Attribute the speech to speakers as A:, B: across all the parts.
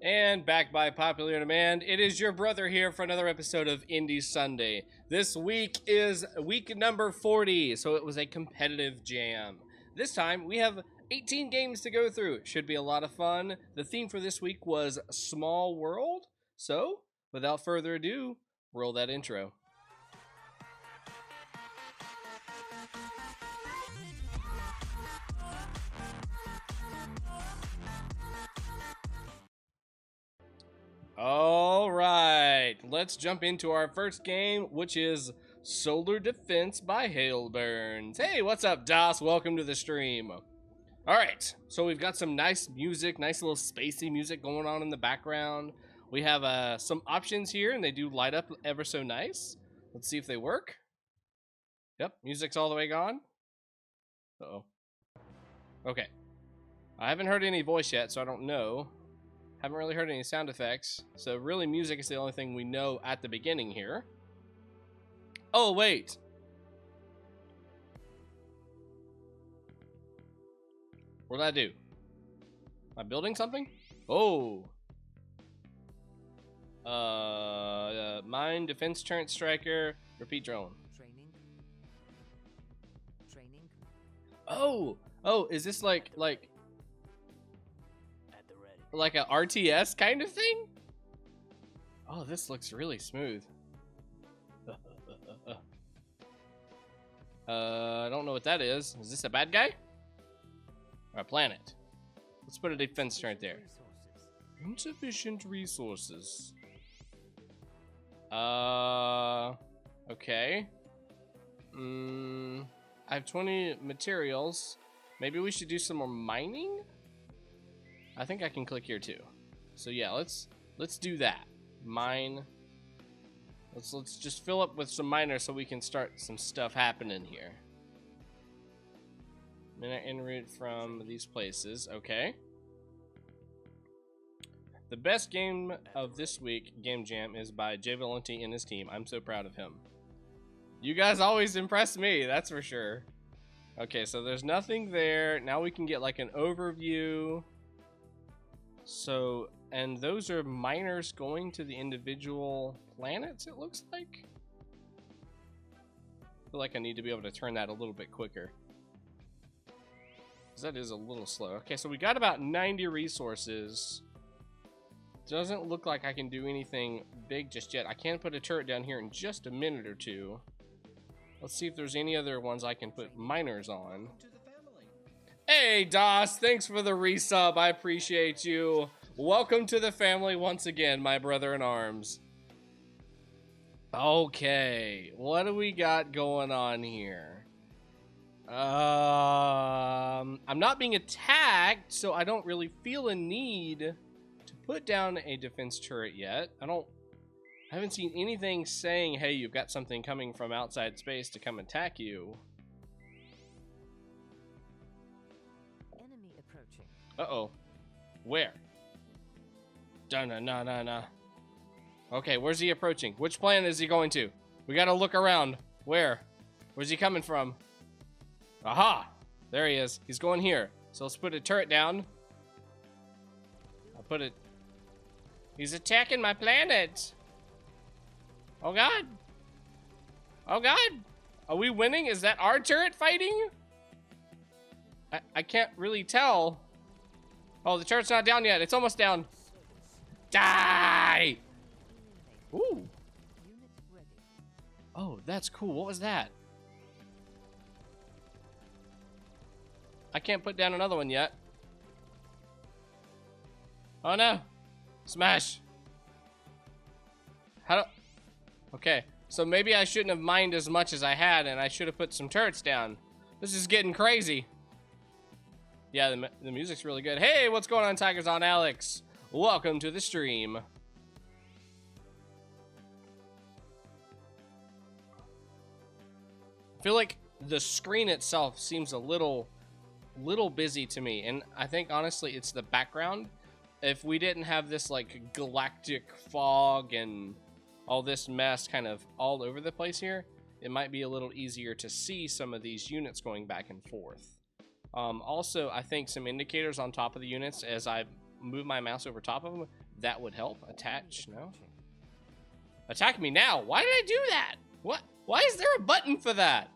A: And back by popular demand, it is your brother here for another episode of Indie Sunday. This week is week number 40, so it was a competitive jam. This time, we have 18 games to go through. Should be a lot of fun. The theme for this week was Small World. So, without further ado, roll that intro. All right, let's jump into our first game, which is Solar Defense by Hailburns. Hey, what's up, Das? Welcome to the stream. All right, so we've got some nice music, nice little spacey music going on in the background. We have some options here, and they do light up ever so nice. Let's see if they work. Yep, music's all the way gone. Uh-oh. Okay. I haven't heard any voice yet, so I don't know. Haven't really heard any sound effects, so really music is the only thing we know at the beginning here. Oh, wait. What did I do? Am I building something? Oh. Mine, defense turret striker, repeat drone.
B: Training.
A: Oh, is this like a RTS kind of thing? Oh, this looks really smooth. I don't know what that is. Is this a bad guy? Or a planet? Let's put a defense turret there. Insufficient resources. Okay. I have 20 materials. Maybe we should do some more mining? I think I can click here too. So yeah, let's do that. Mine. Let's just fill up with some miners so we can start some stuff happening here. Minute en route from these places. Okay. The best game of this week, Game Jam, is by jvolonte and his team. I'm so proud of him. You guys always impress me, that's for sure. Okay, so there's nothing there. Now we can get like an overview. So, and those are miners going to the individual planets, it looks like. I feel like I need to be able to turn that a little bit quicker, because that is a little slow. Okay, so we got about 90 resources. Doesn't look like I can do anything big just yet. I can put a turret down here in just a minute or two. Let's see if there's any other ones I can put miners on. Hey, Das, thanks for the resub. I appreciate you. Welcome to the family once again, my brother in arms. Okay, what do we got going on here? I'm not being attacked, so I don't really feel a need to put down a defense turret yet. I haven't seen anything saying, hey, you've got something coming from outside space to come attack you. Uh-oh. Where? Dun-na-na-na-na. Okay, where's he approaching? Which planet is he going to? We gotta look around. Where? Where's he coming from? Aha! There he is. He's going here. So let's put a turret down. I'll put it... He's attacking my planet! Oh god! Oh god! Are we winning? Is that our turret fighting? I can't really tell. Oh, the turret's not down yet. It's almost down. Die! Ooh. Oh, that's cool. What was that? I can't put down another one yet. Oh no. Smash. How do... Okay, so maybe I shouldn't have mined as much as I had, and I should have put some turrets down. This is getting crazy. Yeah, the music's really good. Hey, what's going on, Tigers on Alex? Welcome to the stream. I feel like the screen itself seems a little busy to me, and I think honestly it's the background. If we didn't have this like galactic fog and all this mess kind of all over the place here, it might be a little easier to see some of these units going back and forth. Also, I think some indicators on top of the units as I move my mouse over top of them, that would help. Attach, no. Attack me now. Why did I do that? What? Why is there a button for that?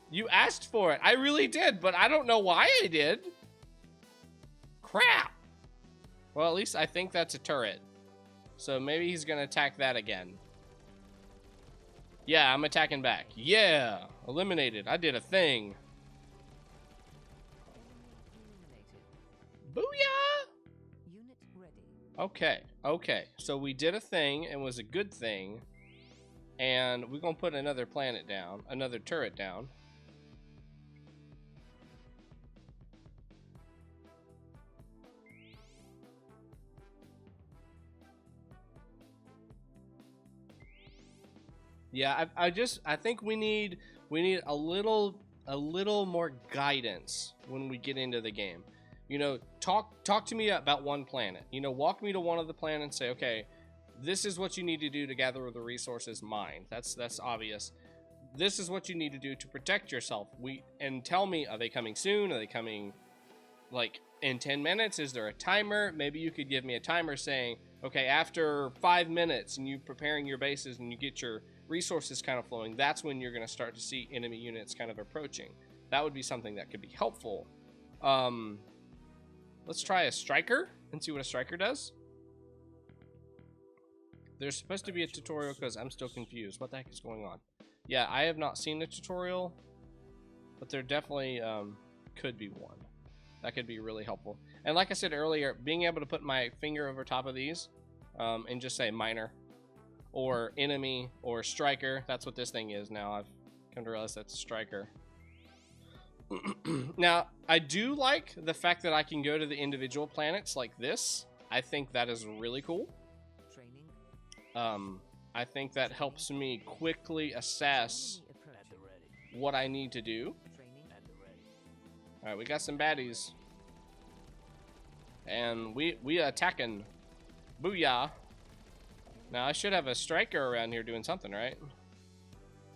A: You asked for it. I really did, but I don't know why I did. Crap. Well, at least I think that's a turret. So maybe he's gonna attack that again. Yeah, I'm attacking back. Yeah, eliminated. I did a thing. Booyah!
B: Unit ready.
A: Okay, okay. So we did a thing and was a good thing. And we're gonna put another planet down, another turret down. Yeah, I think we need a little more guidance when we get into the game. You know, talk to me about one planet. You know, walk me to one of the planets and say, okay, this is what you need to do to gather the resources mined. That's obvious. This is what you need to do to protect yourself. And tell me, are they coming soon? Are they coming like in 10 minutes? Is there a timer? Maybe you could give me a timer saying, okay, after 5 minutes and you preparing your bases and you get your resources kind of flowing, that's when you're going to start to see enemy units kind of approaching. That would be something that could be helpful. Let's try a striker and see what a striker does. There's supposed to be a tutorial because I'm still confused. What the heck is going on? Yeah, I have not seen a tutorial, but there definitely could be one. That could be really helpful. And like I said earlier, being able to put my finger over top of these and just say miner or enemy or striker. That's what this thing is now. I've come to realize that's a striker. Now, I do like the fact that I can go to the individual planets like this. I think that is really cool. I think that helps me quickly assess what I need to do. Alright, we got some baddies. And we attacking. Booyah. Now, I should have a striker around here doing something, right?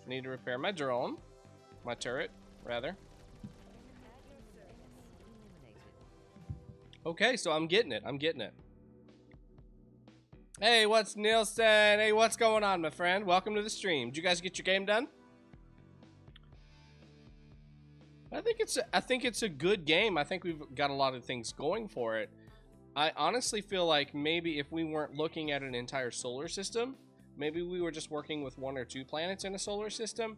A: Need to repair my drone. My turret, rather. Okay, so I'm getting it. I'm getting it. Hey, what's Nielsen? Hey, what's going on, my friend? Welcome to the stream. Did you guys get your game done? I think it's a good game. I think we've got a lot of things going for it. I honestly feel like maybe if we weren't looking at an entire solar system, maybe we were just working with 1 or 2 planets in a solar system,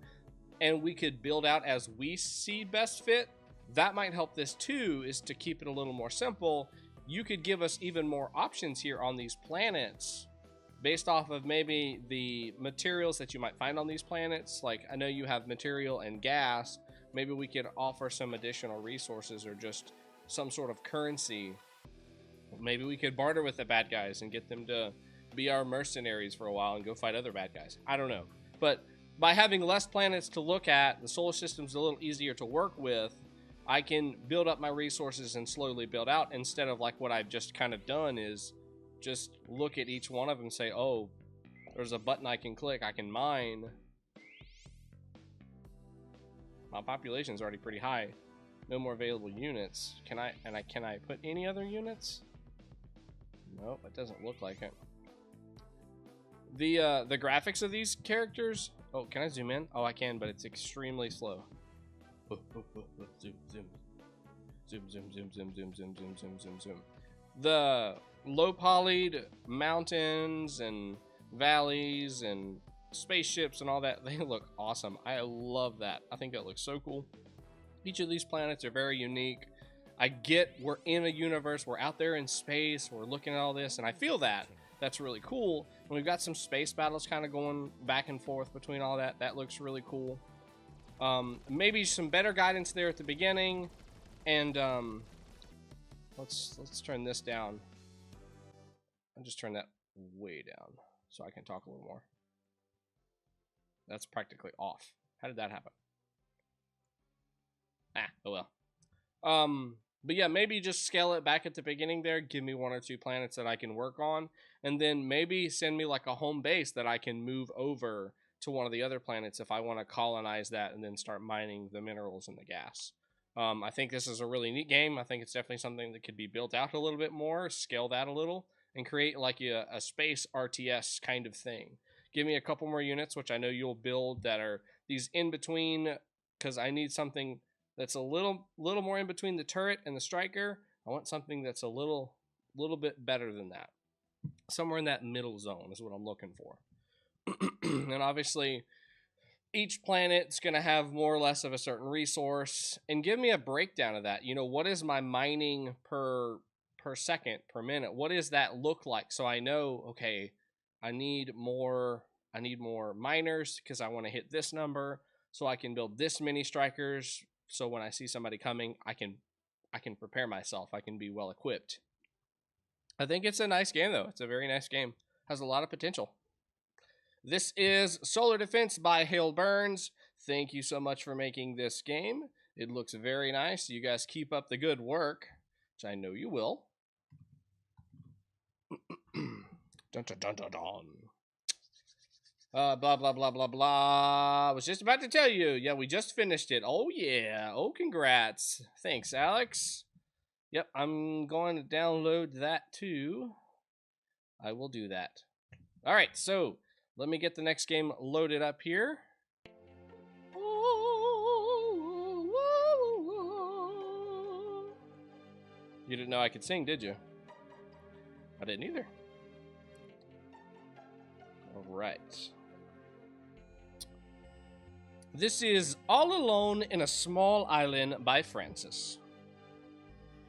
A: and we could build out as we see best fit. That might help this too, is to keep it a little more simple. You could give us even more options here on these planets based off of maybe the materials that you might find on these planets. Like, I know you have material and gas. Maybe we could offer some additional resources or just some sort of currency. Maybe we could barter with the bad guys and get them to be our mercenaries for a while and go fight other bad guys. I don't know. But by having less planets to look at, the solar system's a little easier to work with. I can build up my resources and slowly build out, instead of like what I've just kind of done is just look at each one of them and say, oh, there's a button I can click, I can mine. My population's already pretty high. No more available units. Can I put any other units? Nope, it doesn't look like it. The graphics of these characters. Oh, can I zoom in? Oh, I can, but it's extremely slow. Zoom, zoom. Zoom, zoom, zoom, zoom, zoom, zoom, zoom, zoom, zoom, zoom. The low polyed mountains and valleys and spaceships and all that, they look awesome. I love that. I think that looks so cool. Each of these planets are very unique. I get we're in a universe, we're out there in space, we're looking at all this, and I feel that. That's really cool. And we've got some space battles kind of going back and forth between all that. That looks really cool. Maybe some better guidance there at the beginning. And let's turn this down. I'll just turn that way down so I can talk a little more. That's practically off. How did that happen? Oh well. But yeah, maybe just scale it back at the beginning there. Give me 1 or 2 planets that I can work on. And then maybe send me like a home base that I can move over to one of the other planets if I want to colonize that and then start mining the minerals and the gas. I think this is a really neat game. I think it's definitely something that could be built out a little bit more, scale that a little, and create like a space RTS kind of thing. Give me a couple more units, which I know you'll build, that are these in between, because I need something that's a little more in between the turret and the striker. I want something that's a little bit better than that. Somewhere in that middle zone is what I'm looking for. And obviously, each planet's going to have more or less of a certain resource. And give me a breakdown of that. You know, what is my mining per second, per minute? What does that look like? So I know, okay, I need more miners because I want to hit this number, so I can build this many strikers, so when I see somebody coming, I can prepare myself. I can be well equipped. I think it's a nice game, though. It's a very nice game. Has a lot of potential. This is Solar Defense by Hale Burns. Thank you so much for making this game. It looks very nice. You guys keep up the good work, which I know you will. Dun, dun, dun, dun, dun. Blah, blah, blah, blah, blah. I was just about to tell you. Yeah, we just finished it. Oh, yeah. Oh, congrats. Thanks, Alex. Yep, I'm going to download that, too. I will do that. All right, so let me get the next game loaded up here. You didn't know I could sing, did you? I didn't either. All right. This is All Alone in a Small Island by Francis.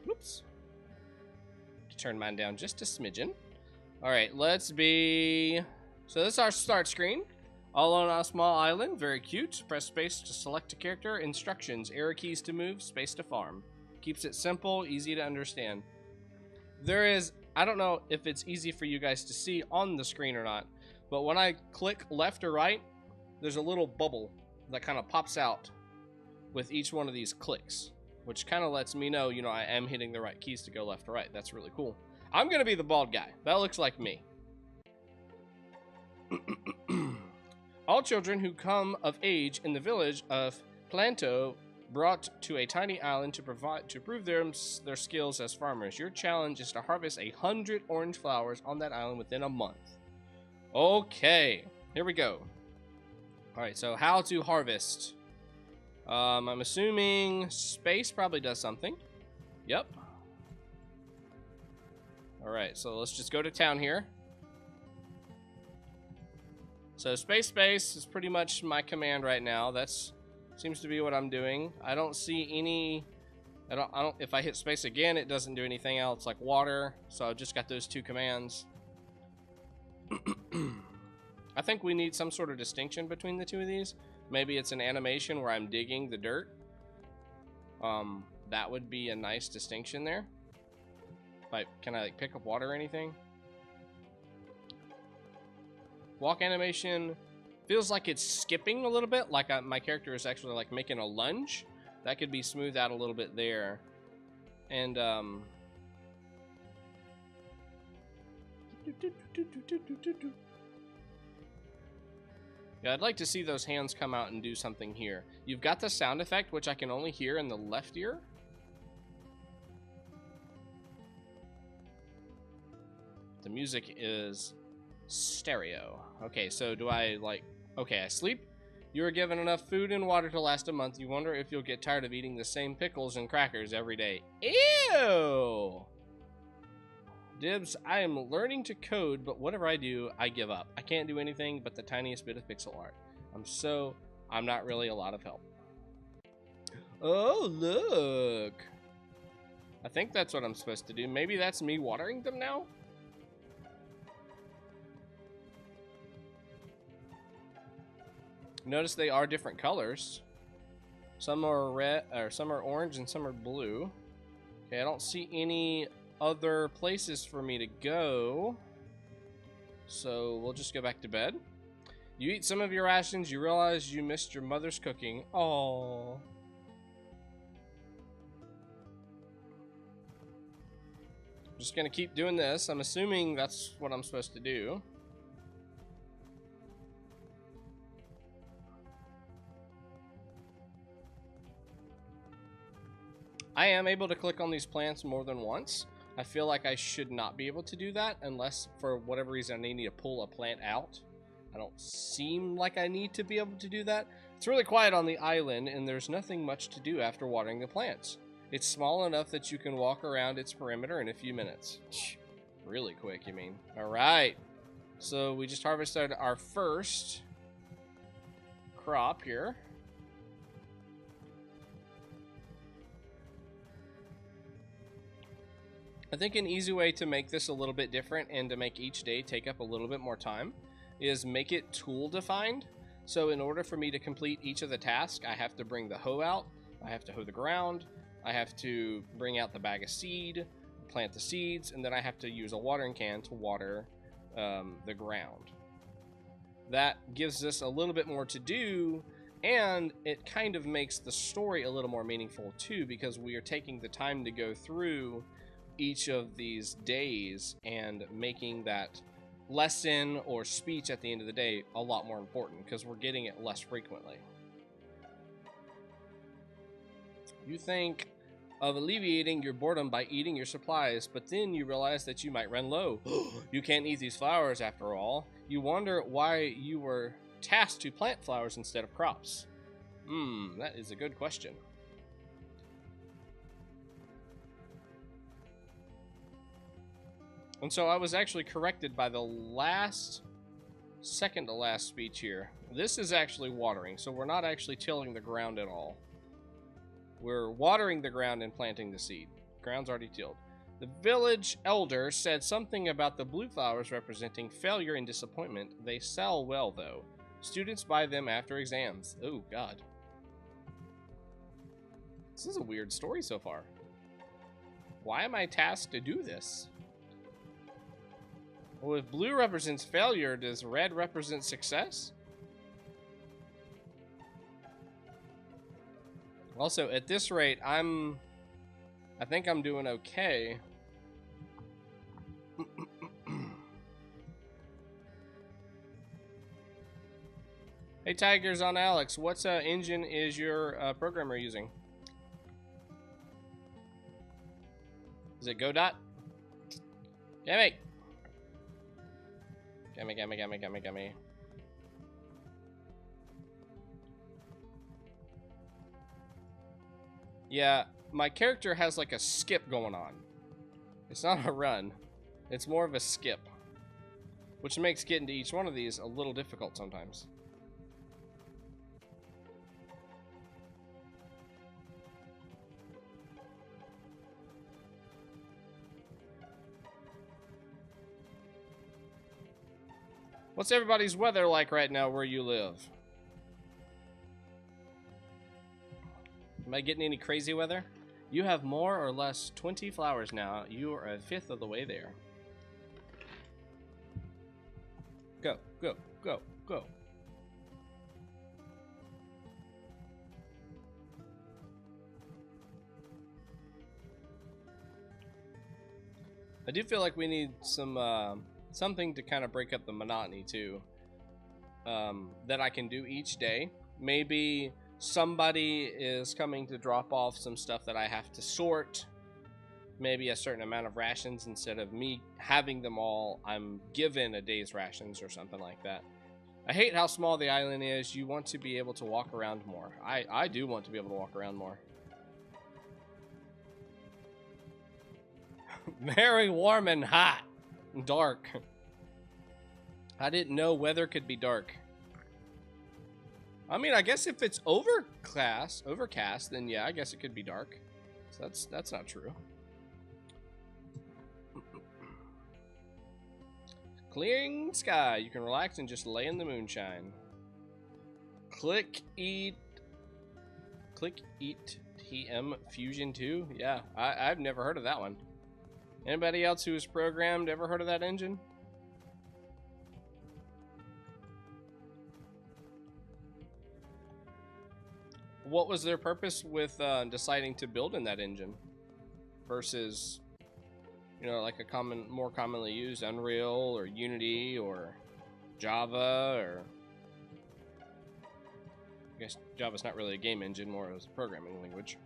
A: Whoops. Turn mine down just a smidgen. All right, let's be... So this is our start screen. All Alone on a Small Island, very cute. Press space to select a character. Instructions, arrow keys to move, space to farm. Keeps it simple, easy to understand. There is, I don't know if it's easy for you guys to see on the screen or not, but when I click left or right, there's a little bubble that kind of pops out with each one of these clicks, which kind of lets me know, you know, I am hitting the right keys to go left or right. That's really cool. I'm going to be the bald guy. That looks like me. All children who come of age in the village of Planto brought to a tiny island to prove their skills as farmers. Your challenge is to harvest 100 orange flowers on that island within a month. Okay, here we go. All right, so how to harvest. I'm assuming space probably does something. Yep. All right, so let's just go to town here. So space is pretty much my command right now. That's seems to be what I'm doing. I don't see any. I don't. If I hit space again, it doesn't do anything else like water. So I've just got those two commands. I think we need some sort of distinction between the two of these. Maybe it's an animation where I'm digging the dirt. That would be a nice distinction there. Like, can I like pick up water or anything? Walk animation feels like it's skipping a little bit, like my character is actually like making a lunge. That could be smoothed out a little bit there. And yeah, I'd like to see those hands come out and do something here. You've got the sound effect, which I can only hear in the left ear. The music is stereo. Okay, so do I like... Okay, I sleep. You are given enough food and water to last a month. You wonder if you'll get tired of eating the same pickles and crackers every day. Ew! Dibs, I am learning to code, but whatever I do, I give up. I can't do anything but the tiniest bit of pixel art. I'm not really a lot of help. Oh, look! I think that's what I'm supposed to do. Maybe that's me watering them now? Notice they are different colors. Some are red, or some are orange, and some are blue. Okay, I don't see any other places for me to go. So we'll just go back to bed. You eat some of your rations, you realize you missed your mother's cooking. Aww. I'm just gonna keep doing this. I'm assuming that's what I'm supposed to do. I am able to click on these plants more than once. I feel like I should not be able to do that unless for whatever reason I need to pull a plant out. I don't seem like I need to be able to do that. It's really quiet on the island and there's nothing much to do after watering the plants. It's small enough that you can walk around its perimeter in a few minutes. Really quick, you mean? All right. So we just harvested our first crop here. I think an easy way to make this a little bit different and to make each day take up a little bit more time is make it tool defined. So in order for me to complete each of the tasks, I have to bring the hoe out, I have to hoe the ground, I have to bring out the bag of seed, plant the seeds, and then I have to use a watering can to water the ground. That gives us a little bit more to do, and it kind of makes the story a little more meaningful too, because we are taking the time to go through each of these days and making that lesson or speech at the end of the day a lot more important because we're getting it less frequently. You think of alleviating your boredom by eating your supplies, but then you realize that you might run low. You can't eat these flowers after all. You wonder why you were tasked to plant flowers instead of crops. That is a good question. And so I was actually corrected by the second to last speech here. This is actually watering, so we're not actually tilling the ground at all. We're watering the ground and planting the seed. Ground's already tilled. The village elder said something about the blue flowers representing failure and disappointment. They sell well, though. Students buy them after exams. Oh, God. This is a weird story so far. Why am I tasked to do this? Well, if blue represents failure, does red represent success? Also, at this rate, I think I'm doing okay. Hey, Tigers on Alex, what engine is your programmer using? Is it Godot? Gimme! Gimme. Yeah, my character has like a skip going on. It's not a run. It's more of a skip. Which makes getting to each one of these a little difficult sometimes. What's everybody's weather like right now where you live? Am I getting any crazy weather? You have more or less 20 flowers now. You are a fifth of the way there. Go, go, go, go. I do feel like we need some something to kind of break up the monotony too, that I can do each day. Maybe somebody is coming to drop off some stuff that I have to sort. Maybe a certain amount of rations, instead of me having them all, I'm given a day's rations or something like that. I hate how small the island is. You want to be able to walk around more. I do want to be able to walk around more. Very warm and hot. Dark. I didn't know weather could be dark. I mean, I guess if it's overcast, then yeah, I guess it could be dark. So that's not true. Clearing sky. You can relax and just lay in the moonshine. Click eat TM Fusion 2. Yeah, I've never heard of that one. Anybody else who is programmed ever heard of that engine? What was their purpose with deciding to build in that engine versus, you know, like a more commonly used Unreal or Unity or Java? Or I guess Java's not really a game engine, more as a programming language.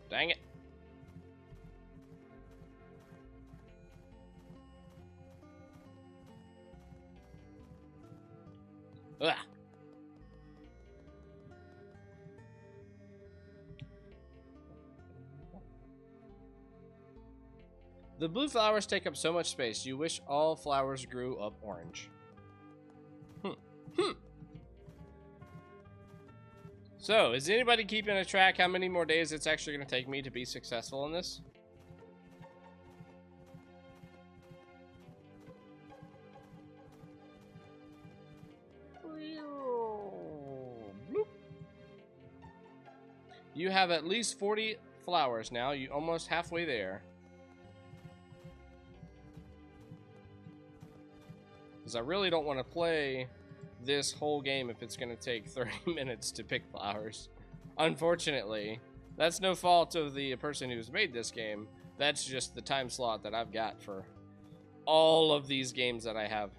A: Dang it. Ugh. The blue flowers take up so much space. You wish all flowers grew up orange. So, is anybody keeping a track how many more days it's actually going to take me to be successful in this? You have at least 40 flowers now. You're almost halfway there. Because I really don't want to play this whole game if it's going to take 30 minutes to pick flowers. Unfortunately, that's no fault of the person who's made this game. That's just the time slot that I've got for all of these games that I have.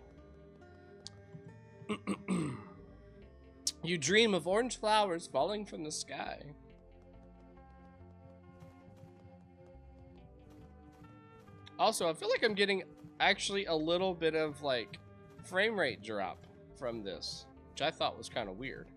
A: You dream of orange flowers falling from the sky. Also, I feel like I'm getting actually a little bit of like frame rate drop from this, which I thought was kind of weird.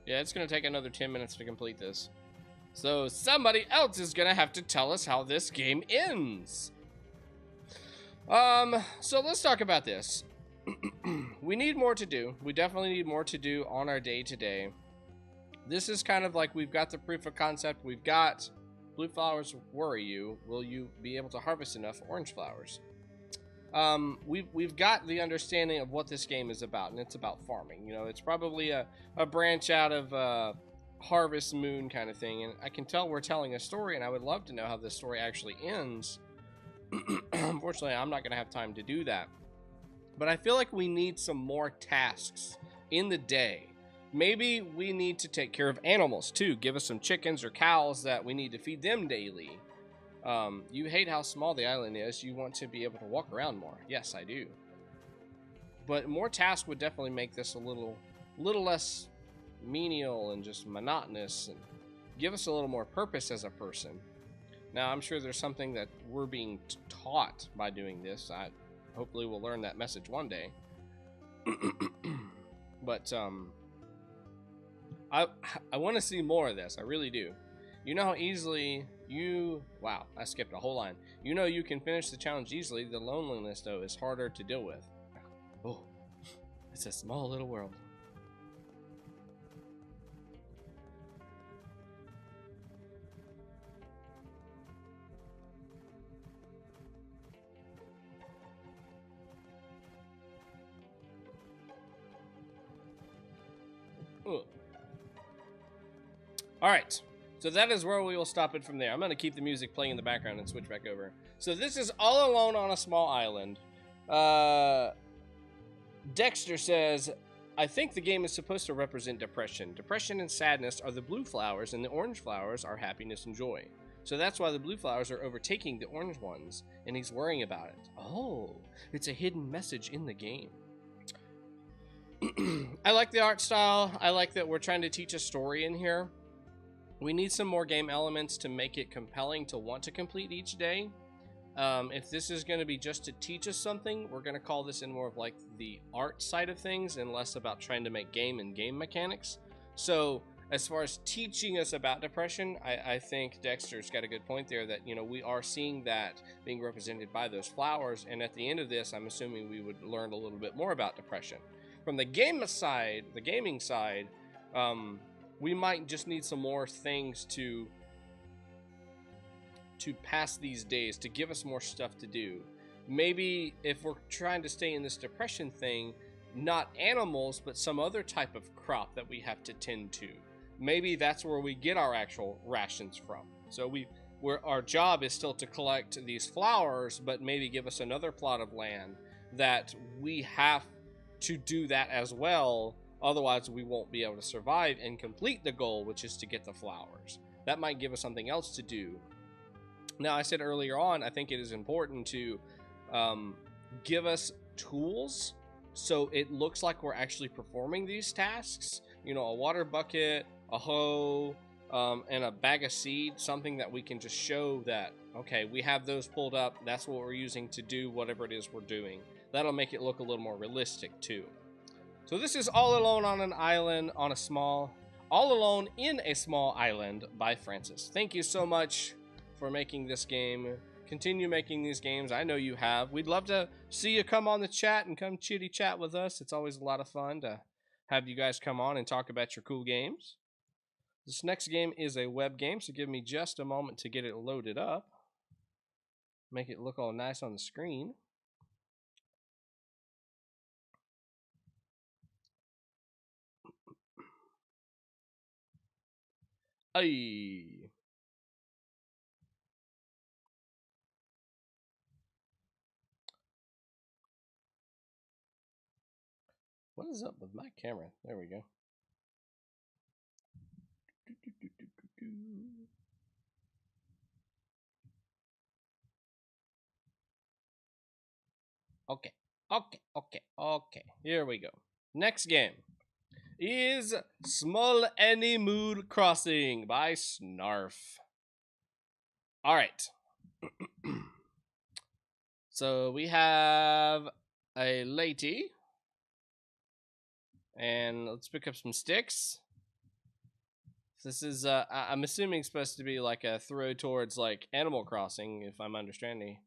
A: Yeah, it's going to take another 10 minutes to complete this. So somebody else is going to have to tell us how this game ends. So let's talk about this. We need more to do. We definitely need more to do on our day to day. This is kind of like we've got the proof of concept. We've got blue flowers worry you. Will you be able to harvest enough orange flowers? We've got the understanding of what this game is about, and it's about farming. You know, it's probably a branch out of Harvest Moon kind of thing, and I can tell we're telling a story, and I would love to know how this story actually ends. Unfortunately, I'm not going to have time to do that. But I feel like we need some more tasks in the day. Maybe we need to take care of animals, too. Give us some chickens or cows that we need to feed them daily. You hate how small the island is. You want to be able to walk around more. Yes, I do. But more tasks would definitely make this a little less menial and just monotonous, and give us a little more purpose as a person. Now, I'm sure there's something that we're being taught by doing this. Hopefully we'll learn that message one day. But I want to see more of this. I really do. You know how easily wow, I skipped a whole line. You know you can finish the challenge easily. The loneliness, though, is harder to deal with. Oh, it's a small little world. Alright, so that is where we will stop it from there. I'm going to keep the music playing in the background and switch back over. So this is all alone on a small island. Dexter says, I think the game is supposed to represent depression. Depression and sadness are the blue flowers, and the orange flowers are happiness and joy. So that's why the blue flowers are overtaking the orange ones, and he's worrying about it. Oh, it's a hidden message in the game. I like the art style. I like that we're trying to teach a story in here. We need some more game elements to make it compelling to want to complete each day. If this is going to be just to teach us something, we're going to call this in more of like the art side of things and less about trying to make game and game mechanics. So as far as teaching us about depression, I think Dexter's got a good point there that, you know, we are seeing that being represented by those flowers. And at the end of this, I'm assuming we would learn a little bit more about depression. From the game side, the gaming side, we might just need some more things to pass these days, to give us more stuff to do. Maybe if we're trying to stay in this depression thing, not animals, but some other type of crop that we have to tend to. Maybe that's where we get our actual rations from. So our job is still to collect these flowers, but maybe give us another plot of land that we have to do that as well, Otherwise, we won't be able to survive and complete the goal, which is to get the flowers. That might give us something else to do. Now, I said earlier on, I think it is important to give us tools so it looks like we're actually performing these tasks. You know, a water bucket, a hoe, and a bag of seed, something that we can just show that, okay, we have those pulled up. That's what we're using to do whatever it is we're doing. That'll make it look a little more realistic too. So this is All Alone on an Island on a Small, All Alone in a Small Island by Francis. Thank you so much for making this game. Continue making these games. I know you have. We'd love to see you come on the chat and come chitty chat with us. It's always a lot of fun to have you guys come on and talk about your cool games. This next game is a web game, so give me just a moment to get it loaded up. Make it look all nice on the screen. Aye. What is up with my camera? There we go. Okay. Here we go. Next game is Smol Animu Crossin by Snarf. All right. So we have a lady. And let's pick up some sticks. This is, I'm assuming supposed to be like a throw towards like Animal Crossing, if I'm understanding.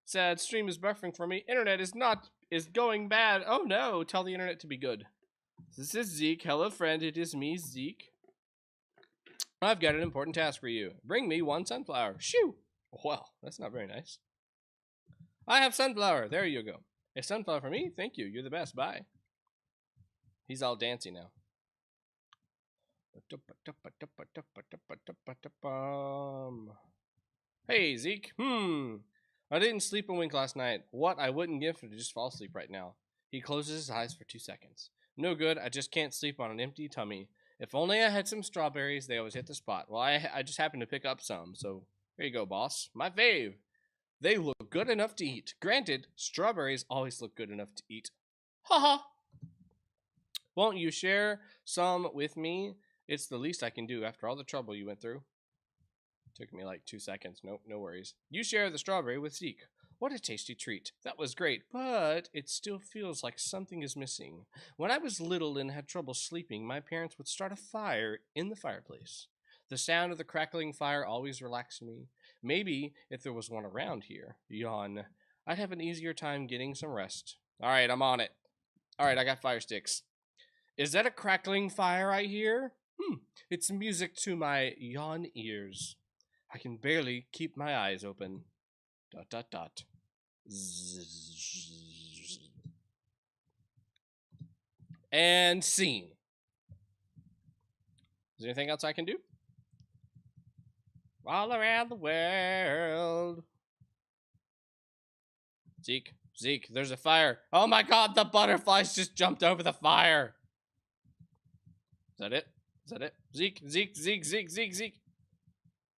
A: Sad stream is buffering for me. Internet is going bad. Oh no, tell the internet to be good. This is Zeke. Hello friend, it is me, Zeke. I've got an important task for you. Bring me one sunflower. Shoo! Well, that's not very nice. I have sunflower. There you go. A sunflower for me? Thank you. You're the best. Bye. He's all dancy now. Hey, Zeke. I didn't sleep a wink last night. What I wouldn't give to just fall asleep right now. He closes his eyes for 2 seconds. No good. I just can't sleep on an empty tummy. If only I had some strawberries. They always hit the spot. Well, I just happened to pick up some. So, here you go, boss. My fave. They look good enough to eat. Granted, strawberries always look good enough to eat. Haha. Won't you share some with me? It's the least I can do after all the trouble you went through. Took me like 2 seconds. Nope, no worries. You share the strawberry with Zeke. What a tasty treat. That was great, but it still feels like something is missing. When I was little and had trouble sleeping, my parents would start a fire in the fireplace. The sound of the crackling fire always relaxed me. Maybe if there was one around here, yawn, I'd have an easier time getting some rest. All right, I'm on it. All right, I got fire sticks. Is that a crackling fire I hear? It's music to my yawn ears. I can barely keep my eyes open. ... And scene. Is there anything else I can do? All around the world. Zeke, there's a fire. Oh my god, the butterflies just jumped over the fire. Is that it? Zeke.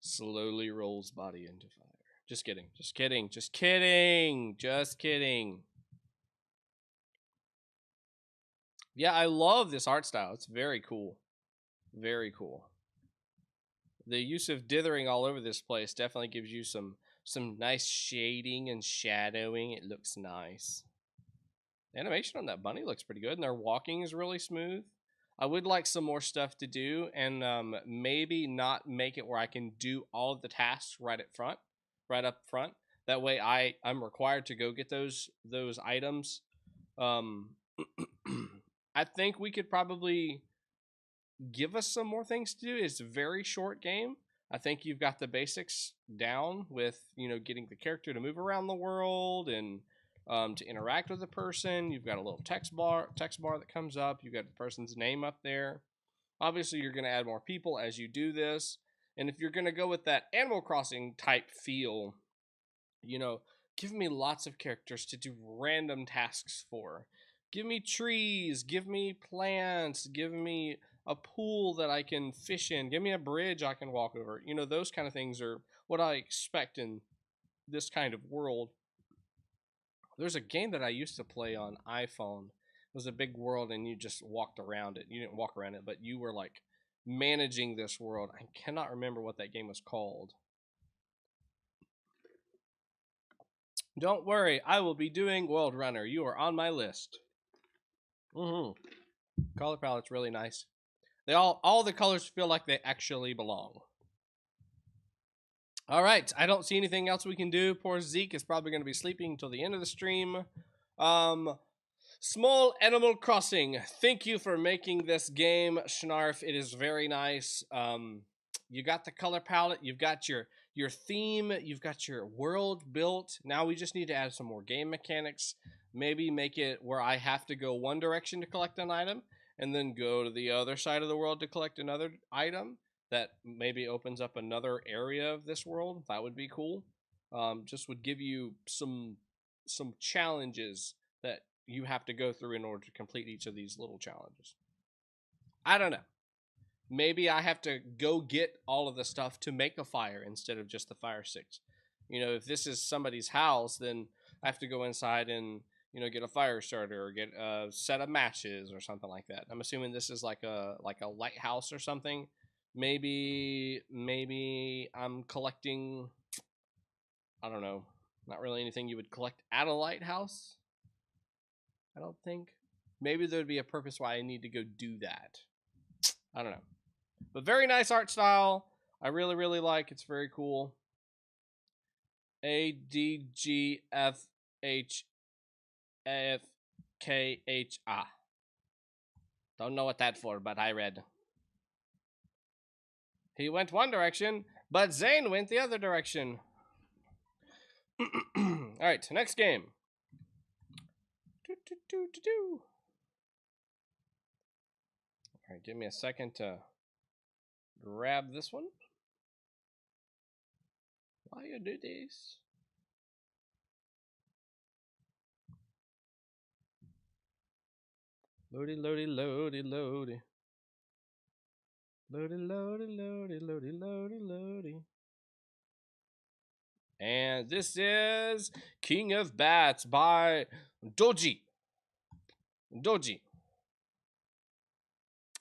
A: Slowly rolls body into fire. Just kidding. Yeah, I love this art style. It's very cool. Very cool. The use of dithering all over this place definitely gives you some nice shading and shadowing. It looks nice. The animation on that bunny looks pretty good, and their walking is really smooth. I would like some more stuff to do, and maybe not make it where I can do all of the tasks right up front. That way I'm required to go get those items. I think we could probably give us some more things to do. It's a very short game. I think you've got the basics down with, getting the character to move around the world and to interact with the person. You've got a little text bar that comes up. You've got the person's name up there. Obviously, you're going to add more people as you do this. And if you're going to go with that Animal Crossing type feel, give me lots of characters to do random tasks for. Give me trees, give me plants, give me a pool that I can fish in, give me a bridge I can walk over. You know, those kind of things are what I expect in this kind of world. There's a game that I used to play on iPhone. It was a big world and you just walked around it. You didn't walk around it, but you were like managing this world. I cannot remember what that game was called. Don't worry, I will be doing World Runner. You are on my list. Color palette's really nice. They all the colors feel like they actually belong. All right, I don't see anything else we can do. Poor Zeke is probably going to be sleeping until the end of the stream. Smol Animu Crossin. Thank you for making this game, Snarf. It is very nice. You got the color palette. You've got your theme. You've got your world built. Now we just need to add some more game mechanics. Maybe make it where I have to go one direction to collect an item, and then go to the other side of the world to collect another item. That maybe opens up another area of this world. That would be cool. Just would give you some challenges that you have to go through in order to complete each of these little challenges. I don't know. Maybe I have to go get all of the stuff to make a fire instead of just the fire sticks. You know, if this is somebody's house, then I have to go inside and, you know, get a fire starter or get a set of matches or something like that. I'm assuming this is like a lighthouse or something. Maybe I'm collecting, I don't know, not really anything you would collect at a lighthouse. I don't think. Maybe there would be a purpose why I need to go do that. I don't know. But very nice art style. I really, really like. It's very cool. ADGFHFKHA. Don't know what that for, but I read. He went one direction, but Zane went the other direction. Alright, next game. Alright, give me a second to grab this one. Why you do this? Loady, loady, loady, loady. Loady, loady, loady, loady, loady, loady. And this is King of Bats by Doji. Doji.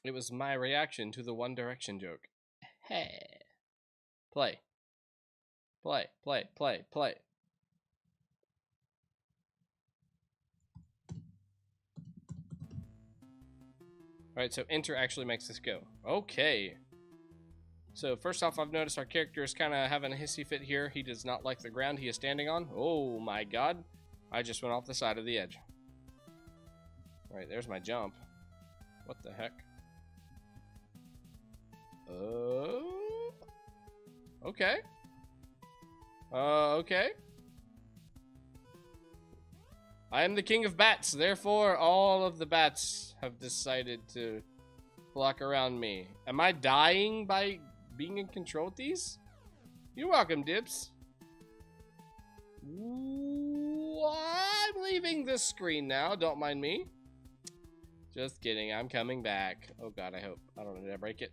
A: It was my reaction to the One Direction joke. Hey. Play. Play, play, play, play. Alright, so enter actually makes this go. Okay. So first off, I've noticed our character is kind of having a hissy fit here. He does not like the ground he is standing on. Oh my god. I just went off the side of the edge. Alright, there's my jump. What the heck? Okay. Okay. I am the king of bats, therefore all of the bats have decided to flock around me. Am I dying by being in control of these? You're welcome, Dips. Ooh, I'm leaving this screen now, don't mind me. Just kidding, I'm coming back. Oh god, I hope. I don't know, did I break it?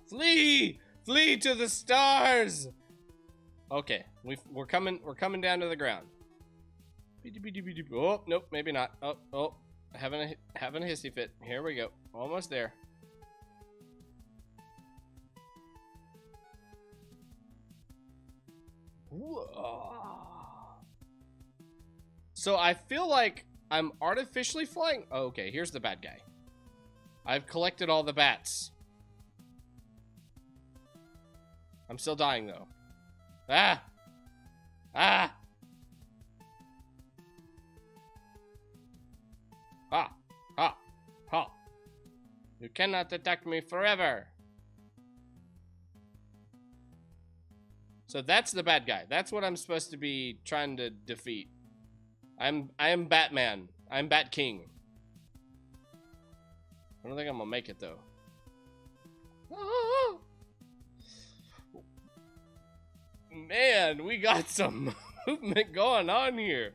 A: Flee! Flee to the stars! Okay, we're coming down to the ground. Oh, nope, maybe not. Oh, having a hissy fit. Here we go. Almost there. Whoa. So I feel like I'm artificially flying. Oh, okay, here's the bad guy. I've collected all the bats. I'm still dying though. Ah! Ah! Ha! Ha! Ha! You cannot attack me forever! So that's the bad guy. That's what I'm supposed to be trying to defeat. I am Batman. I'm Bat King. I don't think I'm gonna make it though. Ah! Man, we got some movement going on here.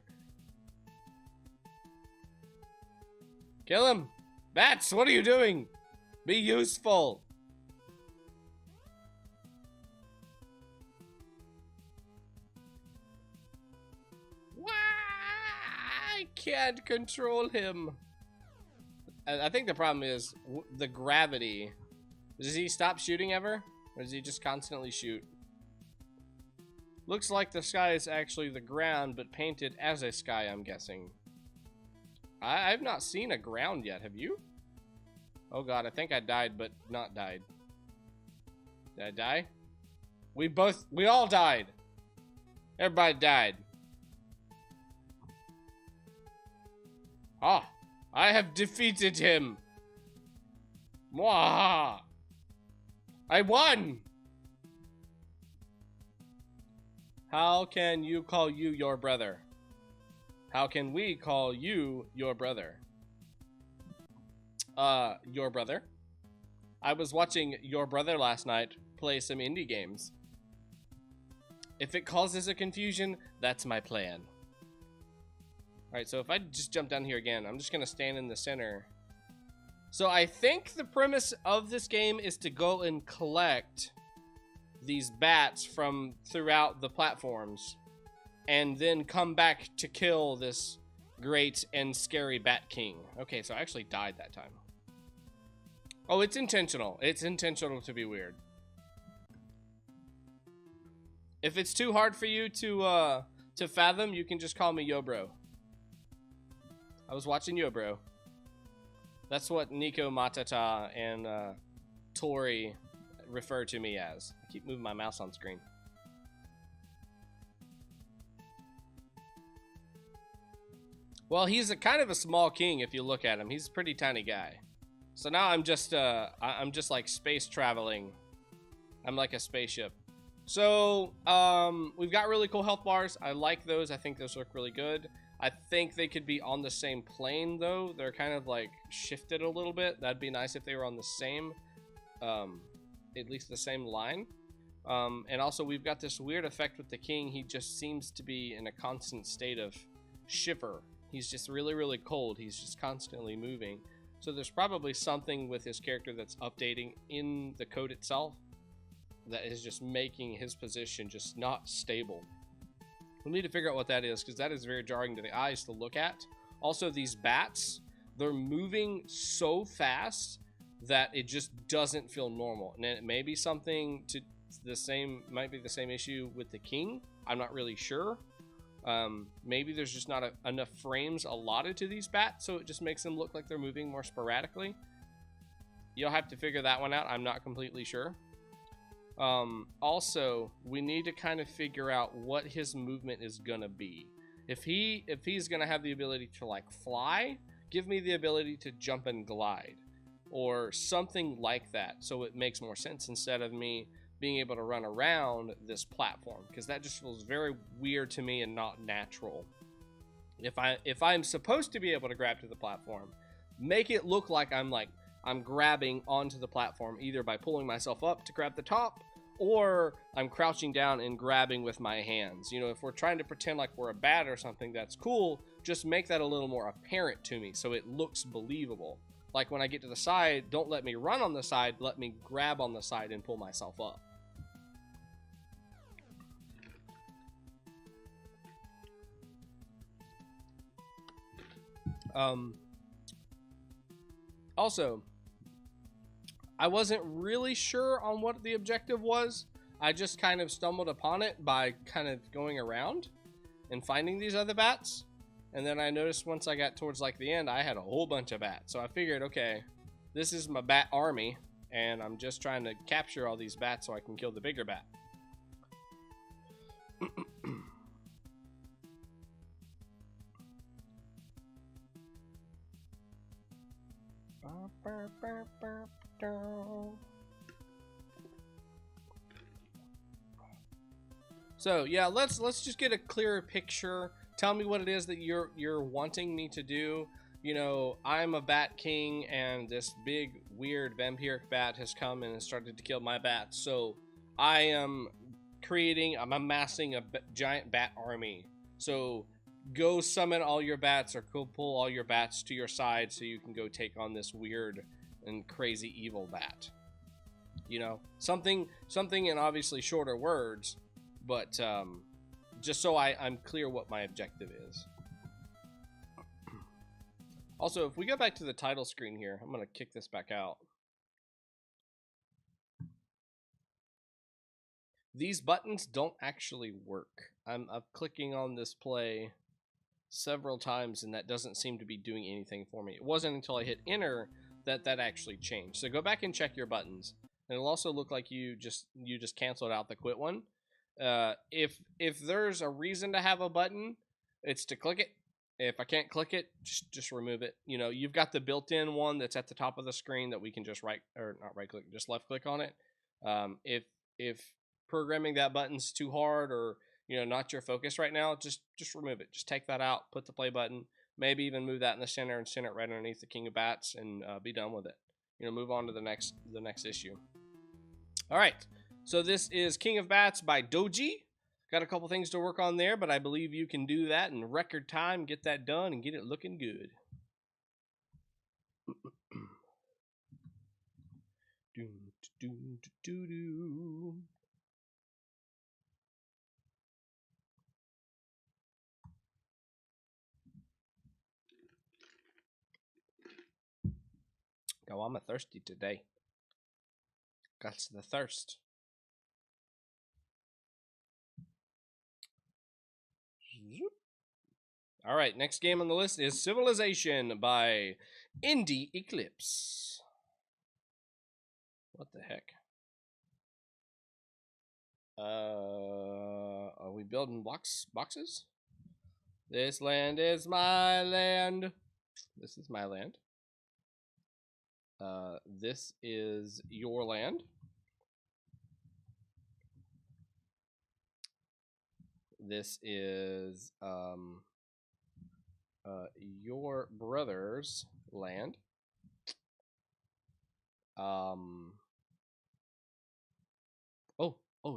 A: Kill him! Bats, what are you doing? Be useful! I can't control him. I think the problem is the gravity. Does he stop shooting ever? Or does he just constantly shoot? Looks like the sky is actually the ground, but painted as a sky, I'm guessing. I've not seen a ground yet, have you? Oh god, I think I died, but not died. Did I die? We all died. Everybody died. Ah, I have defeated him. Mwah! I won! How can you call you your brother? How can we call you your brother? Your brother? I was watching your brother last night play some indie games. If it causes a confusion, that's my plan. Alright, so if I just jump down here again, I'm just gonna stand in the center. So I think the premise of this game is to go and collect these bats from throughout the platforms and then come back to kill this great and scary Bat King. Okay, so I actually died that time. Oh, it's intentional. It's intentional to be weird. If it's too hard for you to fathom, you can just call me Yo Bro. I was watching Yo Bro. That's what Nico Matata and Tori refer to me as. I keep moving my mouse on screen. Well, he's a kind of a small king if you look at him. He's a pretty tiny guy. So now I'm just like space traveling. I'm like a spaceship. So we've got really cool health bars. I like those. I think those look really good. I think they could be on the same plane though. They're kind of like shifted a little bit. That'd be nice if they were on the same, at least the same line. And also we've got this weird effect with the king. He just seems to be in a constant state of shiver. He's just really, really cold. He's just constantly moving. So there's probably something with his character that's updating in the code itself that is just making his position just not stable. We need to figure out what that is, because that is very jarring to the eyes to look at. Also, these bats, they're moving so fast that it just doesn't feel normal. And it may be something to the same, might be the same issue with the king. I'm not really sure. Maybe there's just not enough frames allotted to these bats, so it just makes them look like they're moving more sporadically. You'll have to figure that one out. I'm not completely sure. Also, we need to kind of figure out what his movement is gonna be. If he's gonna have the ability to like fly, give me the ability to jump and glide or something like that, so it makes more sense instead of me being able to run around this platform, because that just feels very weird to me and not natural. If I'm supposed to be able to grab to the platform, make it look like I'm grabbing onto the platform either by pulling myself up to grab the top, or I'm crouching down and grabbing with my hands. You know, if we're trying to pretend like we're a bat or something, that's cool. Just make that a little more apparent to me so it looks believable. Like when I get to the side, don't let me run on the side, let me grab on the side and pull myself up. Also, I wasn't really sure on what the objective was. I just kind of stumbled upon it by kind of going around and finding these other bats. And then I noticed once I got towards like the end, I had a whole bunch of bats. So I figured, okay, this is my bat army, and I'm just trying to capture all these bats so I can kill the bigger bat. So yeah, let's just get a clearer picture. Tell me what it is that you're wanting me to do. You know, I'm a bat king, and this big weird vampiric bat has come and has started to kill my bats. So I'm amassing a giant bat army. So go summon all your bats, or go pull all your bats to your side so you can go take on this weird and crazy evil bat. You know, something in obviously shorter words, but just so I'm clear what my objective is. Also, if we go back to the title screen here, I'm going to kick this back out. These buttons don't actually work. I'm clicking on this play several times, and that doesn't seem to be doing anything for me. It wasn't until I hit enter that actually changed. So go back and check your buttons. And it'll also look like you just canceled out the quit one. If there's a reason to have a button, it's to click it. If I can't click it, just remove it. You know, you've got the built-in one that's at the top of the screen that we can just just left click on it. If programming that button's too hard, or you know, not your focus right now, just remove it. Just take that out, put the play button, maybe even move that in the center and center it right underneath the King of Bats, and be done with it. You know, move on to the next issue. All right, so this is King of Bats by Doji. Got a couple things to work on there, but I believe you can do that in record time, get that done, and get it looking good. Oh, I'm thirsty today. Got the thirst. All right, next game on the list is Civilization by Eclipse. What the heck? Are we building boxes? This land is my land. This is my land. This is your land. This is your brother's land. Oh,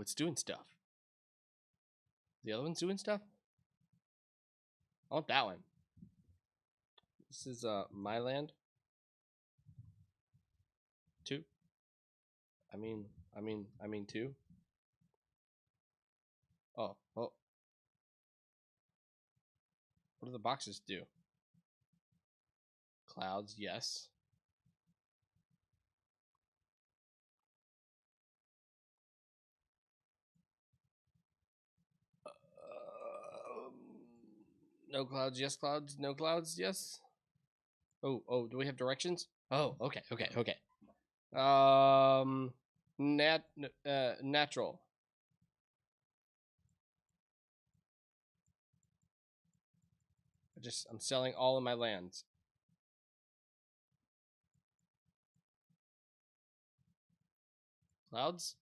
A: it's doing stuff. The other one's doing stuff? I want that one. This is my land. 2. I mean 2. Oh. What do the boxes do? Clouds, yes. No clouds, yes clouds, no clouds, yes. Oh, do we have directions? Oh, okay. Natural. I'm selling all of my lands. Clouds?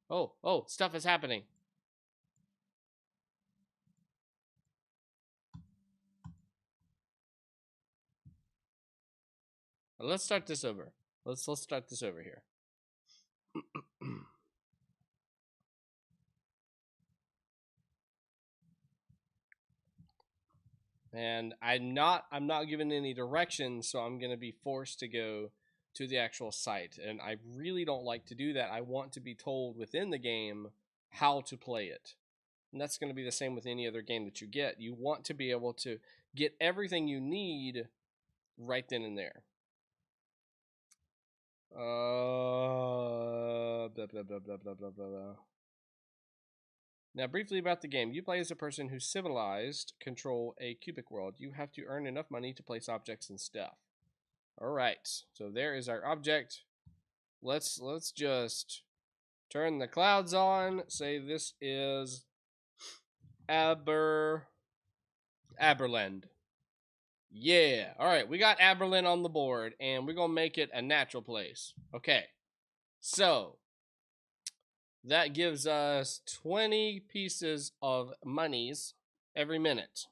A: Oh, stuff is happening. Let's start this over. Let's start this over here. And I'm not given any directions, so I'm going to be forced to go to the actual site, and I really don't like to do that. I want to be told within the game how to play it. And that's going to be the same with any other game that you get. You want to be able to get everything you need right then and there. Blah, blah, blah, blah, blah, blah, blah. Now, briefly about the game. You play as a person who's civilized, control a cubic world. You have to earn enough money to place objects and stuff. All right, so there is our object. Let's just turn the clouds on. Say this is Aberland. Yeah. All right, we got Aberland on the board, and we're going to make it a natural place. Okay. So, that gives us 20 pieces of monies every minute.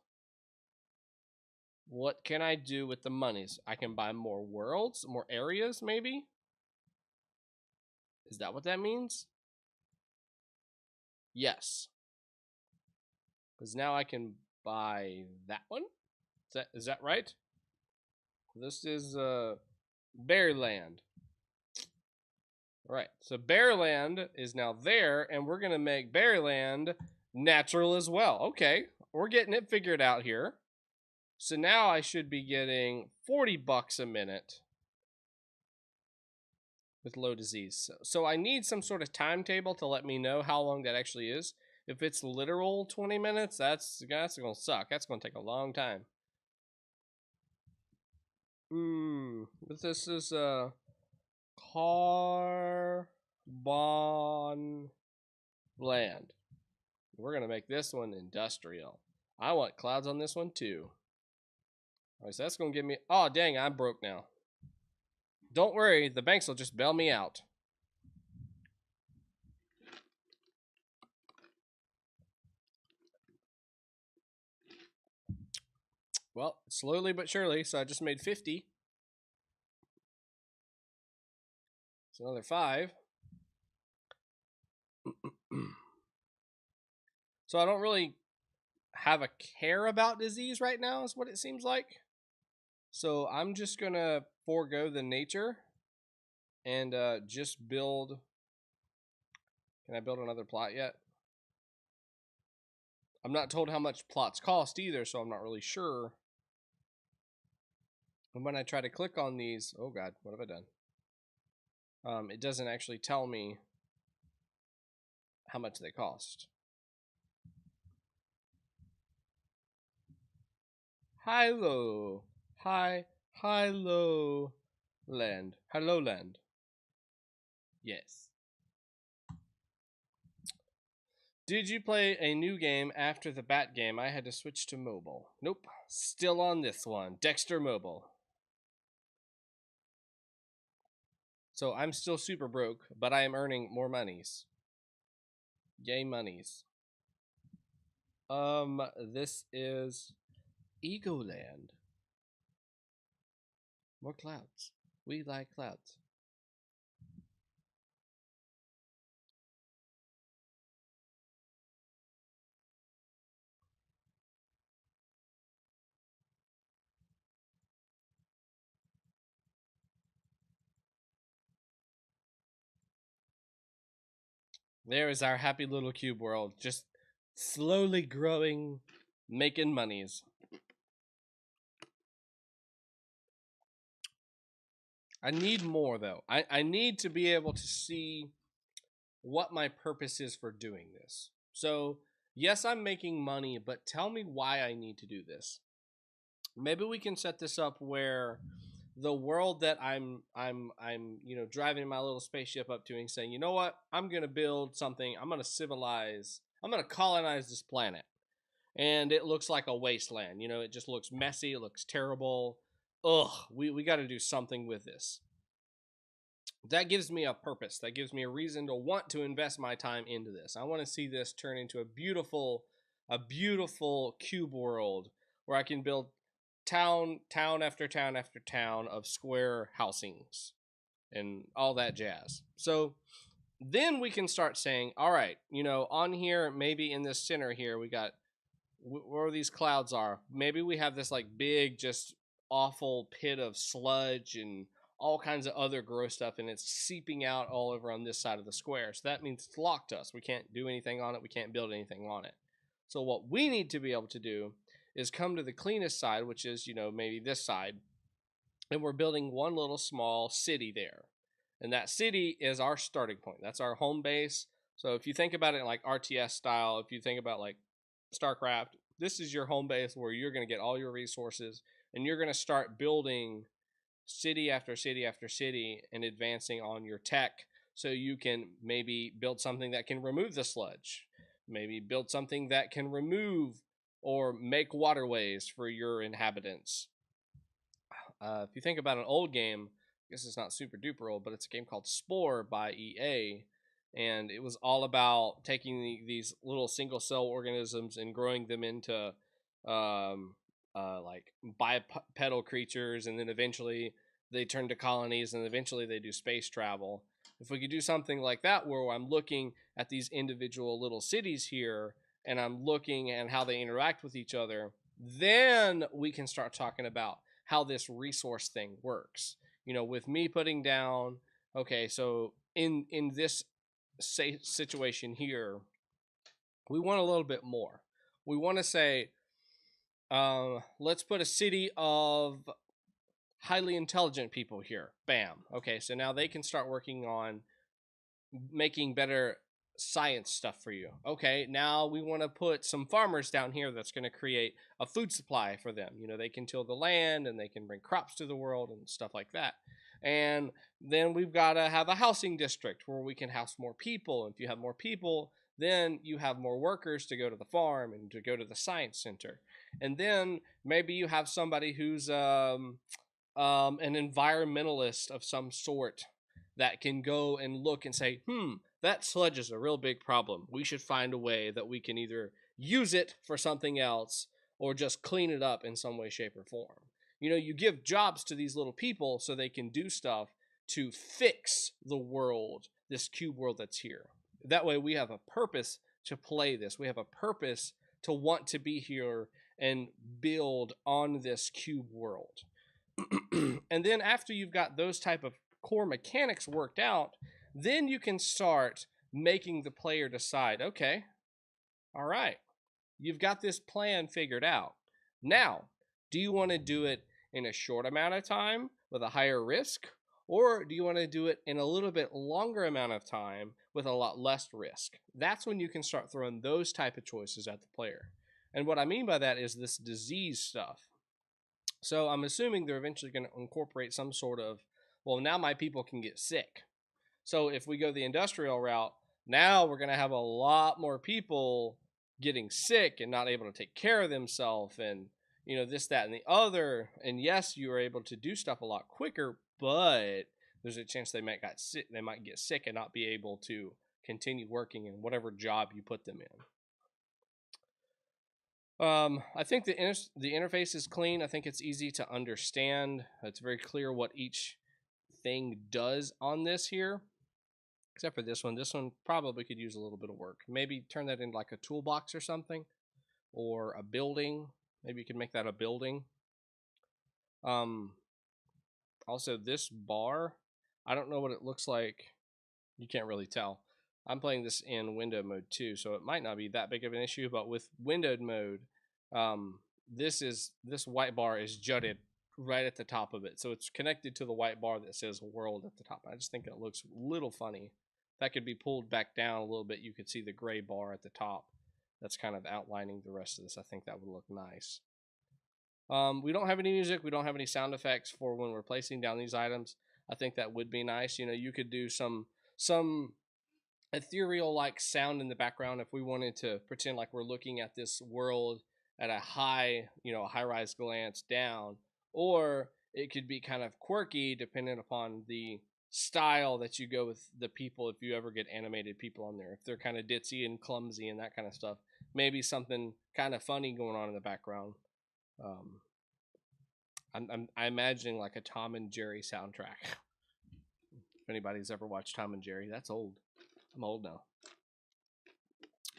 A: What can I do with the monies? I can buy more worlds, more areas, maybe? Is that what that means? Yes. Because now I can by that one. Is that right? This is Bearland. Right. So Bearland is now there, and we're gonna make Bearland natural as well. Okay, we're getting it figured out here. So now I should be getting $40 a minute with low disease. So I need some sort of timetable to let me know how long that actually is. If it's literal 20 minutes, that's gonna suck. That's gonna take a long time. But this is carbon land. We're gonna make this one industrial. I want clouds on this one too. Alright, so that's gonna give me. Oh dang, I'm broke now. Don't worry, the banks will just bail me out. Well, slowly but surely, so I just made 50. It's another 5. So I don't really have a care about disease right now, is what it seems like. So I'm just gonna forego the nature and just build. Can I build another plot yet? I'm not told how much plots cost either, so I'm not really sure. And when I try to click on these, oh god, what have I done? It doesn't actually tell me how much they cost. Hello, hello land, hello land. Yes. Did you play a new game after the Bat game? I had to switch to mobile. Nope, still on this one, Dexter Mobile. So I'm still super broke, but I am earning more monies. Yay monies. This is Egoland. More clouds. We like clouds. There is our happy little cube world, just slowly growing, making monies. I need more, though. I need to be able to see what my purpose is for doing this. So, yes, I'm making money, but tell me why I need to do this. Maybe we can set this up where the world that I'm driving my little spaceship up to and saying, you know what, I'm gonna build something. I'm gonna colonize this planet, and it looks like a wasteland. It just looks messy. It looks terrible. Ugh, we got to do something with this. That gives me a purpose. That gives me a reason to want to invest my time into this. I want to see this turn into a beautiful cube world where I can build town after town after town of square housings and all that jazz. So then we can start saying, all right, on here, maybe in this center here, we got where these clouds are. Maybe we have this like big, just awful pit of sludge and all kinds of other gross stuff, and it's seeping out all over on this side of the square. So that means it's locked us. We can't do anything on it. We can't build anything on it. So what we need to be able to do is come to the cleanest side, which is, maybe this side, and we're building one little small city there. And that city is our starting point. That's our home base. So if you think about it in like RTS style, if you think about like StarCraft, this is your home base where you're going to get all your resources, and you're going to start building city after city after city and advancing on your tech, so you can maybe build something that can remove the sludge, maybe build something that can remove or make waterways for your inhabitants. If you think about an old game, I guess it's not super duper old, but it's a game called Spore by EA, and it was all about taking these little single cell organisms and growing them into like bipedal creatures, and then eventually they turn to colonies, and eventually they do space travel. If we could do something like that, where I'm looking at these individual little cities here, and I'm looking at how they interact with each other, then we can start talking about how this resource thing works. You know, with me putting down, okay, so in this situation here, we want a little bit more. We want to say, let's put a city of highly intelligent people here. Bam. Okay, so now they can start working on making better science stuff for you. Okay, now we want to put some farmers down here that's going to create a food supply for them. You know, they can till the land and they can bring crops to the world and stuff like that. And then we've got to have a housing district where we can house more people. And if you have more people, then you have more workers to go to the farm and to go to the science center. And then maybe you have somebody who's an environmentalist of some sort that can go and look and say, that sludge is a real big problem. We should find a way that we can either use it for something else or just clean it up in some way, shape, or form. You know, you give jobs to these little people so they can do stuff to fix the world, this cube world that's here. That way we have a purpose to play this. We have a purpose to want to be here and build on this cube world. And then after you've got those type of core mechanics worked out, then you can start making the player decide, okay, all right, you've got this plan figured out. Now, do you want to do it in a short amount of time with a higher risk? Or do you want to do it in a little bit longer amount of time with a lot less risk? That's when you can start throwing those type of choices at the player. And what I mean by that is this disease stuff. So I'm assuming they're eventually going to incorporate some sort of, well, now my people can get sick. So if we go the industrial route, now we're going to have a lot more people getting sick and not able to take care of themselves and, you know, this, that, and the other. And yes, you are able to do stuff a lot quicker, but there's a chance they might get sick and not be able to continue working in whatever job you put them in. I think the interface is clean. I think it's easy to understand. It's very clear what each thing does on this here, except for this one. This one probably could use a little bit of work. Maybe turn that into like a toolbox or something, or a building. Maybe you could make that a building. Also, this bar, I don't know what it looks like. You can't really tell. I'm playing this in window mode too, so it might not be that big of an issue, but with windowed mode, this white bar is jutted right at the top of it. So it's connected to the white bar that says world at the top. I just think it looks a little funny. That could be pulled back down a little bit. You could see the gray bar at the top. That's kind of outlining the rest of this. I think that would look nice. We don't have any music. We don't have any sound effects for when we're placing down these items. I think that would be nice. You know, you could do some ethereal like sound in the background if we wanted to pretend like we're looking at this world at a high, you know, a high-rise glance down, or it could be kind of quirky depending upon the style that you go with the people. If you ever get animated people on there, if they're kind of ditzy and clumsy and that kind of stuff, maybe something kind of funny going on in the background. I'm imagining like a Tom and Jerry soundtrack. If anybody's ever watched Tom and Jerry, that's old. I'm old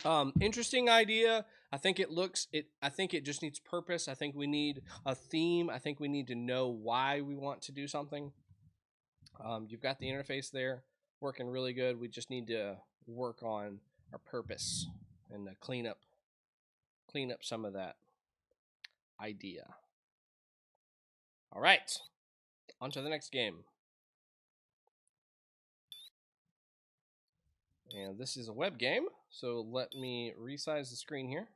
A: now. Interesting idea. I think it just needs purpose. I think we need a theme. I think we need to know why we want to do something. You've got the interface there working really good. We just need to work on our purpose and clean up some of that idea. All right, on to the next game. And this is a web game, so let me resize the screen here.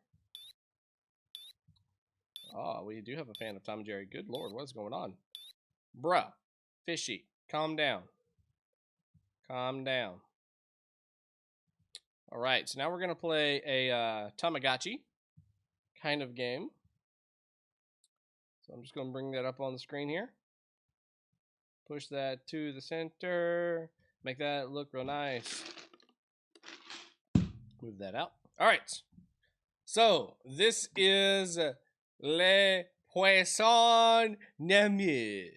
A: Oh, we do have a fan of Tom and Jerry. Good Lord, what's going on? Bruh, fishy, calm down. Calm down. All right, so now we're going to play a Tamagotchi kind of game. So I'm just going to bring that up on the screen here. Push that to the center. Make that look real nice. Move that out. All right. So this is Le Poisson Naimeau.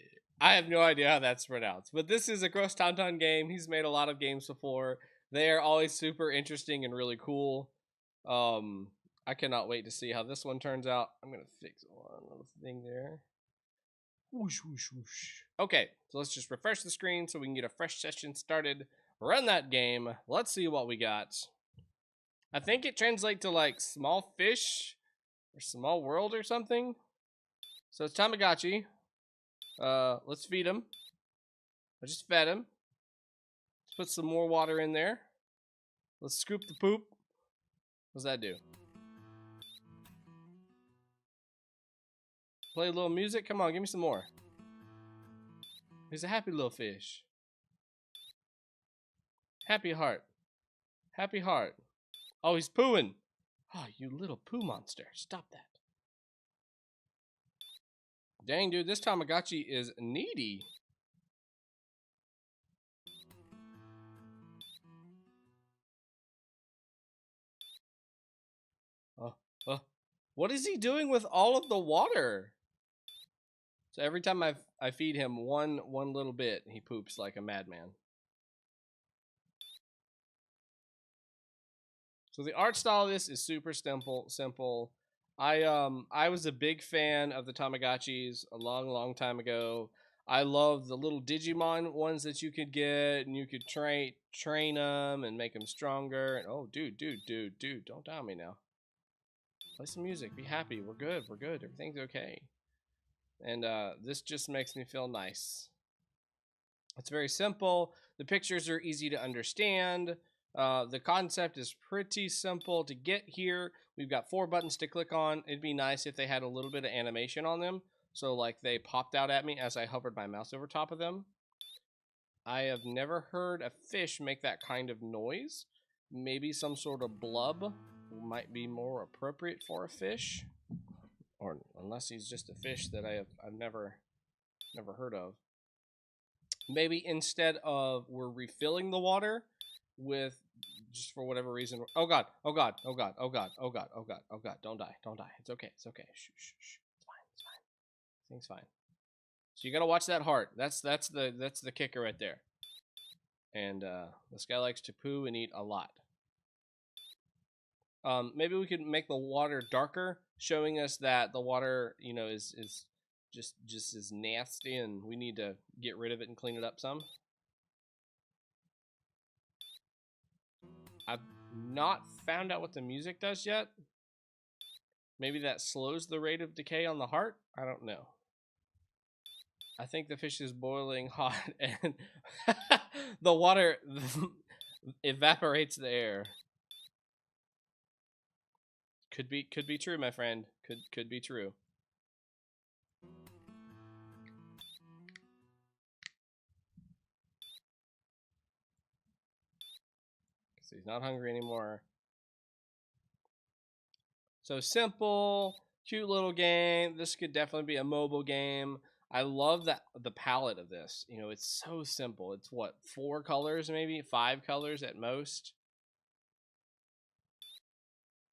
A: I have no idea how that's pronounced, but this is a grostonton game. He's made a lot of games before. They are always super interesting and really cool. I cannot wait to see how this one turns out. I'm gonna fix one little thing there. Whoosh, whoosh, whoosh. Okay, so let's just refresh the screen so we can get a fresh session started. Run that game. Let's see what we got. I think it translates to like small fish or small world or something. So it's Tamagotchi. Let's feed him. I just fed him. Let's put some more water in there. Let's scoop the poop. What's that do? Play a little music? Come on, give me some more. He's a happy little fish. Happy heart. Happy heart. Oh, he's pooing. Oh, you little poo monster. Stop that. Dang, dude, this Tamagotchi is needy. What is he doing with all of the water? So every time I feed him one little bit, he poops like a madman. So the art style of this is super simple. I was a big fan of the Tamagotchis a long time ago. I love the little Digimon ones that you could get, and you could train them and make them stronger. And oh, dude, don't die on me now. Play some music. Be happy. We're good. Everything's okay. And this just makes me feel nice. It's very simple. The pictures are easy to understand. The concept is pretty simple to get here. We've got 4 buttons to click on. It'd be nice if they had a little bit of animation on them. So like they popped out at me as I hovered my mouse over top of them. I have never heard a fish make that kind of noise. Maybe some sort of blub might be more appropriate for a fish. Or unless he's just a fish that I've never heard of. Maybe instead of we're refilling the water with just for whatever reason. Oh god, don't die. It's okay. Shh. It's fine. Everything's fine. So you gotta watch that heart. That's the kicker right there. And this guy likes to poo and eat a lot. Maybe we could make the water darker, showing us that the water, you know, is just as nasty, and we need to get rid of it and clean it up some. I've not found out what the music does yet. Maybe that slows the rate of decay on the heart? I don't know. I think the fish is boiling hot and the water evaporates the air. Could be true, my friend. Could be true. So he's not hungry anymore. So simple, cute little game. This could definitely be a mobile game. I love the palette of this. You know, it's so simple. It's what, 4 colors maybe, 5 colors at most.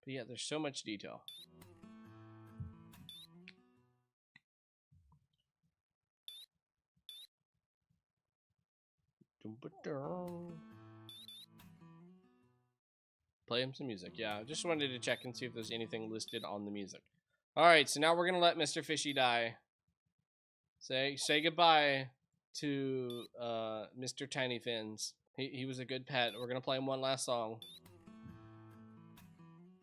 A: But yeah, there's so much detail. Play him some music. Yeah, I just wanted to check and see if there's anything listed on the music. Alright, so now we're going to let Mr. Fishy die. Say goodbye to Mr. Tiny Fins. He was a good pet. We're going to play him one last song.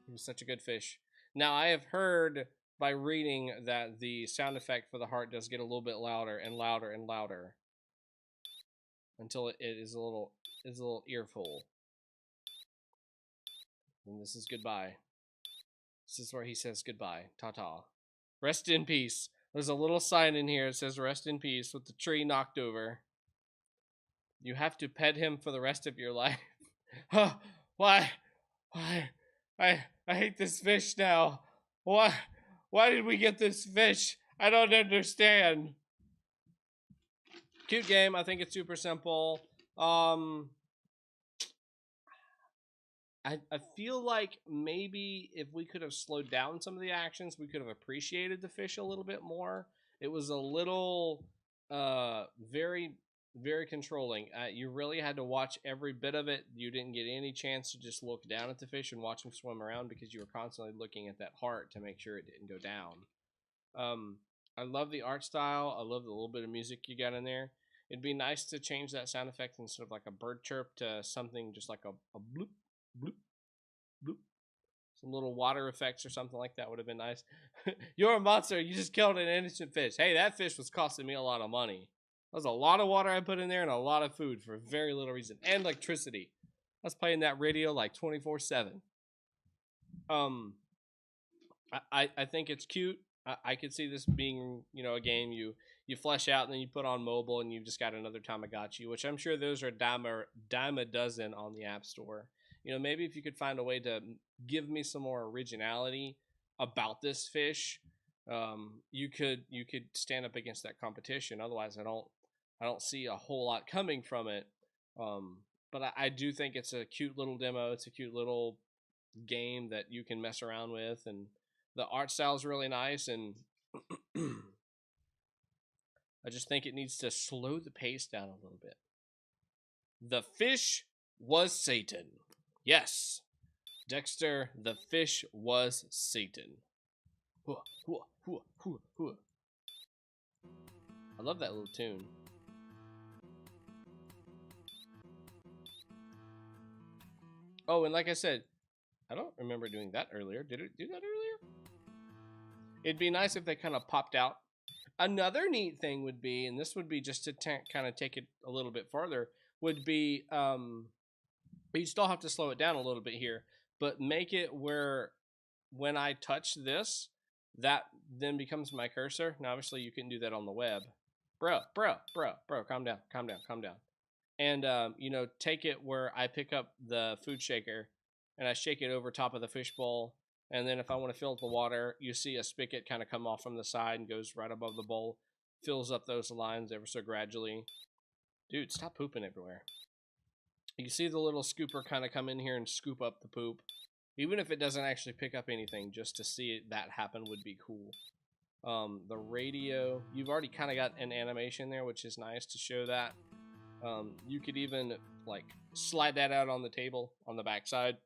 A: He was such a good fish. Now, I have heard by reading that the sound effect for the heart does get a little bit louder and louder and louder until it is a little earful. And this is goodbye. This is where he says goodbye. Ta-ta. Rest in peace. There's a little sign in here that says rest in peace with the tree knocked over. You have to pet him for the rest of your life. Why? I hate this fish now. Why did we get this fish? I don't understand. Cute game. I think it's super simple. I feel like maybe if we could have slowed down some of the actions, we could have appreciated the fish a little bit more. It was a little very very controlling. You really had to watch every bit of it. You didn't get any chance to just look down at the fish and watch them swim around because you were constantly looking at that heart to make sure it didn't go down. I love the art style. I love the little bit of music you got in there. It'd be nice to change that sound effect instead of like a bird chirp to something just like a bloop, bloop, bloop. Some little water effects or something like that would have been nice. You're a monster. You just killed an innocent fish. Hey, that fish was costing me a lot of money. That was a lot of water I put in there and a lot of food for very little reason. And electricity. I was playing that radio like 24/7. I think it's cute. I could see this being, you know, a game you flesh out and then you put on mobile and you've just got another Tamagotchi, which I'm sure those are dime a dozen on the App Store. You know, maybe if you could find a way to give me some more originality about this fish, you could stand up against that competition. Otherwise, I don't see a whole lot coming from it. But I do think it's a cute little demo. It's a cute little game that you can mess around with, and the art style is really nice. And I just think it needs to slow the pace down a little bit. The fish was Satan. Yes, Dexter, the fish was Satan. I love that little tune. Oh, and like I said, I don't remember doing that earlier. Did it do that earlier? It'd be nice if they kind of popped out. Another neat thing would be, and this would be just to kind of take it a little bit farther, would be, you still have to slow it down a little bit here, but make it where when I touch this, that then becomes my cursor. Now, obviously, you couldn't do that on the web. Bro, calm down. And, you know, take it where I pick up the food shaker and I shake it over top of the fish bowl. And then if I want to fill up the water, you see a spigot kind of come off from the side and goes right above the bowl, fills up those lines ever so gradually. Dude, stop pooping everywhere. You see the little scooper kind of come in here and scoop up the poop. Even if it doesn't actually pick up anything, just to see that happen would be cool. The radio, you've already kind of got an animation there, which is nice to show that. You could even like slide that out on the table on the backside.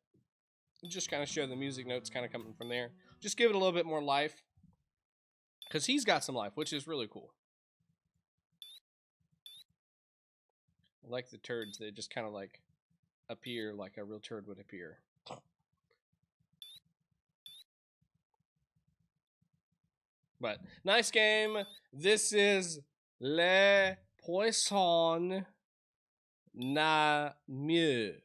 A: Just kind of show the music notes kind of coming from there. Just give it a little bit more life. Because he's got some life, which is really cool. I like the turds. They just kind of like appear like a real turd would appear. But nice game. This is Le Poisson Naimeau.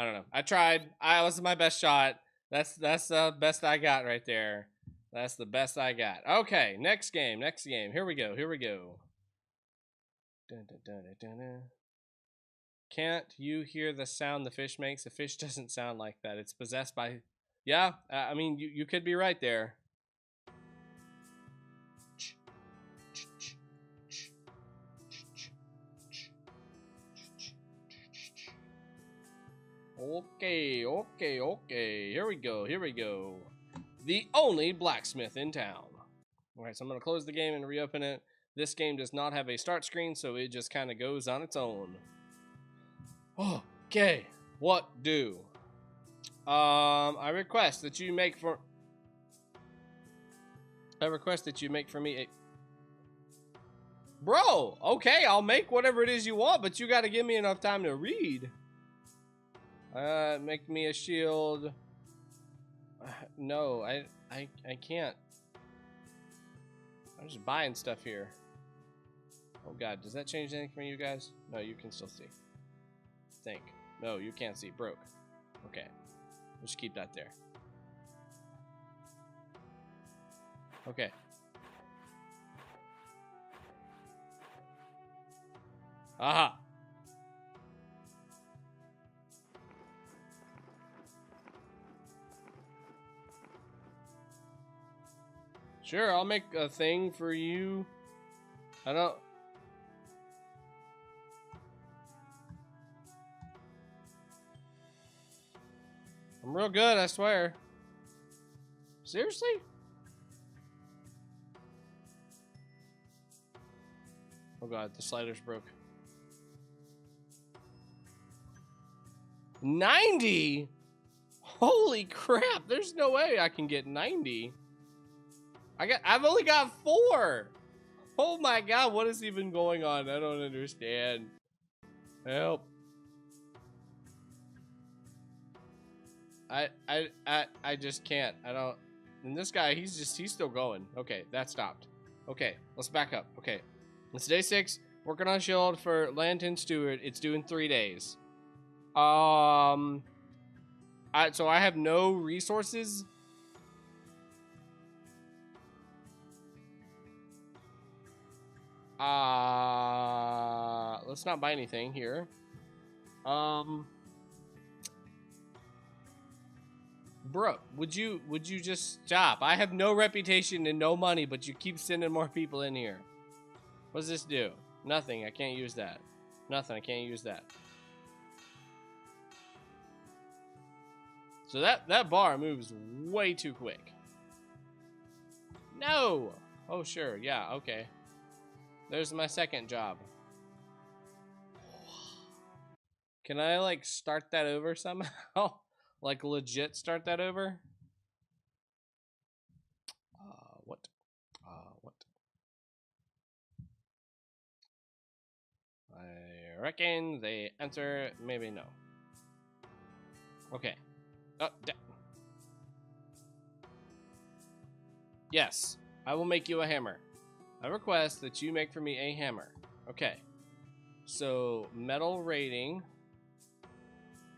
A: I don't know. I tried. I was my best shot. That's the best I got right there. That's the best I got. Okay, next game. Here we go. Dun, dun, dun, dun, dun. Can't you hear the sound the fish makes? The fish doesn't sound like that. It's possessed by... Yeah, I mean, you could be right there. Okay. Here we go. The only blacksmith in town. Alright, so I'm going to close the game and reopen it. This game does not have a start screen, so it just kind of goes on its own. Okay, what do? I request that you make for me a... Bro, okay, I'll make whatever it is you want, but you got to give me enough time to read. Make me a shield. No, I can't. I'm just buying stuff here. Oh god, does that change anything for you guys? No, you can still see. Think. No, you can't see. Broke. Okay. We'll just keep that there. Okay. Aha! Sure, I'll make a thing for you. I don't... I'm real good, I swear. Seriously? god, the sliders broke. 90? Holy crap, there's no way I can get 90. I've only got 4. Oh my god, what is even going on? I don't understand. Help. I just can't. I don't. And this guy, he's still going. Okay, that stopped. Okay, let's back up. Okay, it's day 6. Working on shield for Lantern Steward. It's due in 3 days. So I have no resources. Let's not buy anything here. Bro, would you just stop? I have no reputation and no money, but you keep sending more people in here. What does this do? Nothing. I can't use that. Nothing. I can't use that. So that bar moves way too quick. No. Oh sure. Yeah. Okay. There's my second job. Can I like start that over somehow? Like legit start that over? What? What? I reckon the answer maybe no. Okay. Oh, yes, I will make you a hammer. I request that you make for me a hammer. Okay. So metal rating,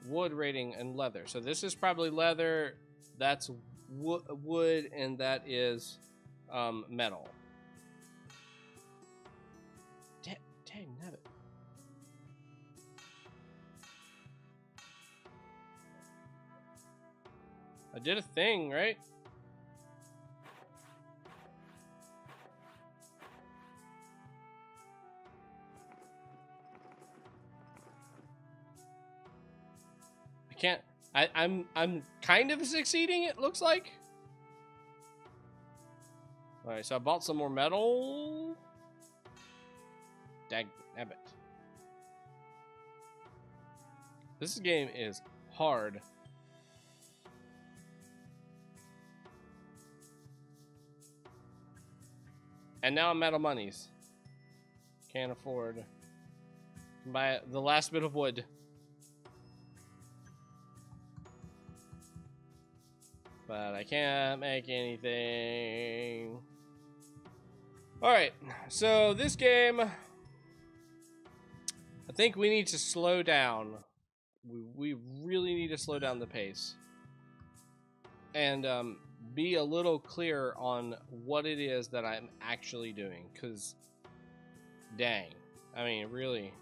A: wood rating, and leather. So this is probably leather, that's wood, and that is metal. Dang nabbit. I did a thing, right? Can't. I'm kind of succeeding, it looks like. Alright, so I bought some more metal. Dag nabbit. This game is hard. And now I'm out of monies. Can't afford to buy the last bit of wood. But I can't make anything. Alright, so this game, I think we need to slow down. We really need to slow down the pace. And be a little clearer on what it is that I'm actually doing. Because, dang. I mean, really.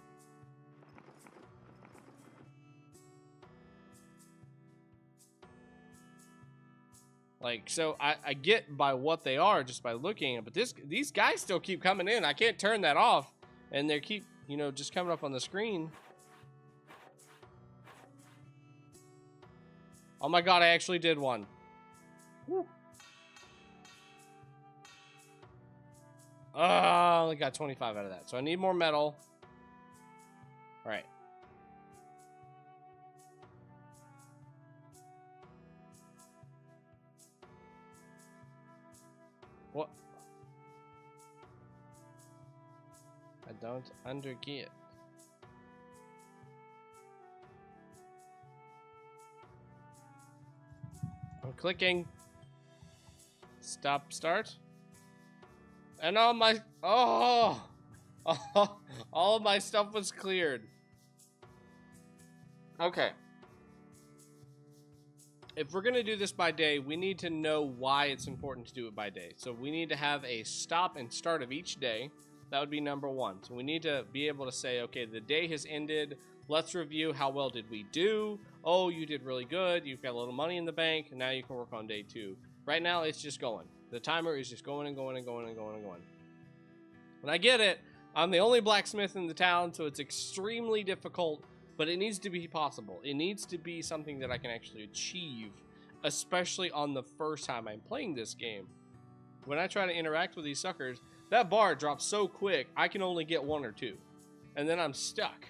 A: Like, so I get by what they are just by looking at it, but these guys still keep coming in. I can't turn that off, and they keep, you know, just coming up on the screen. Oh my god, I actually did one. Woo. I only got 25 out of that, so I need more metal. All right. What? I don't underget. I'm clicking. Stop, start. And all my, all of my stuff was cleared. Okay. If we're gonna do this by day, we need to know why it's important to do it by day. So we need to have a stop and start of each day. That would be number 1. So we need to be able to say, okay, the day has ended. Let's review how well did we do. Oh, you did really good. You've got a little money in the bank. And now you can work on day 2. Right now, it's just going. The timer is just going and going and going and going and going. And I get it. I'm the only blacksmith in the town, so it's extremely difficult. But it needs to be possible. It needs to be something that I can actually achieve, especially on the first time I'm playing this game. When I try to interact with these suckers, That bar drops so quick, I can only get 1 or 2. And then I'm stuck.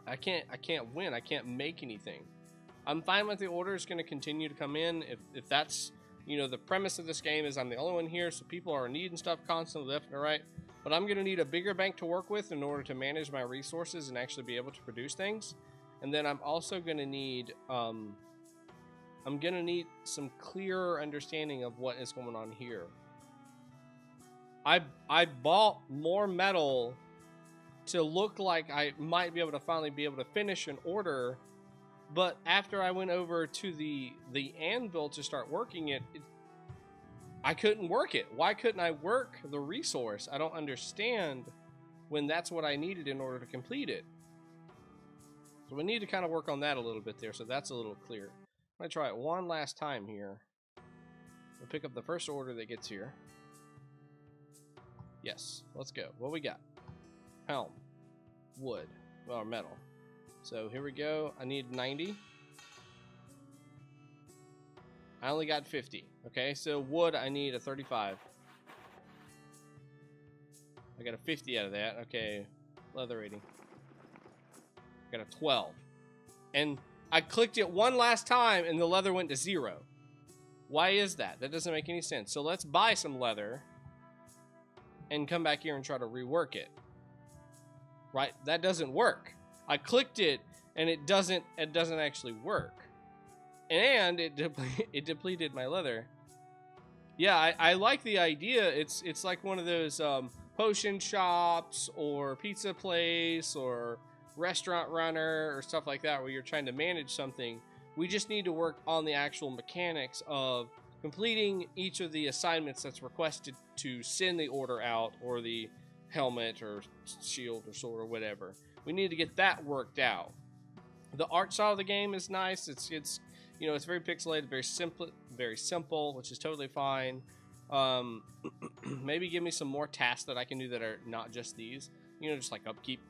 A: I can't win. I can't make anything. I'm fine with the orders going to continue to come in. If that's, you know, the premise of this game is I'm the only one here, so people are needing stuff constantly left and right. But I'm going to need a bigger bank to work with in order to manage my resources and actually be able to produce things. And then I'm also going to need, I'm going to need some clearer understanding of what is going on here. I bought more metal to look like I might be able to finally be able to finish an order, but after I went over to the anvil to start working it, I couldn't work it. Why couldn't I work the resource? I don't understand when that's what I needed in order to complete it. So we need to kind of work on that a little bit there, so that's a little clear. I'm going to try it one last time here. We'll pick up the first order that gets here. Yes, let's go. What we got? Helm, wood, or metal. So here we go. I need 90. I only got 50. Okay, so wood, I need a 35. I got a 50 out of that. Okay, leather rating. I got a 12. And I clicked it one last time and the leather went to 0. Why is that? That doesn't make any sense. So let's buy some leather and come back here and try to rework it. Right? That doesn't work. I clicked it and it doesn't actually work. And it depleted my leather. Yeah, I like the idea. It's like one of those potion shops or pizza place or restaurant runner or stuff like that where you're trying to manage something. We just need to work on the actual mechanics of completing each of the assignments that's requested to send the order out, or the helmet or shield or sword or whatever. We need to get that worked out. The art style of the game is nice. It's you know, it's very pixelated, very simple, which is totally fine. Maybe give me some more tasks that I can do that are not just these. You know, just like upkeep,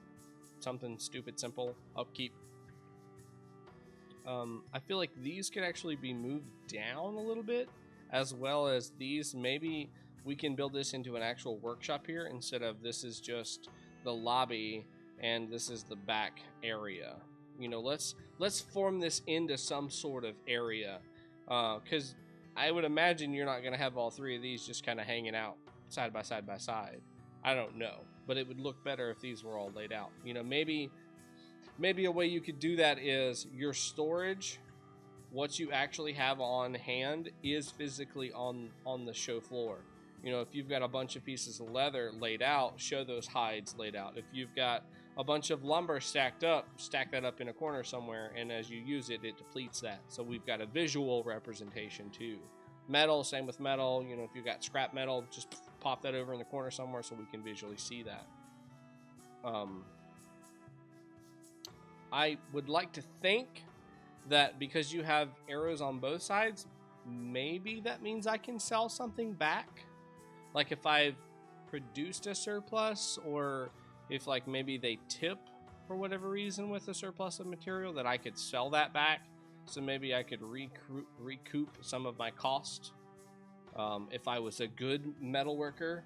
A: something stupid, simple, upkeep. I feel like these could actually be moved down a little bit, as well as these. Maybe we can build this into an actual workshop here instead of this is just the lobby and this is the back area. You know, let's form this into some sort of area, because I would imagine you're not going to have all 3 of these just kind of hanging out side by side by side. I don't know, but it would look better if these were all laid out. You know, maybe a way you could do that is your storage, what you actually have on hand, is physically on the show floor. You know, if you've got a bunch of pieces of leather laid out, show those hides laid out. If you've got a bunch of lumber stacked up, stack that up in a corner somewhere, and as you use it, it depletes that. So we've got a visual representation too. Metal, same with metal. You know, if you've got scrap metal, just pop that over in the corner somewhere so we can visually see that. I would like to think that because you have arrows on both sides, maybe that means I can sell something back. Like if I've produced a surplus, or if like maybe they tip for whatever reason with a surplus of material, that I could sell that back. So maybe I could recoup some of my cost. If I was a good metal worker,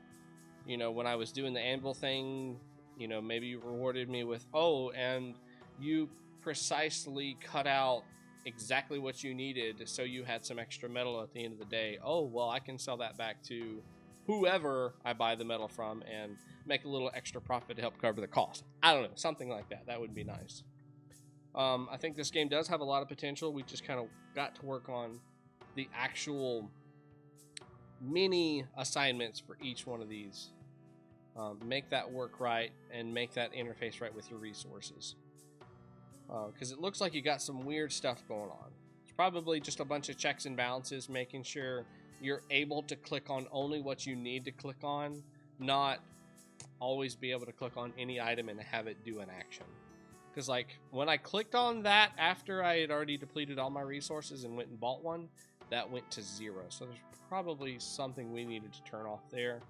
A: you know, when I was doing the anvil thing, you know, maybe you rewarded me with, oh, and you precisely cut out exactly what you needed, so you had some extra metal at the end of the day. Oh, well, I can sell that back to whoever I buy the metal from and make a little extra profit to help cover the cost. I don't know, something like that. That would be nice. I think this game does have a lot of potential. We just kind of got to work on the actual mini assignments for each one of these. Make that work right and make that interface right with your resources. Because it looks like you got some weird stuff going on. It's probably just a bunch of checks and balances, making sure you're able to click on only what you need to click on, not always be able to click on any item and have it do an action. Because like when I clicked on that after I had already depleted all my resources and went and bought one, that went to 0. So there's probably something we needed to turn off there.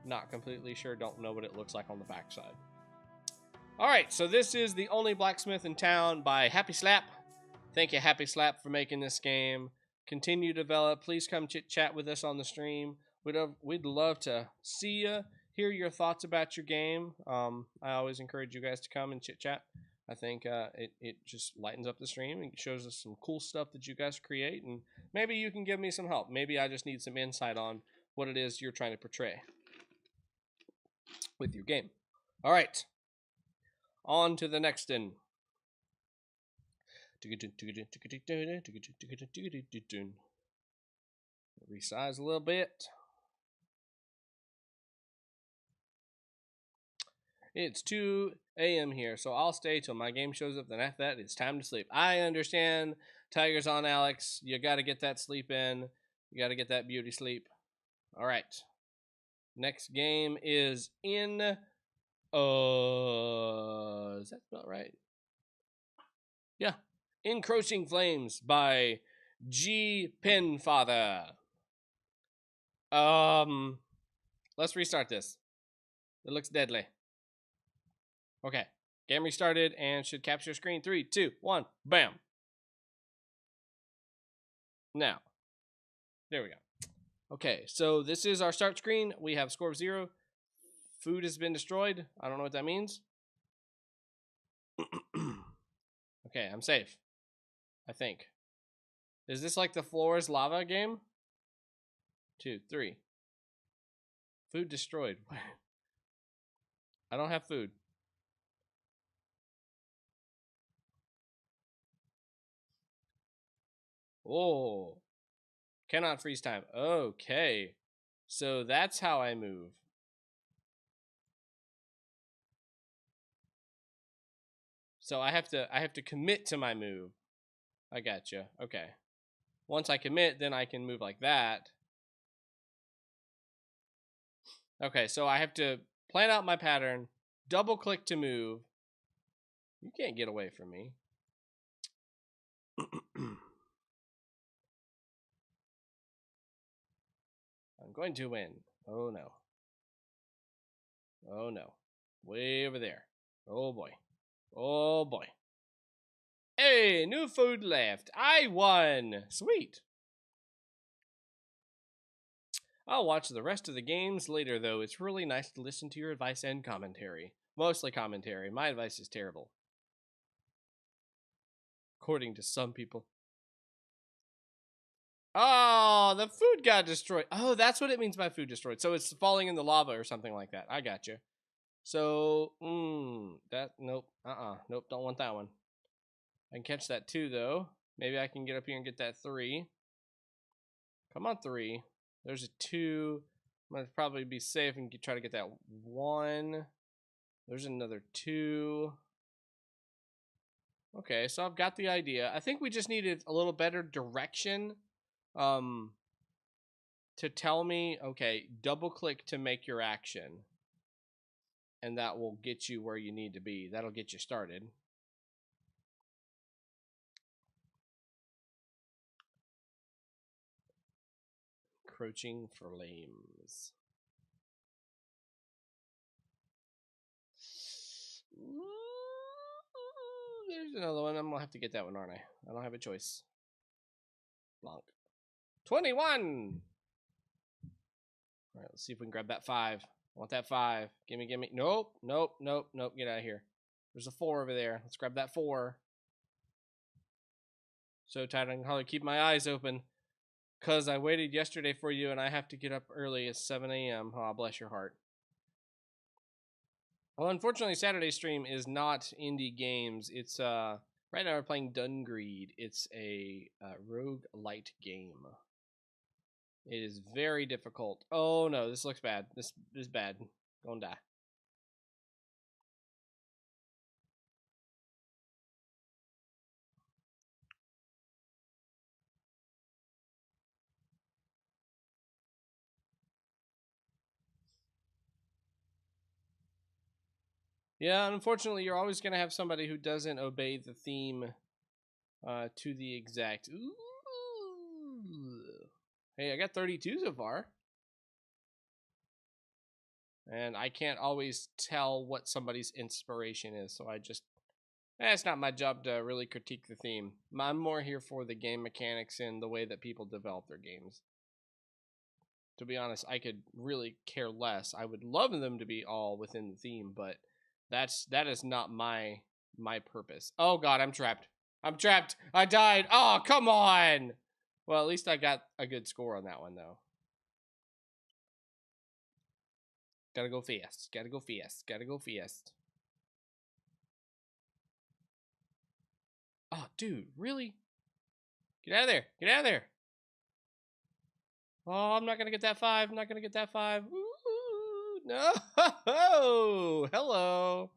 A: Not completely sure, don't know what it looks like on the backside. Alright, so this is the only blacksmith in town by HappySlapp. Thank you, HappySlapp, for making this game. Continue to develop. Please come chit-chat with us on the stream. We'd love to see you, hear your thoughts about your game. I always encourage you guys to come and chit chat. I think it just lightens up the stream and shows us some cool stuff that you guys create, and maybe you can give me some help. Maybe I just need some insight on what it is you're trying to portray with your game. All right, on to the next one. Resize a little bit. It's 2 a.m. here, so I'll stay till my game shows up. Then after that, it's time to sleep. I understand. Tiger's on, Alex. You got to get that sleep in. You got to get that beauty sleep. All right. Next game is in... is that about right? Yeah. Encroaching Flames by Pennefather. Let's restart this. It looks deadly. Okay. Game restarted and should capture screen. 3, 2, 1. Bam. Now. There we go. Okay, so this is our start screen. We have score of 0. Food has been destroyed. I don't know what that means. Okay, I'm safe. I think. Is this like the floor is lava game? 2, 3. Food destroyed. I don't have food. Oh. Cannot freeze time. Okay. So that's how I move. So I have to commit to my move. I gotcha. Okay. Once I commit, then I can move like that. Okay, so I have to plan out my pattern, double click to move. You can't get away from me. I'm going to win. Oh no. Oh no. Way over there. Oh boy. Oh boy. Hey, new food left. I won. Sweet. I'll watch the rest of the games later, though. It's really nice to listen to your advice and commentary. Mostly commentary. My advice is terrible. According to some people. Oh, the food got destroyed. Oh, that's what it means by food destroyed. So it's falling in the lava or something like that. I gotcha. So, nope. Nope, don't want that one. I can catch that 2, though. Maybe I can get up here and get that 3. Come on, 3. There's a 2. I'm going to probably be safe and try to get that 1. There's another 2. Okay, so I've got the idea. I think we just needed a little better direction to tell me, okay, double click to make your action. And that will get you where you need to be. That'll get you started. Encroaching Flames. There's another one. I'm going to have to get that one, aren't I? I don't have a choice. Blanc. 21! Alright, let's see if we can grab that 5. I want that 5. Gimme, gimme. Nope, nope, nope, nope. Get out of here. There's a 4 over there. Let's grab that 4. So tight I can hardly keep my eyes open. Because I waited yesterday for you and I have to get up early at 7 a.m. Oh, bless your heart. Well, unfortunately, Saturday's stream is not indie games. It's, right now we're playing Dungreed. It's a roguelite game. It is very difficult. Oh no, this looks bad. This is bad. Gonna die. Yeah, unfortunately, you're always gonna have somebody who doesn't obey the theme to the exact. Ooh. Hey, I got 32 so far. And I can't always tell what somebody's inspiration is, so I just... it's not my job to really critique the theme. I'm more here for the game mechanics and the way that people develop their games. To be honest, I could really care less. I would love them to be all within the theme, but that is not my purpose. Oh god, I'm trapped. I'm trapped. I died. Oh, come on. Well, at least I got a good score on that one though. Gotta go fast. Gotta go fast. Gotta go fast. Oh, dude, really? Get out of there. Get out of there. Oh, I'm not gonna get that 5. I'm not gonna get that 5. Ooh, no. Hello.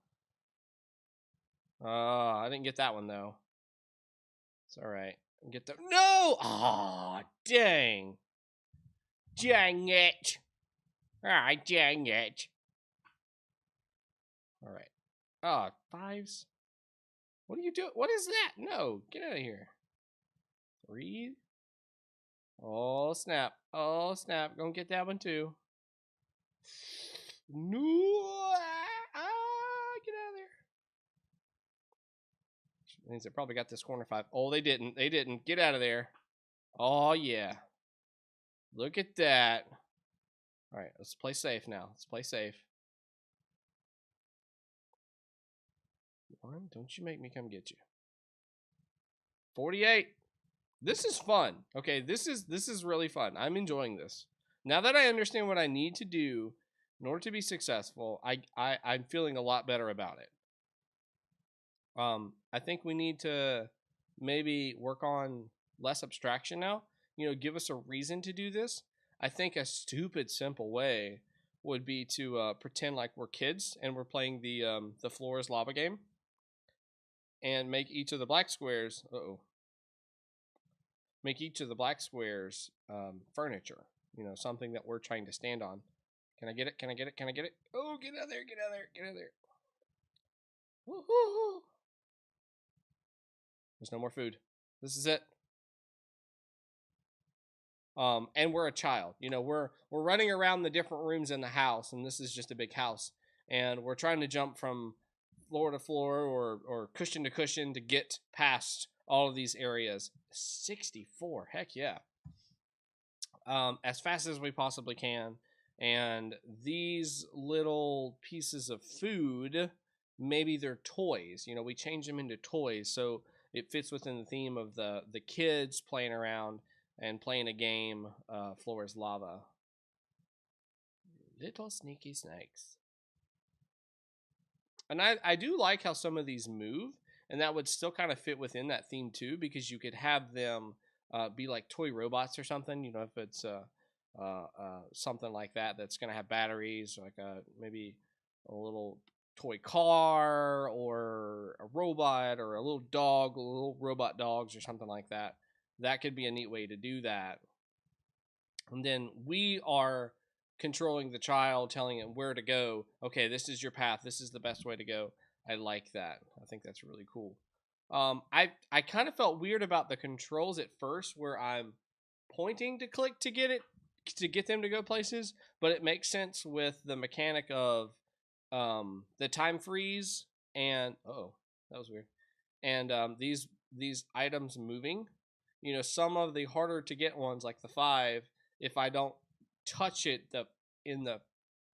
A: I didn't get that one though. It's all right. Get the no. Oh, dang. Dang it. Ah, dang it. All right. Oh, 5s. What are you doing? What is that? No, get out of here. 3. Oh, snap. Oh, snap. Gonna get that one too. No. Get out of there. Which means they probably got this corner 5. Oh, they didn't. They didn't. Get out of there. Oh, yeah. Look at that. All right, let's play safe now. Let's play safe. 1, don't you make me come get you. 48. This is fun. Okay, this is really fun. I'm enjoying this. Now that I understand what I need to do in order to be successful, I'm feeling a lot better about it. I think we need to maybe work on less abstraction now. You know, give us a reason to do this. I think a stupid simple way would be to pretend like we're kids and we're playing the floor is lava game, and make each of the black squares. Make each of the black squares furniture. You know, something that we're trying to stand on. Can I get it? Can I get it? Can I get it? Oh, get out of there! Get out of there! Get out of there! Woo-hoo-hoo. There's no more food. This is it. And we're a child. You know, we're running around the different rooms in the house, and this is just a big house, and we're trying to jump from floor to floor or cushion to cushion to get past all of these areas. 64, heck yeah. As fast as we possibly can. And these little pieces of food, maybe they're toys. You know, we change them into toys, so it fits within the theme of the kids playing around and playing a game. Floor is lava. Little sneaky snakes. And I do like how some of these move, and that would still kind of fit within that theme too, because you could have them be like toy robots or something. You know, if it's something like that that's going to have batteries, like maybe a little toy car or a robot or a little dog, little robot dogs or something like that. That could be a neat way to do that. And then we are controlling the child, telling him where to go. Okay, this is your path. This is the best way to go. I like that. I think that's really cool. I kind of felt weird about the controls at first, where I'm pointing to click to get them to go places, but it makes sense with the mechanic of the time freeze and that was weird. And these items moving. You know, some of the harder to get ones, like the 5, if I don't touch it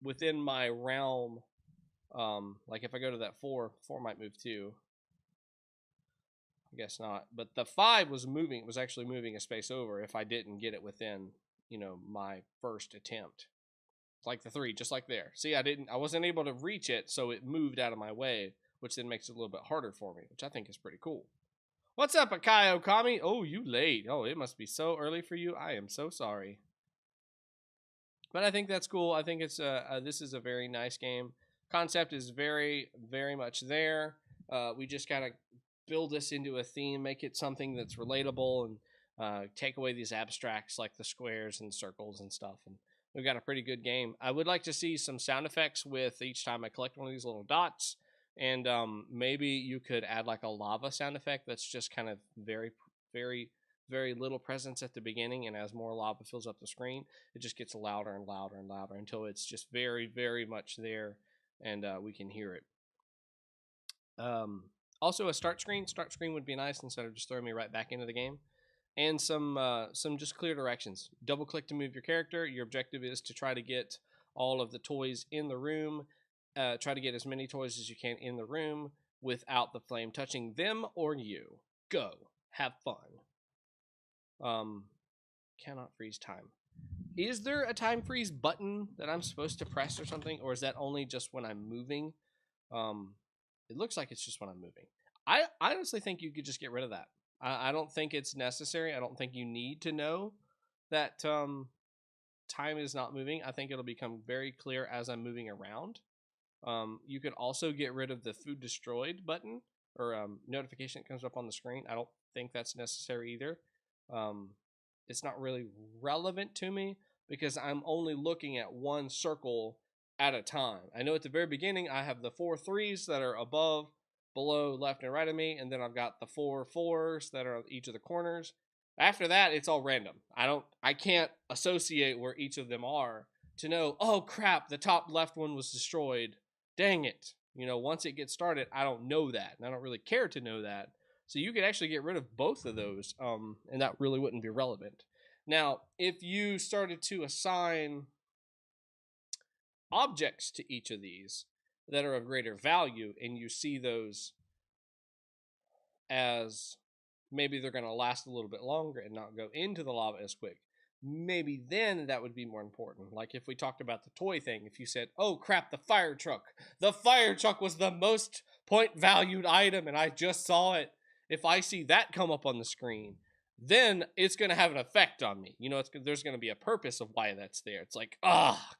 A: within my realm, like if I go to that 4 might move too. I guess not, but the 5 was moving. It was actually moving a space over if I didn't get it within, you know, my first attempt. It's like the 3, just like there. See, I wasn't able to reach it, so it moved out of my way, which then makes it a little bit harder for me, which I think is pretty cool. What's up, Akai Okami? Oh, you late. Oh, it must be so early for you. I am so sorry. But I think that's cool. I think it's this is a very nice game. Concept is very, very much there. We just gotta build this into a theme, make it something that's relatable, and take away these abstracts like the squares and circles and stuff. And we've got a pretty good game. I would like to see some sound effects with each time I collect one of these little dots. And maybe you could add like a lava sound effect that's just kind of very, very, very little presence at the beginning, and as more lava fills up the screen, it just gets louder and louder and louder until it's just very, very much there, and we can hear it. Also, a start screen would be nice instead of just throwing me right back into the game. and some just clear directions. Double click to move your character. Your objective is to try to get all of the toys in the room. Try to get as many toys as you can in the room without the flame touching them or you. Go. Have fun. Cannot freeze time. Is there a time freeze button that I'm supposed to press or something, or is that only just when I'm moving? It looks like it's just when I'm moving. I honestly think you could just get rid of that. I don't think it's necessary. I don't think you need to know that time is not moving. I think it'll become very clear as I'm moving around. You could also get rid of the food destroyed button or notification that comes up on the screen. I don't think that's necessary either. It's not really relevant to me because I'm only looking at one circle at a time. I know at the very beginning I have the 4 3s that are above, below, left, and right of me, and then I've got the 4 4s that are on each of the corners. After that, it's all random. I can't associate where each of them are to know, oh crap, the top left one was destroyed. Dang it. You know, once it gets started, I don't know that, and I don't really care to know that. So you could actually get rid of both of those, and that really wouldn't be relevant. Now, if you started to assign objects to each of these that are of greater value, and you see those as maybe they're going to last a little bit longer and not go into the lava as quick, maybe then that would be more important. Like if we talked about the toy thing, if you said, oh crap, the fire truck was the most point valued item and I just saw it. If I see that come up on the screen, then it's going to have an effect on me. You know, there's going to be a purpose of why that's there. It's like,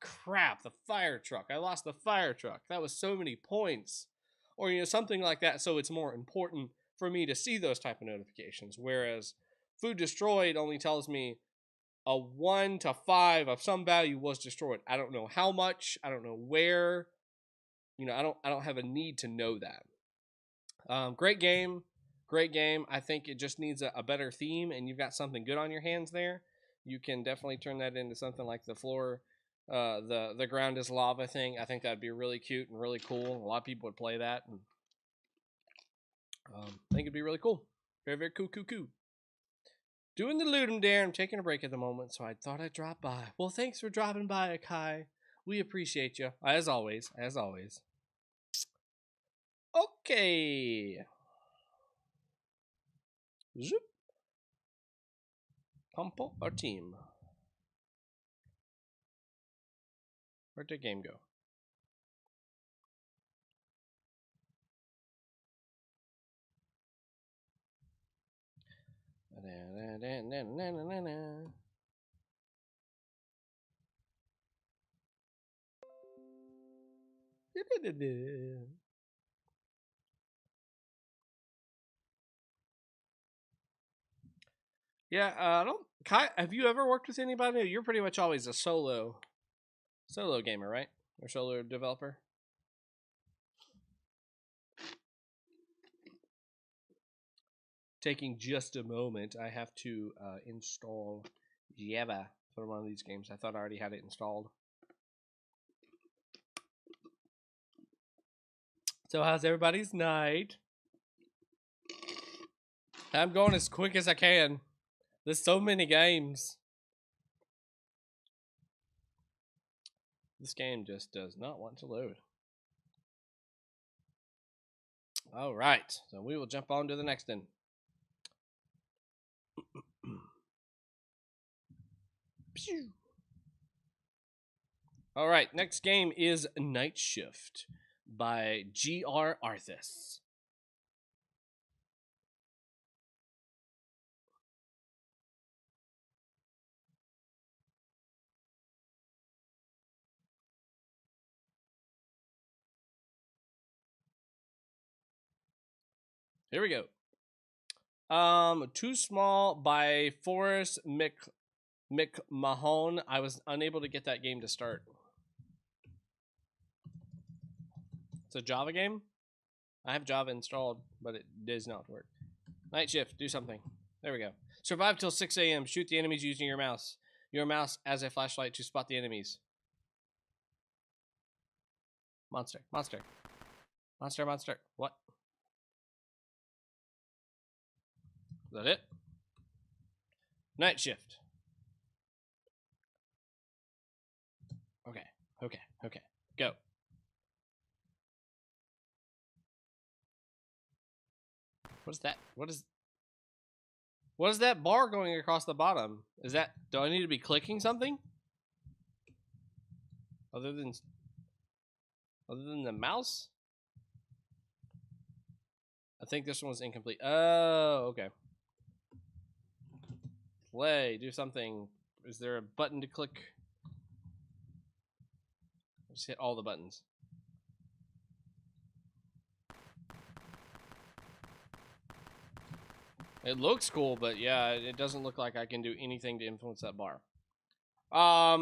A: crap, the fire truck. I lost the fire truck. That was so many points. Or, you know, something like that. So it's more important for me to see those type of notifications. Whereas food destroyed only tells me a 1 to 5 of some value was destroyed. I don't know how much. I don't know where. You know, I don't have a need to know that. Great game. Great game. I think it just needs a better theme, and you've got something good on your hands there. You can definitely turn that into something like the floor, the ground is lava thing. I think that'd be really cute and really cool. A lot of people would play that, and I think it'd be really cool. Very, very cool. Doing the Ludum Dare. I'm taking a break at the moment, so I thought I'd drop by. Well, thanks for dropping by, Akai. We appreciate you, as always. Okay. Zoop. Pumpo or team? Where'd the game go? Yeah, I don't. Kai, have you ever worked with anybody? You're pretty much always a solo gamer, right? Or solo developer. Taking just a moment, I have to install Java for one of these games. I thought I already had it installed. So how's everybody's night? I'm going as quick as I can. There's so many games. This game just does not want to load. All right, so we will jump on to the next one. All right, next game is Night Shift by GRArthas. Here we go. Too Small by ForrestMcMahon. I was unable to get that game to start. It's a Java game. I have Java installed, but it does not work. Night Shift, do something. There we go. Survive till 6 a.m. Shoot the enemies using your mouse. Your mouse as a flashlight to spot the enemies. Monster. What? Is that it? Night shift. Okay, okay, okay. Go. What is that? What is that bar going across the bottom? Is that, do I need to be clicking something? Other than the mouse? I think this one was incomplete. Oh, okay. Play, do something. Is there a button to click? Just hit all the buttons. It looks cool, but yeah, it doesn't look like I can do anything to influence that bar. I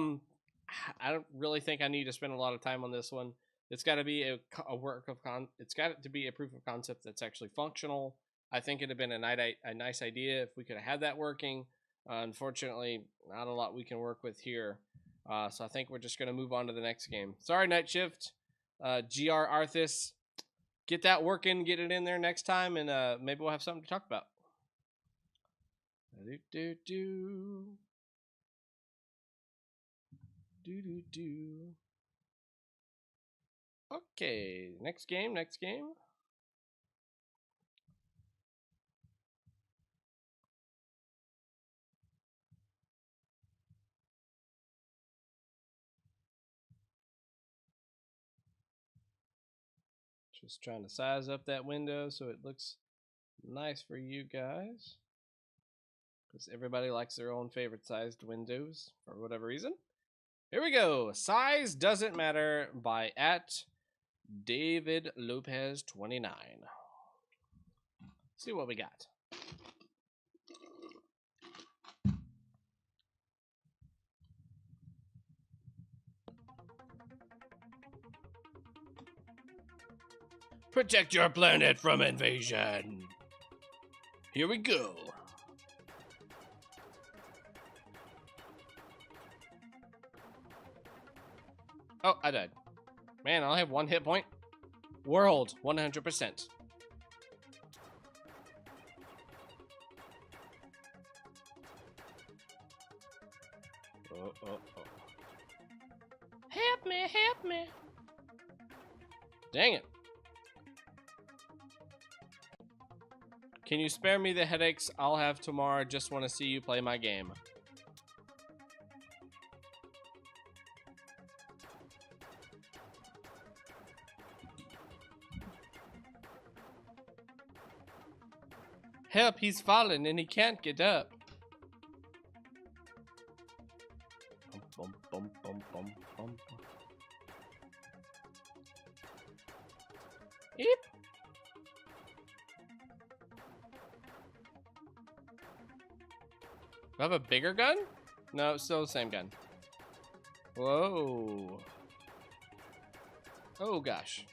A: don't really think I need to spend a lot of time on this one. It's got to be a work of it's got to be a proof of concept that's actually functional. I think it'd have been a nice idea if we could have had that working. Unfortunately, not a lot we can work with here. So I think we're just going to move on to the next game. Sorry, Night Shift. GRArthas. Get that working, get it in there next time, and maybe we'll have something to talk about. Okay, next game. Just trying to size up that window so it looks nice for you guys. Because everybody likes their own favorite sized windows for whatever reason. Here we go. Size Doesn't Matter by @DavidLopez29. See what we got. Protect your planet from invasion. Here we go. Oh, I died. Man, I only have 1 hit point. World, 100%. Oh. Help me. Dang it. Can you spare me the headaches I'll have tomorrow? Just want to see you play my game. Help, he's fallen and he can't get up. Eep. Do I have a bigger gun? No, still the same gun. Whoa. Oh gosh.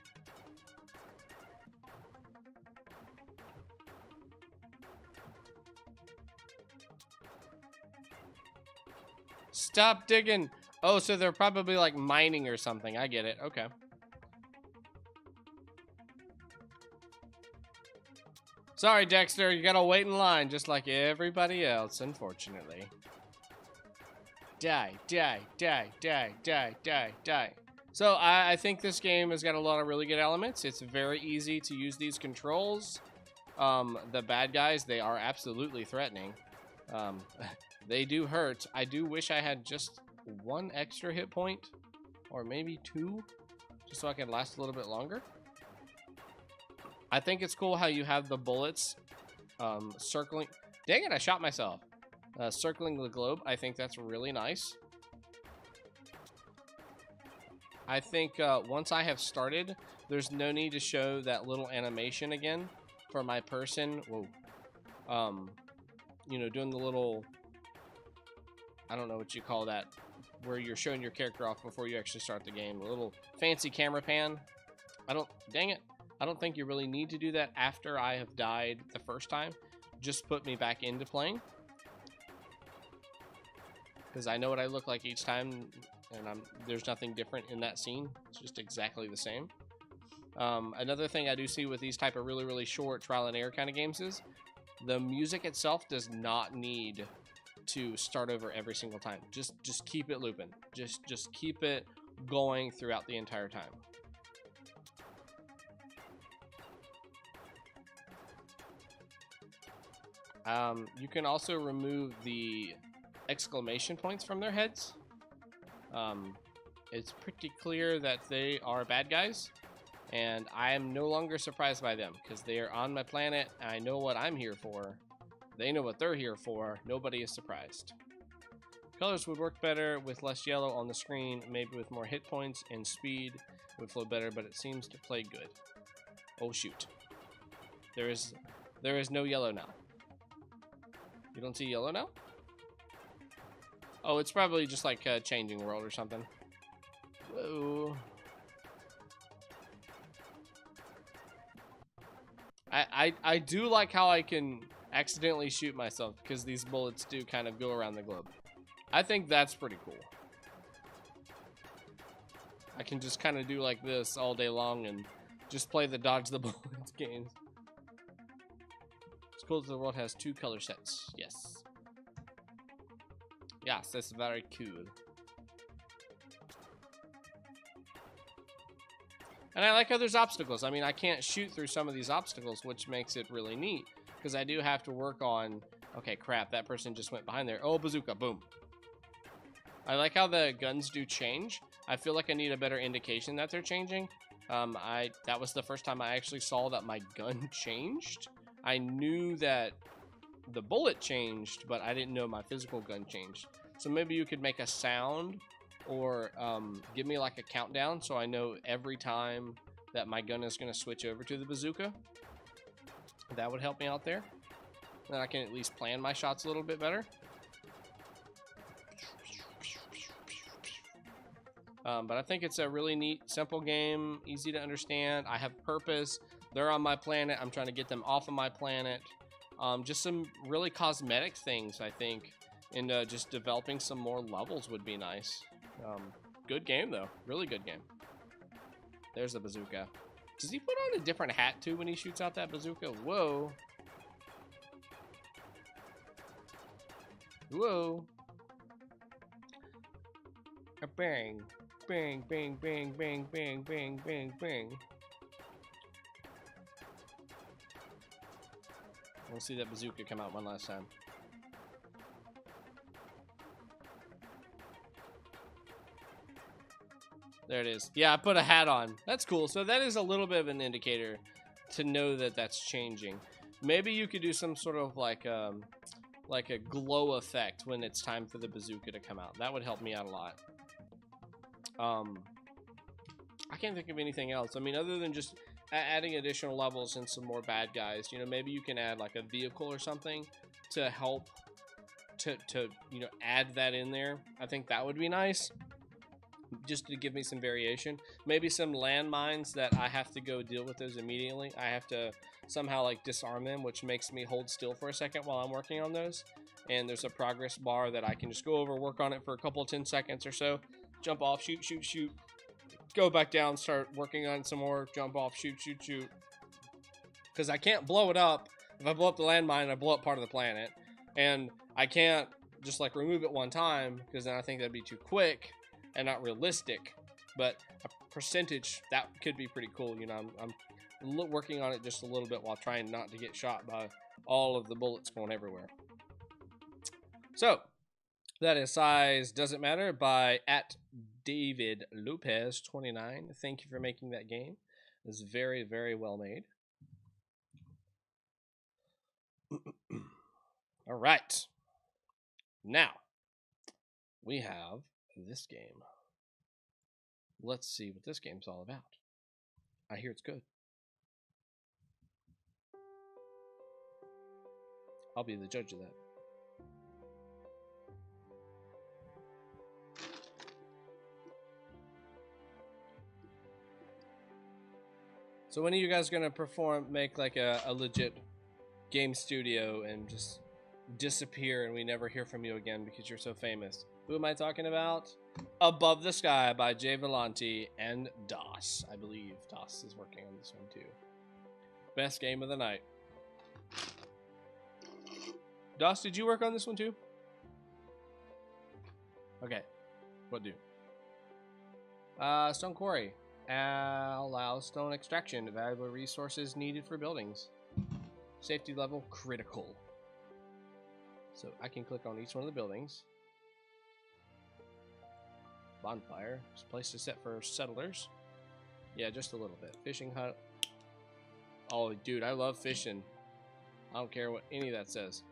A: Stop digging. Oh, so they're probably like mining or something. I get it. Okay. Sorry, Dexter. You gotta wait in line just like everybody else, unfortunately. Die. So I think this game has got a lot of really good elements. It's very easy to use these controls. The bad guys, they are absolutely threatening. They do hurt. I do wish I had just 1 extra hit point, or maybe 2, just so I can last a little bit longer. I think it's cool how you have the bullets circling. Dang it, I shot myself. Circling the globe. I think that's really nice. I think once I have started, there's no need to show that little animation again for my person. Whoa. You know, doing the little, I don't know what you call that, where you're showing your character off before you actually start the game. A little fancy camera pan. Dang it. I don't think you really need to do that after I have died the first time. Just put me back into playing. Because I know what I look like each time, and there's nothing different in that scene. It's just exactly the same. Another thing I do see with these type of really short trial and error kind of games is the music itself does not need to start over every single time. Just keep it looping. Just keep it going throughout the entire time. You can also remove the exclamation points from their heads. It's pretty clear that they are bad guys, and I am no longer surprised by them because they are on my planet. I know what I'm here for. They know what they're here for. Nobody is surprised. Colors would work better with less yellow on the screen, maybe with more hit points and speed would flow better, but it seems to play good. Oh shoot. There is no yellow now. You don't see yellow now? Oh, it's probably just like a changing world or something. Whoa. I do like how I can accidentally shoot myself because these bullets do kind of go around the globe. I think that's pretty cool. I can just kind of do like this all day long and just play the dodge the bullets games. It's cool that the world has 2 color sets. Yes. Yes, that's very cool. And I like how there's obstacles. I mean, I can't shoot through some of these obstacles, which makes it really neat. Because I do have to work on... Okay, crap, that person just went behind there. Oh, bazooka, boom. I like how the guns do change. I feel like I need a better indication that they're changing. That was the first time I actually saw that my gun changed. I knew that the bullet changed, but I didn't know my physical gun changed. So maybe you could make a sound or give me like a countdown so I know every time that my gun is going to switch over to the bazooka. That would help me out there. Then I can at least plan my shots a little bit better. But I think it's a really neat, simple game, easy to understand. I have purpose. They're on my planet. I'm trying to get them off of my planet. Just some really cosmetic things, I think, and just developing some more levels would be nice. Good game, though. Really good game. There's the bazooka. Does he put on a different hat, too, when he shoots out that bazooka? Whoa. Whoa. A bang. Bang, bang, bang, bang, bang, bang, bang, bang. We'll see that bazooka come out one last time. There it is. Yeah, I put a hat on. That's cool. So that is a little bit of an indicator to know that that's changing. Maybe you could do some sort of like a glow effect when it's time for the bazooka to come out. That would help me out a lot. I can't think of anything else. I mean, other than just adding additional levels and some more bad guys, you know, maybe you can add like a vehicle or something to help to you know, add that in there. I think that would be nice, just to give me some variation. Maybe some landmines that I have to go deal with those immediately. I have to somehow like disarm them, which makes me hold still for a second while I'm working on those. And there's a progress bar that I can just go over, work on it for a couple of 10 seconds or so, jump off, shoot, shoot, shoot, go back down, start working on some more, jump off, shoot, shoot, shoot. Because I can't blow it up. If I blow up the landmine, I blow up part of the planet. And I can't just like remove it one time, because then I think that'd be too quick and not realistic. But a percentage, that could be pretty cool. You know, I'm working on it just a little bit while trying not to get shot by all of the bullets going everywhere. So, that is Size Doesn't Matter by @DavidLopez29. Thank you for making that game. It was very, very well made. All right. Now, we have this game. Let's see what this game's all about. I hear it's good. I'll be the judge of that. So when are you guys gonna make like a legit game studio and just disappear and we never hear from you again because you're so famous? Who am I talking about? Above the Sky by jvolonte and DOS. I believe DOS is working on this one too. Best game of the night. DOS, did you work on this one too? Okay. What do? Stone quarry. Allows stone extraction. Valuable resources needed for buildings. Safety level critical. So I can click on each one of the buildings. Bonfire. This place is set for settlers. Yeah, just a little bit. Fishing hut. Oh, dude, I love fishing. I don't care what any of that says.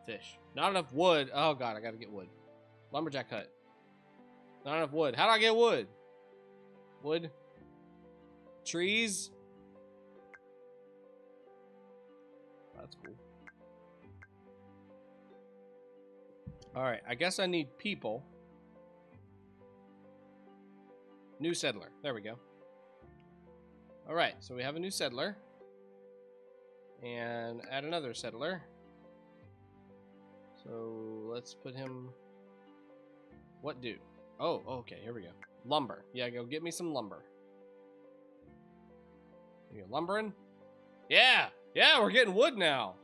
A: Fish. Not enough wood. Oh, God, I gotta get wood. Lumberjack hut. Not enough wood. How do I get wood? Wood. Trees. That's cool. Alright, I guess I need people. New settler. There we go. Alright, so we have a new settler. And add another settler. So let's put him... What do? Oh, okay, here we go. Lumber. Yeah, go get me some lumber. You lumbering? Yeah! Yeah, we're getting wood now!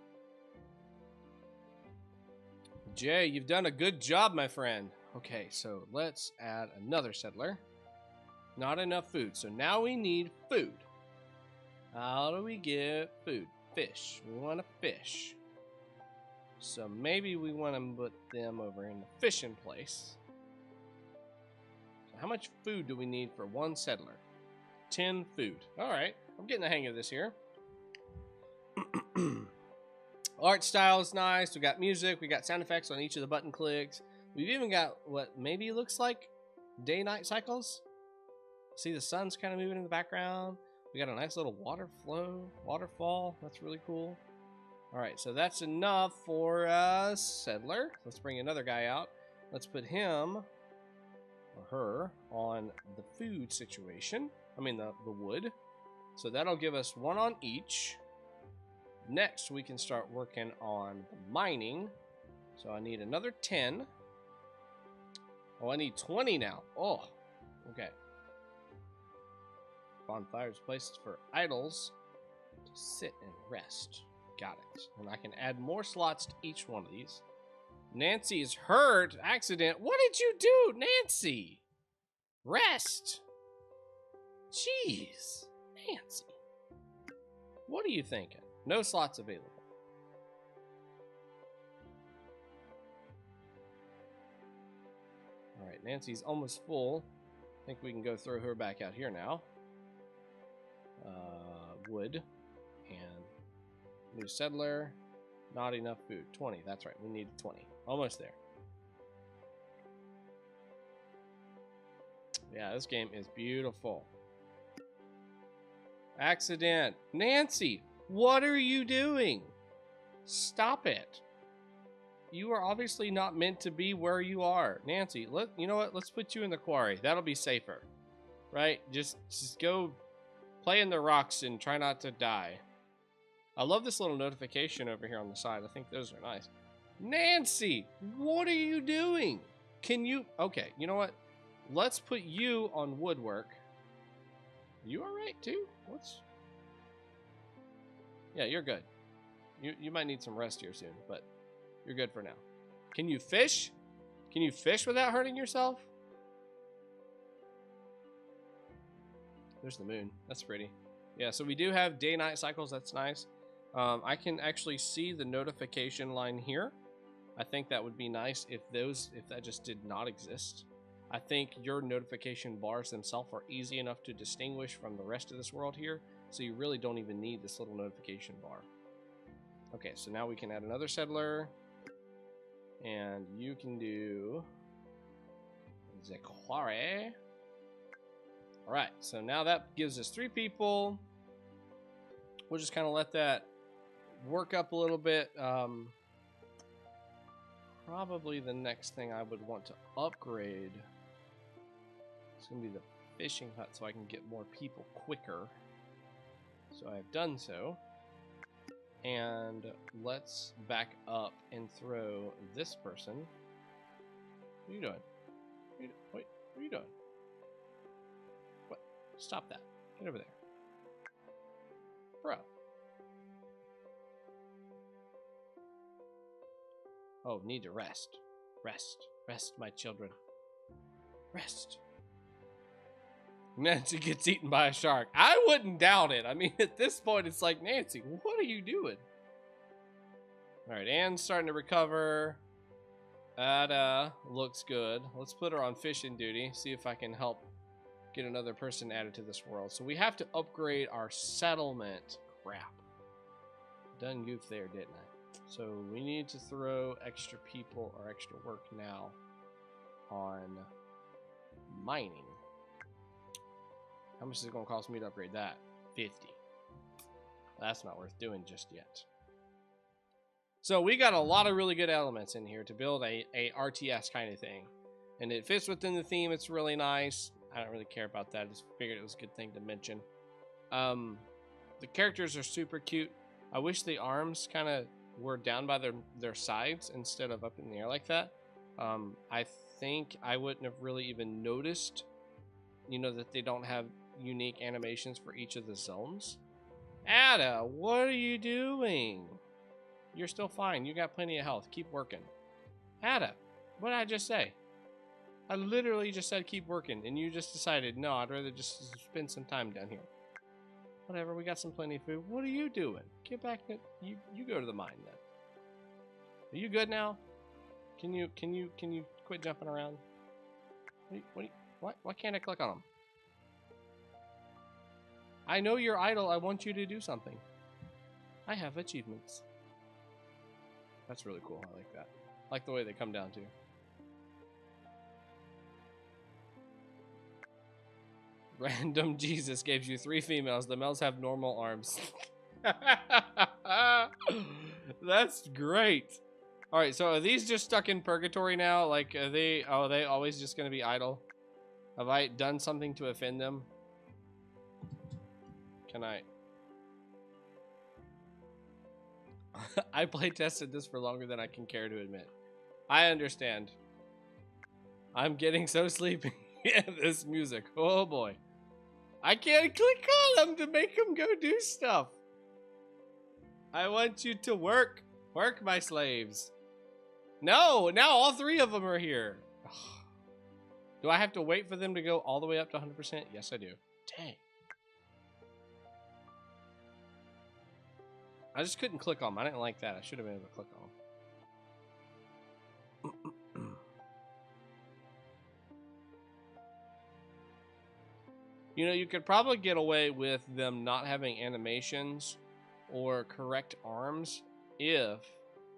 A: Jay, you've done a good job, my friend. Okay, so let's add another settler. Not enough food, so now we need food. How do we get food? Fish. We want to fish. So maybe we want to put them over in the fishing place. So how much food do we need for one settler? 10 food. Alright, I'm getting the hang of this here. Art style is nice. We got music. We got sound effects on each of the button clicks. We've even got what maybe looks like day-night cycles. See the sun's kind of moving in the background. We got a nice little waterfall. That's really cool. All right, so that's enough for a settler. Let's bring another guy out. Let's put him or her on the food situation. I mean the wood. So that'll give us one on each. Next, we can start working on the mining. So I need another 10. Oh, I need 20 now. Oh, okay. Bonfires, places for idols to sit and rest. Got it. And I can add more slots to each one of these. Nancy is hurt. Accident. What did you do, Nancy? Rest. Jeez. Nancy. What are you thinking? No slots available. Alright, Nancy's almost full. I think we can go throw her back out here now. Wood. And new settler. Not enough food. 20. That's right. We need 20. Almost there. Yeah, this game is beautiful. Accident. Nancy, what are you doing? Stop it. You are obviously not meant to be where you are. Nancy, you know what? Let's put you in the quarry. That'll be safer. Right? Just go play in the rocks and try not to die. I love this little notification over here on the side. I think those are nice. Nancy, what are you doing? Can you... Okay, you know what? Let's put you on woodwork. You alright too? What's... Yeah, you're good. You might need some rest here soon, but you're good for now. Can you fish? Can you fish without hurting yourself? There's the moon. That's pretty. Yeah, so we do have day-night cycles. That's nice. I can actually see the notification line here. I think that would be nice if that just did not exist. I think your notification bars themselves are easy enough to distinguish from the rest of this world here, so you really don't even need this little notification bar. Okay, so now we can add another settler, and you can do the quarry. Alright, so now that gives us 3 people. We'll just kind of let that work up a little bit. Probably the next thing I would want to upgrade is going to be the fishing hut so I can get more people quicker. So I've done so. And let's back up and throw this person. What are you doing? Wait, what are you doing? What? Stop that. Get over there. Bro. Oh, need to rest. Rest. Rest, my children. Rest. Nancy gets eaten by a shark. I wouldn't doubt it. I mean, at this point, it's like, Nancy, what are you doing? All right, Anne's starting to recover. That looks good. Let's put her on fishing duty. See if I can help get another person added to this world. So we have to upgrade our settlement. Crap. Done goof there, didn't I? So we need to throw extra people or extra work now on mining. How much is it going to cost me to upgrade that? 50. That's not worth doing just yet. So we got a lot of really good elements in here to build a RTS kind of thing. And it fits within the theme. It's really nice. I don't really care about that. I just figured it was a good thing to mention. The characters are super cute. I wish the arms kind of were down by their sides instead of up in the air like that. I think I wouldn't have really even noticed, you know, that they don't have unique animations for each of the zones. Ada, what are you doing? You're still fine. You got plenty of health. Keep working. Ada, what did I just say? I literally just said keep working, and you just decided, no, I'd rather just spend some time down here. Whatever, we got some plenty of food. What are you doing? Get back. You go to the mine then. Are you good now? Can you quit jumping around? Why can't I click on them? I know you're idle. I want you to do something. I have achievements. That's really cool. I like that. I like the way they come down too. Random Jesus gives you 3 females. The males have normal arms. That's great. All right, so are these just stuck in purgatory now? Like, are they always just going to be idle? Have I done something to offend them? Can I? I play tested this for longer than I can care to admit. I understand. I'm getting so sleepy at this music. Oh boy. I can't click on them to make them go do stuff. I want you to work. Work, my slaves. No, now all 3 of them are here. Do I have to wait for them to go all the way up to 100%? Yes, I do. Dang. I just couldn't click on them. I didn't like that. I should have been able to click on them. You know, you could probably get away with them not having animations or correct arms if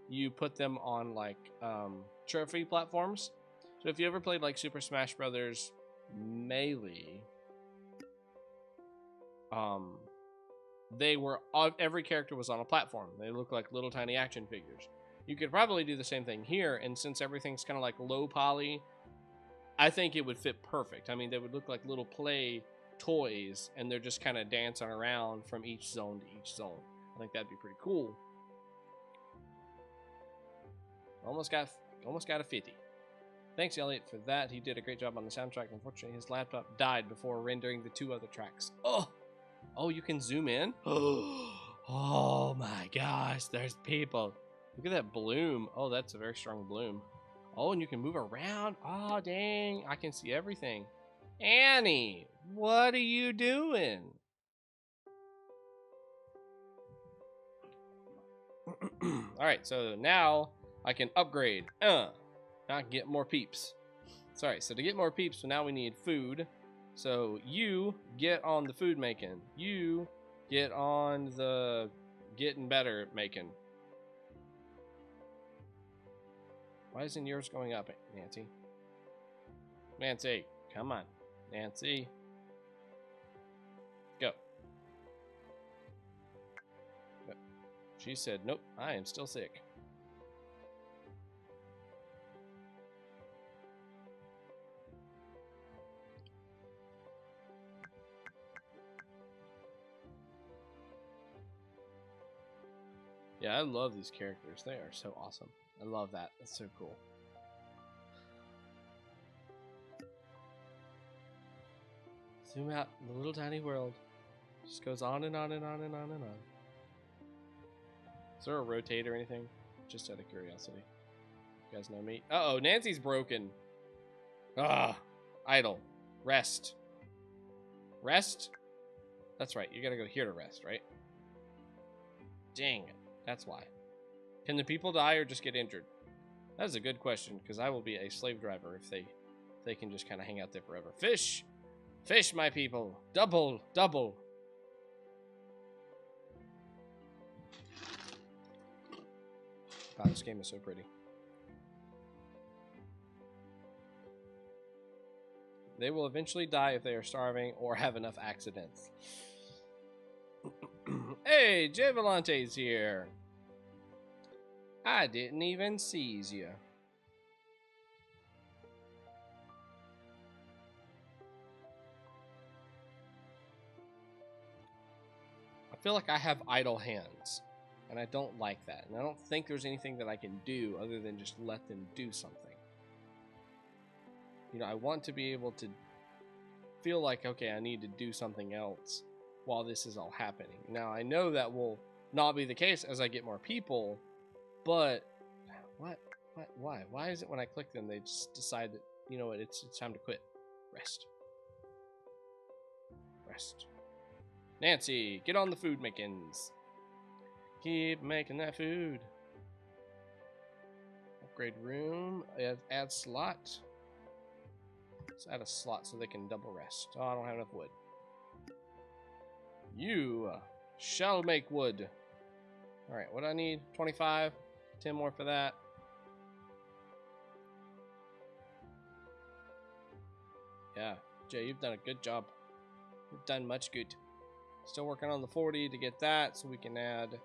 A: you put them on, like, trophy platforms. So if you ever played, like, Super Smash Brothers Melee, they were, every character was on a platform. They look like little tiny action figures. You could probably do the same thing here, and since everything's kind of like low poly, I think it would fit perfect. I mean, they would look like little play toys, and they're just kind of dancing around from each zone to each zone. I think that'd be pretty cool. Almost got a 50. Thanks, Elliot, for that. He did a great job on the soundtrack. Unfortunately, his laptop died before rendering the 2 other tracks. Oh, you can zoom in? Oh my gosh, there's people. Look at that bloom. Oh, that's a very strong bloom. Oh, and you can move around. Oh, dang. I can see everything. Annie, what are you doing? Alright, so now I can upgrade. Now I can get more peeps. Sorry, so to get more peeps, so now we need food. So you get on the food making. You get on the getting better making. Why isn't yours going up, Nancy? Nancy, come on. Nancy. Go. She said, nope, I am still sick. Yeah, I love these characters. They are so awesome. I love that. That's so cool. Zoom out. The little tiny world just goes on and on and on and on and on. Is there a rotate or anything? Just out of curiosity. You guys know me? Uh-oh, Nancy's broken. Ah, Idle. Rest. Rest? That's right. You gotta go here to rest, right? Dang it. That's why. Can the people die or just get injured? That is a good question, because I will be a slave driver if they can just kind of hang out there forever. Fish! Fish, my people! Double! Double! God, this game is so pretty. They will eventually die if they are starving or have enough accidents. Hey, jvolonte's here. I didn't even seize you. I feel like I have idle hands, and I don't like that. And I don't think there's anything that I can do other than just let them do something. You know, I want to be able to feel like, okay, I need to do something else while this is all happening. Now, I know that will not be the case as I get more people, but why? Why is it when I click them, they just decide that, you know what, it's time to quit. Rest. Rest. Nancy, get on the food makings. Keep making that food. Upgrade room. Add slot. Let's add a slot so they can double rest. Oh, I don't have enough wood. You shall make wood. Alright, what do I need? 25. 10 more for that. Yeah, Jay, you've done a good job. You've done much good. Still working on the 40 to get that, so we can add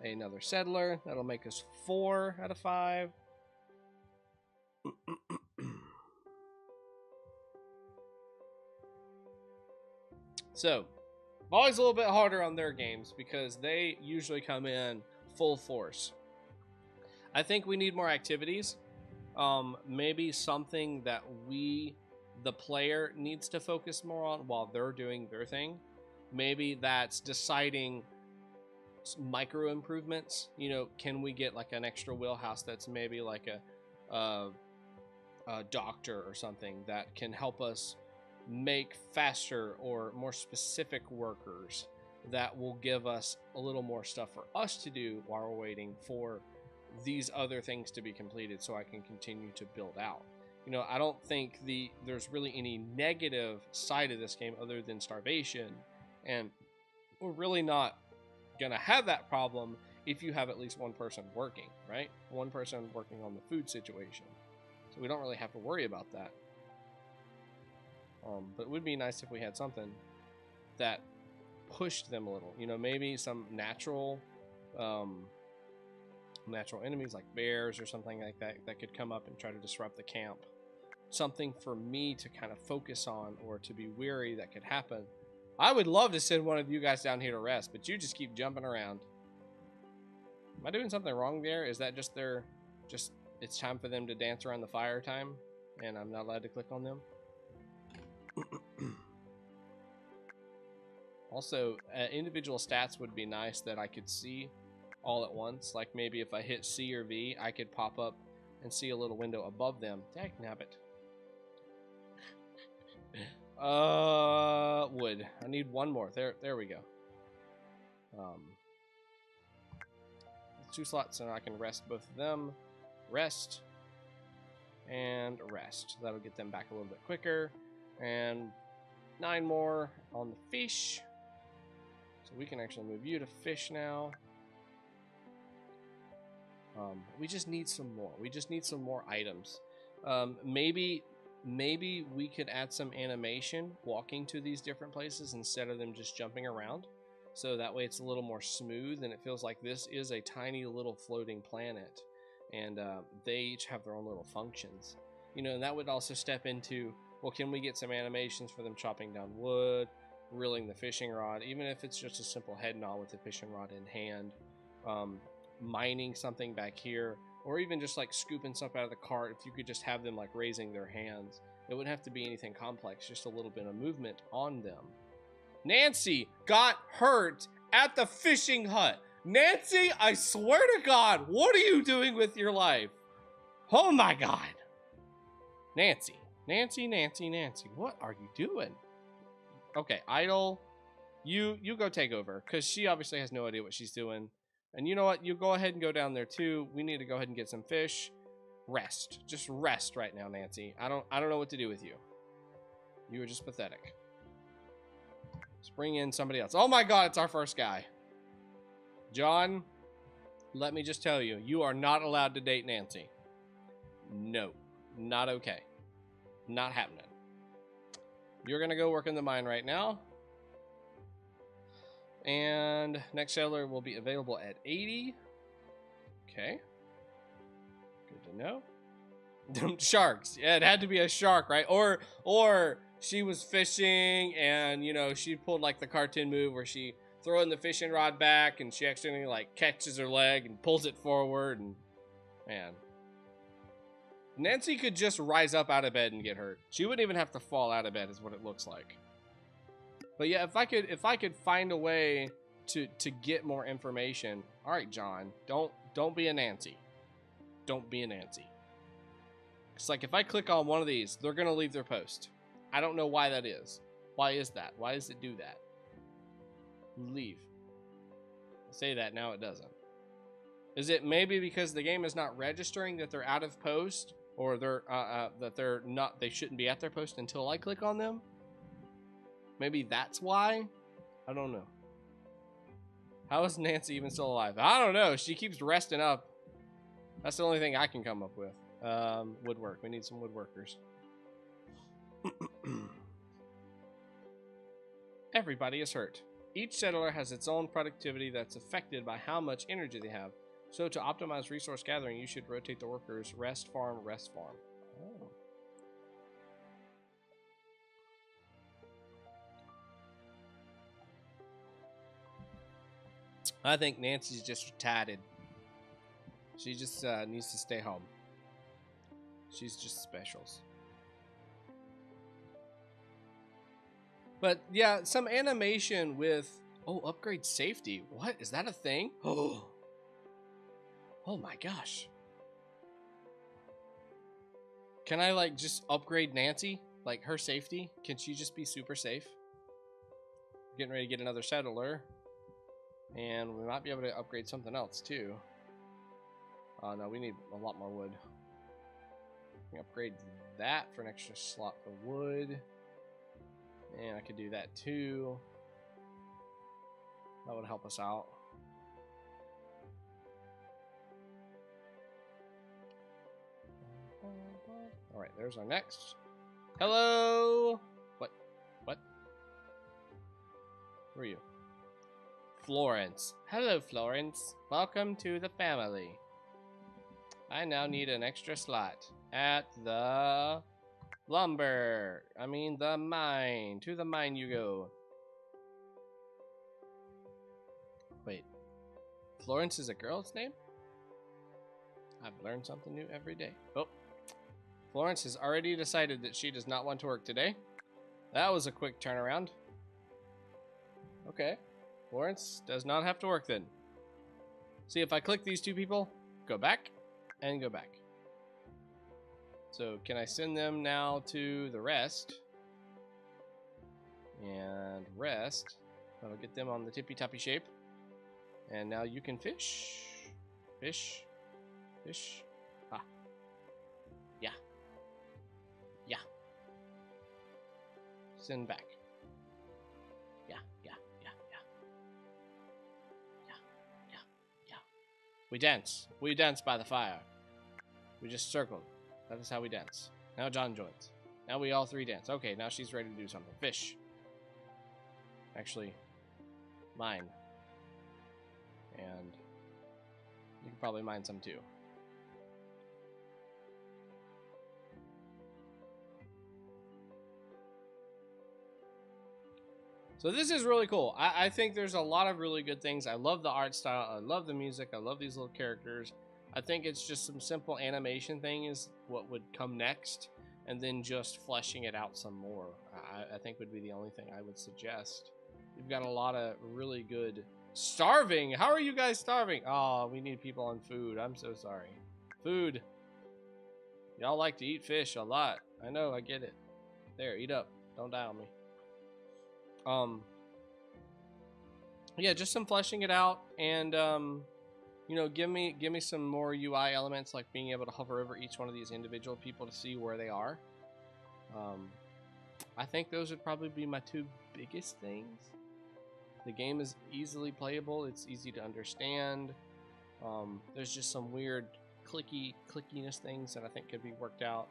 A: another settler. That'll make us 4 out of 5. So, always a little bit harder on their games because they usually come in full force. I think we need more activities. Maybe something that we, the player, needs to focus more on while they're doing their thing. Maybe that's deciding micro improvements. You know, can we get like an extra wheelhouse that's maybe like a doctor or something that can help us make faster or more specific workers that will give us a little more stuff for us to do while we're waiting for these other things to be completed so I can continue to build out. You know, I don't think there's really any negative side of this game other than starvation, and we're really not gonna have that problem if you have at least one person working, right? One person working on the food situation. So we don't really have to worry about that. But it would be nice if we had something that pushed them a little. You know, maybe some natural enemies like bears or something like that that could come up and try to disrupt the camp. Something for me to kind of focus on or to be weary that could happen. I would love to send one of you guys down here to rest, but you just keep jumping around. Am I doing something wrong there? Is that just it's time for them to dance around the fire time and I'm not allowed to click on them? Also, individual stats would be nice that I could see all at once. Like maybe if I hit C or V, I could pop up and see a little window above them. Dagnabbit. Wood. I need one more. There we go. 2 slots and I can rest both of them. Rest. And rest. That'll get them back a little bit quicker. And 9 more on the fish. So we can actually move you to fish now. We just need some more. We just need some more items. Maybe we could add some animation walking to these different places instead of them just jumping around. So that way it's a little more smooth and it feels like this is a tiny little floating planet. And they each have their own little functions. You know, and that would also step into, well, can we get some animations for them chopping down wood, reeling the fishing rod, even if it's just a simple head nod with the fishing rod in hand, mining something back here, or even just like scooping stuff out of the cart. If you could just have them like raising their hands, it wouldn't have to be anything complex, just a little bit of movement on them. Nancy got hurt at the fishing hut. Nancy, I swear to God, what are you doing with your life? Oh my God. Nancy, Nancy, Nancy, Nancy. What are you doing? Okay, Idle. You go take over, because she obviously has no idea what she's doing. And you know what? You go ahead and go down there too. We need to go ahead and get some fish. Rest. Just rest right now, Nancy. I don't know what to do with you. You are just pathetic. Let's bring in somebody else. Oh my god, it's our first guy. John, let me just tell you, you are not allowed to date Nancy. No. Not okay. Not happening. You're gonna go work in the mine right now. And next settler will be available at 80. Okay. Good to know. Sharks. Yeah, it had to be a shark, right? Or she was fishing and, you know, she pulled like the cartoon move where she throwing the fishing rod back and she accidentally like catches her leg and pulls it forward and man. Nancy could just rise up out of bed and get hurt. She wouldn't even have to fall out of bed is what it looks like. But yeah, if I could find a way to get more information. All right, John, don't be a Nancy. Don't be a Nancy. It's like if I click on one of these, they're gonna leave their post. I don't know why that is. Why is that? Why does it do that? Leave. I say that now it doesn't. Is it maybe because the game is not registering that they're out of post, or they're that they're not? They shouldn't be at their post until I click on them. Maybe that's why? I don't know. How is Nancy even still alive? I don't know. She keeps resting up. That's the only thing I can come up with. Woodwork. We need some woodworkers. Everybody is hurt. Each settler has its own productivity that's affected by how much energy they have. So to optimize resource gathering, you should rotate the workers. Rest farm, rest farm. Oh. I think Nancy's just retarded. She just needs to stay home. She's just specials. But yeah, some animation with upgrade safety. What is that a thing? Oh my gosh. Can I like just upgrade Nancy? Like her safety? Can she just be super safe? Getting ready to get another settler. And we might be able to upgrade something else too. Oh no, we need a lot more wood. We can upgrade that for an extra slot for wood. And I could do that too. That would help us out. Alright, there's our next. Hello! What? Who are you? Florence. Hello, Florence. Welcome to the family. I now need an extra slot at the the mine. To the mine you go. Wait. Florence is a girl's name? I've learned something new every day. Oh. Florence has already decided that she does not want to work today. That was a quick turnaround. Okay. Florence does not have to work then. See, if I click these two people, go back, and go back. So, can I send them now to the rest? And rest. That'll get them on the tippy-toppy shape. And now you can fish. Fish. Fish. Ah. Yeah. Yeah. Send back. We dance. We dance by the fire. We just circled. That is how we dance. Now John joins. Now we all three dance. Okay, now she's ready to do something. Fish. Actually, mine. And you can probably mine some too. So this is really cool. I think there's a lot of really good things. I love the art style. I love the music. I love these little characters. I think it's just some simple animation thing is what would come next. And then just fleshing it out some more. I think would be the only thing I would suggest. You've got a lot of really good... Starving! How are you guys starving? Oh, we need people on food. I'm so sorry. Food. Y'all like to eat fish a lot. I know, I get it. There, eat up. Don't die on me. Yeah, just some fleshing it out, and you know, give me some more UI elements, like being able to hover over each one of these individual people to see where they are. I think those would probably be my two biggest things. The game is easily playable. It's easy to understand. There's just some weird clickiness things that I think could be worked out.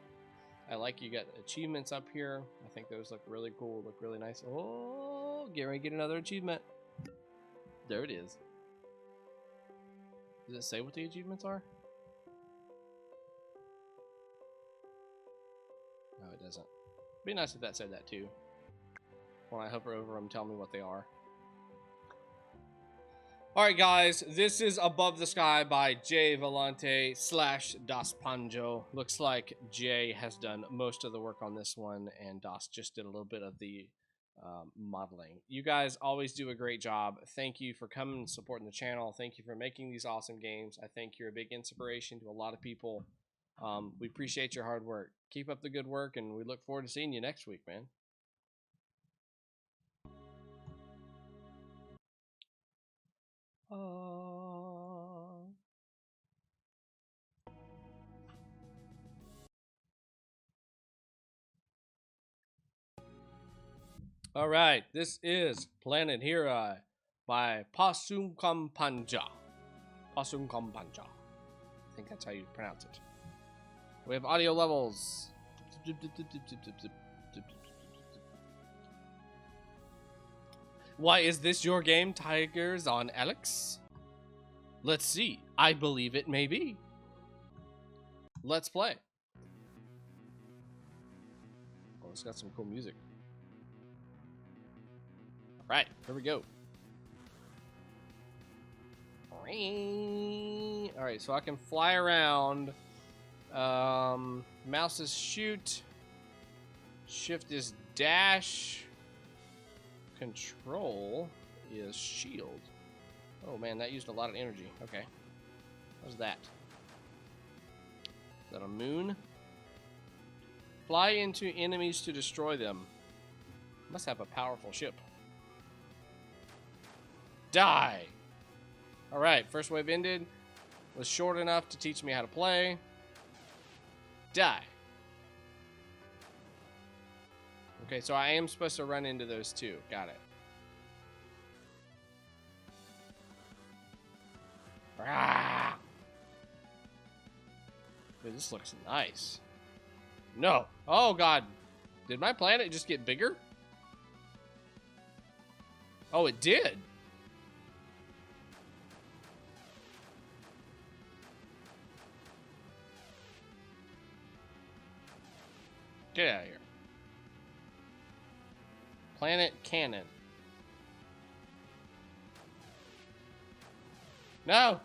A: I like you got achievements up here. I think those look really cool, look really nice. Oh, get ready to get another achievement. There it is. Does it say what the achievements are? No, it doesn't. It'd be nice if that said that too. When I hover over them, tell me what they are. Alright guys, this is Above the Sky by jvolonte / Das Panjo. Looks like Jay has done most of the work on this one, and Das just did a little bit of the modeling. You guys always do a great job. Thank you for coming and supporting the channel. Thank you for making these awesome games. I think you're a big inspiration to a lot of people. We appreciate your hard work. Keep up the good work, and we look forward to seeing you next week, man. All right, this is Planet Hero by possukomppanja. Possukomppanja. I think that's how you pronounce it. We have audio levels. Why is this your game, Tigers on Alex? Let's see. I believe it may be. Let's play. Oh, it's got some cool music. Right, here we go. Alright, so I can fly around. Mouse is shoot. Shift is dash. Control is shield. Oh man, that used a lot of energy. Okay. What's that? Is that a moon? Fly into enemies to destroy them. Must have a powerful ship. Die! Alright, first wave ended. Was short enough to teach me how to play. Die. Okay, so I am supposed to run into those two. Got it. Ah! Dude, this looks nice. No. Oh, God. Did my planet just get bigger? Oh, it did. Get out of here. Planet cannon. No.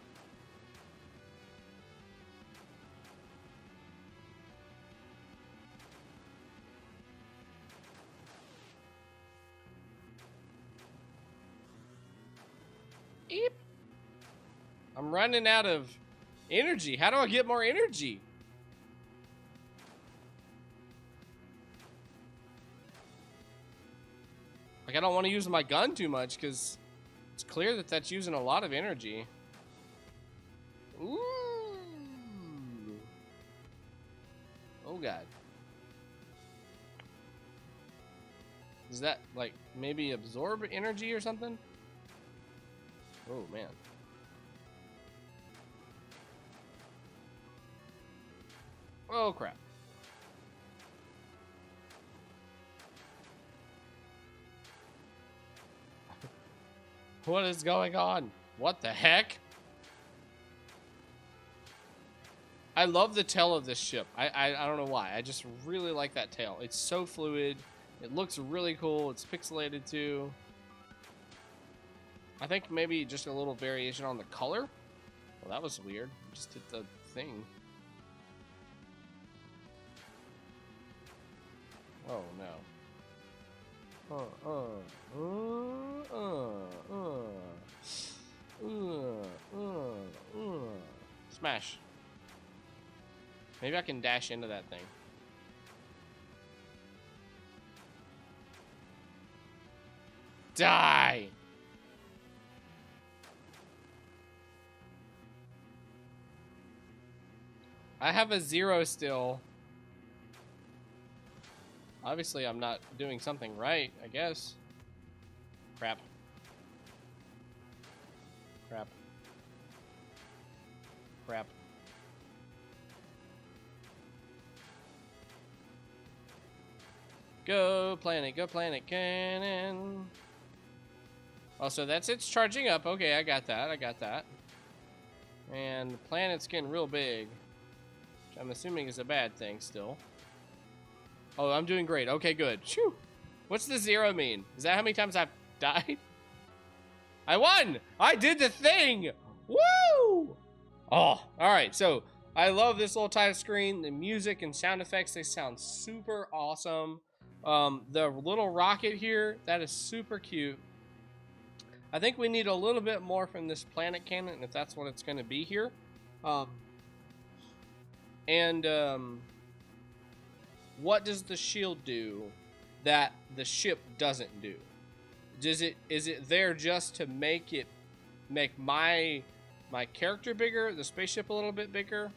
A: Eep. I'm running out of energy. How do I get more energy? Like, I don't want to use my gun too much because it's clear that that's using a lot of energy. Ooh. Oh, God. Does that, like, maybe absorb energy or something? Oh, man. Oh, crap. What is going on? What the heck? I love the tail of this ship. I don't know why. I just really like that tail. It's so fluid. It looks really cool. It's pixelated too. I think maybe just a little variation on the color. Well, that was weird. Just hit the thing. Oh no. Smash. Maybe I can dash into that thing. Die! I have a 0 still. Obviously, I'm not doing something right, I guess. Crap. Crap. Crap. Go planet cannon. Oh, so that's it's charging up. Okay, I got that. I got that. And the planet's getting real big, which I'm assuming is a bad thing still. Oh, I'm doing great. Okay, good. Shoo. What's the 0 mean? Is that how many times I've died? I won! I did the thing! Woo! Oh, alright. So, I love this little title screen. The music and sound effects, they sound super awesome. The little rocket here, that is super cute. I think we need a little bit more from this planet cannon, if that's what it's going to be here. What does the shield do that the ship doesn't do? Is it there just to make my character bigger, the spaceship a little bit bigger?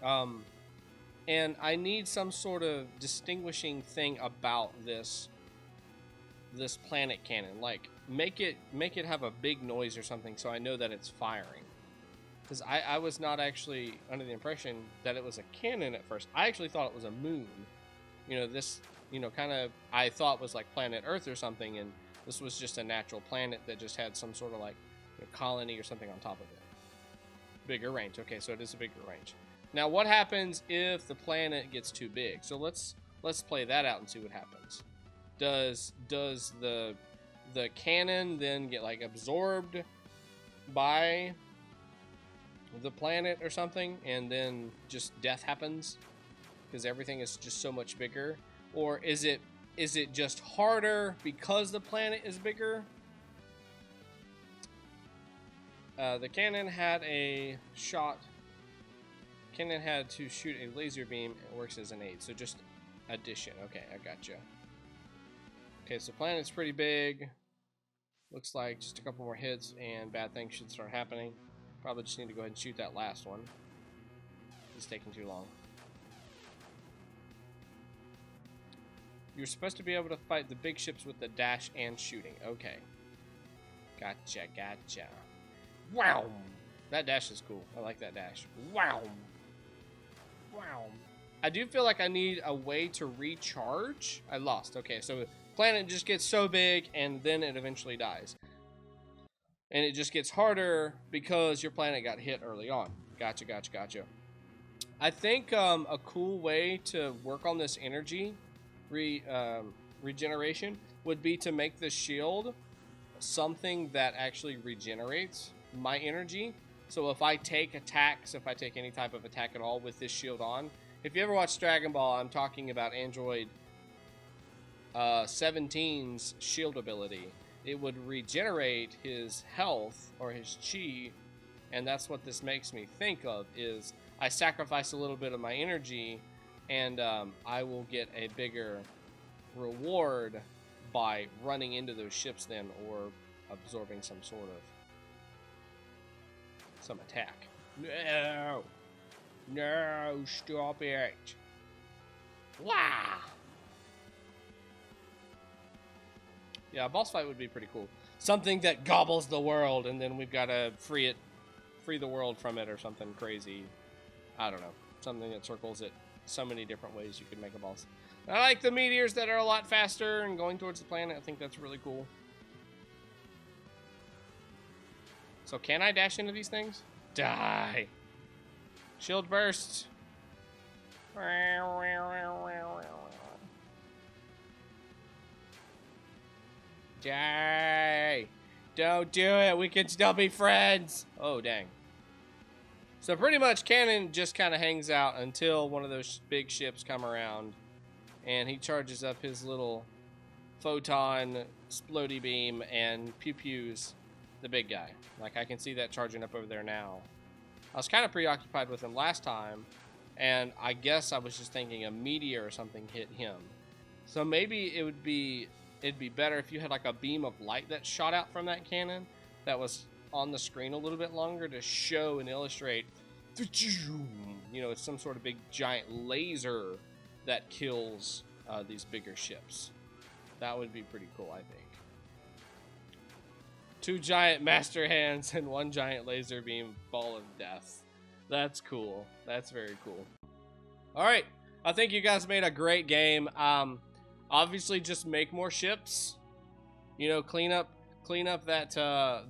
A: And I need some sort of distinguishing thing about this planet cannon. Like make it have a big noise or something so I know that it's firing. Because I was not actually under the impression that it was a cannon at first. I actually thought it was a moon. You know, this, you know, kind of, I thought was like planet Earth or something, and this was just a natural planet that just had some sort of like, you know, colony or something on top of it. Bigger range. Okay, so it is a bigger range. Now, what happens if the planet gets too big? So let's play that out and see what happens. Does the cannon then get like absorbed by the planet or something, and then just death happens because everything is just so much bigger? Or is it just harder because the planet is bigger? The cannon had a shot. Cannon had to shoot a laser beam. It works as an aid, so just addition. Okay, I gotcha. Okay, so planet's pretty big. Looks like just a couple more hits and bad things should start happening. Probably just need to go ahead and shoot that last one. It's taking too long. You're supposed to be able to fight the big ships with the dash and shooting. Okay. Gotcha, gotcha. Wow! That dash is cool. I like that dash. Wow! Wow. I do feel like I need a way to recharge. I lost. Okay, so the planet just gets so big and then it eventually dies. And it just gets harder because your planet got hit early on. Gotcha, gotcha, gotcha. I think a cool way to work on this energy regeneration would be to make the shield something that actually regenerates my energy. So if I take attacks, if I take any type of attack at all with this shield on, if you ever watch Dragon Ball, I'm talking about Android 17's shield ability. It would regenerate his health or his chi, and that's what this makes me think of, is I sacrifice a little bit of my energy and I will get a bigger reward by running into those ships then, or absorbing some sort of attack. No! No, stop it! Wow! Yeah, a boss fight would be pretty cool. Something that gobbles the world, and then we've got to free the world from it, or something crazy. I don't know. Something that circles it so many different ways you could make a boss. I like the meteors that are a lot faster and going towards the planet. I think that's really cool. So can I dash into these things? Die. Shield burst. Die. Don't do it. We can still be friends. Oh, dang. So pretty much Cannon just kind of hangs out until one of those big ships come around and he charges up his little photon splody beam and pew-pews the big guy. Like, I can see that charging up over there now. I was kind of preoccupied with him last time, and I guess I was just thinking a meteor or something hit him. So maybe it would be it'd be better if you had like a beam of light that shot out from that cannon that was on the screen a little bit longer to show and illustrate, you know, it's some sort of big giant laser that kills these bigger ships. That would be pretty cool, I think. 2 giant master hands and 1 giant laser beam ball of death. That's cool. That's very cool. All right, I think you guys made a great game. Obviously, just make more ships. You know, clean up that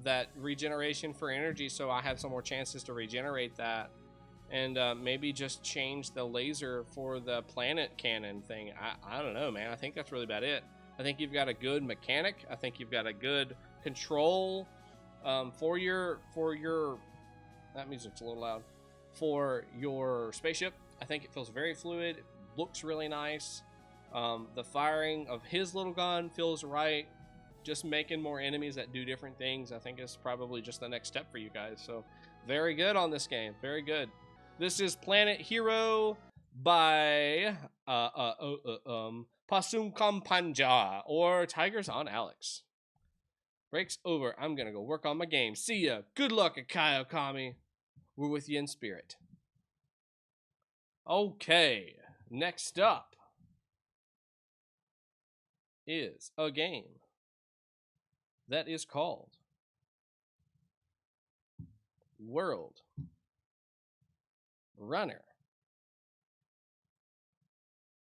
A: that regeneration for energy, so I have some more chances to regenerate that, and maybe just change the laser for the planet cannon thing. I don't know, man. I think that's really about it. I think you've got a good mechanic. I think you've got a good control for your that music's a little loud, for your spaceship. I think it feels very fluid. It looks really nice. The firing of his little gun feels right. Just making more enemies that do different things, I think, is probably just the next step for you guys. So, very good on this game. Very good. This is Planet Hero by possukomppanja, or Tigers on Alex. Break's over. I'm gonna go work on my game. See ya. Good luck at Kayokami. We're with you in spirit. Okay, next up is a game that is called World Runner.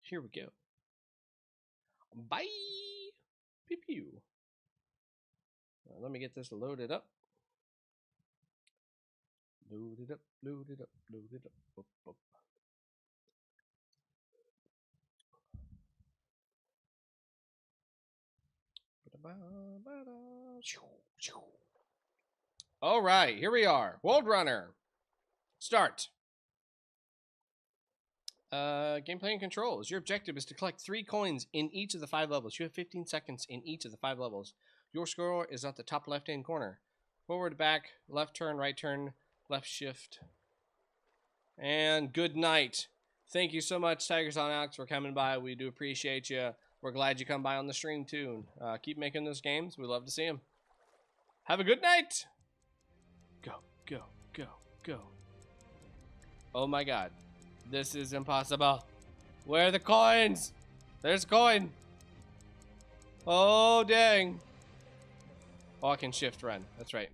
A: Here we go. Bye. Pew pew. Let me get this loaded up. Load it up, load it up, load it up. Up, up. All right, here we are. World Runner. Start. Gameplay and controls. Your objective is to collect 3 coins in each of the 5 levels. You have 15 seconds in each of the 5 levels. Your score is at the top left-hand corner. Forward, back, left turn, right turn, left shift. And good night. Thank you so much, Tigers on Alex, for coming by. We do appreciate you. We're glad you come by on the stream, too. Keep making those games. We love to see them. Have a good night. Go, go, go, go. Oh, my God. This is impossible. Where are the coins? There's a coin. Oh, dang. Oh, I can shift run. That's right.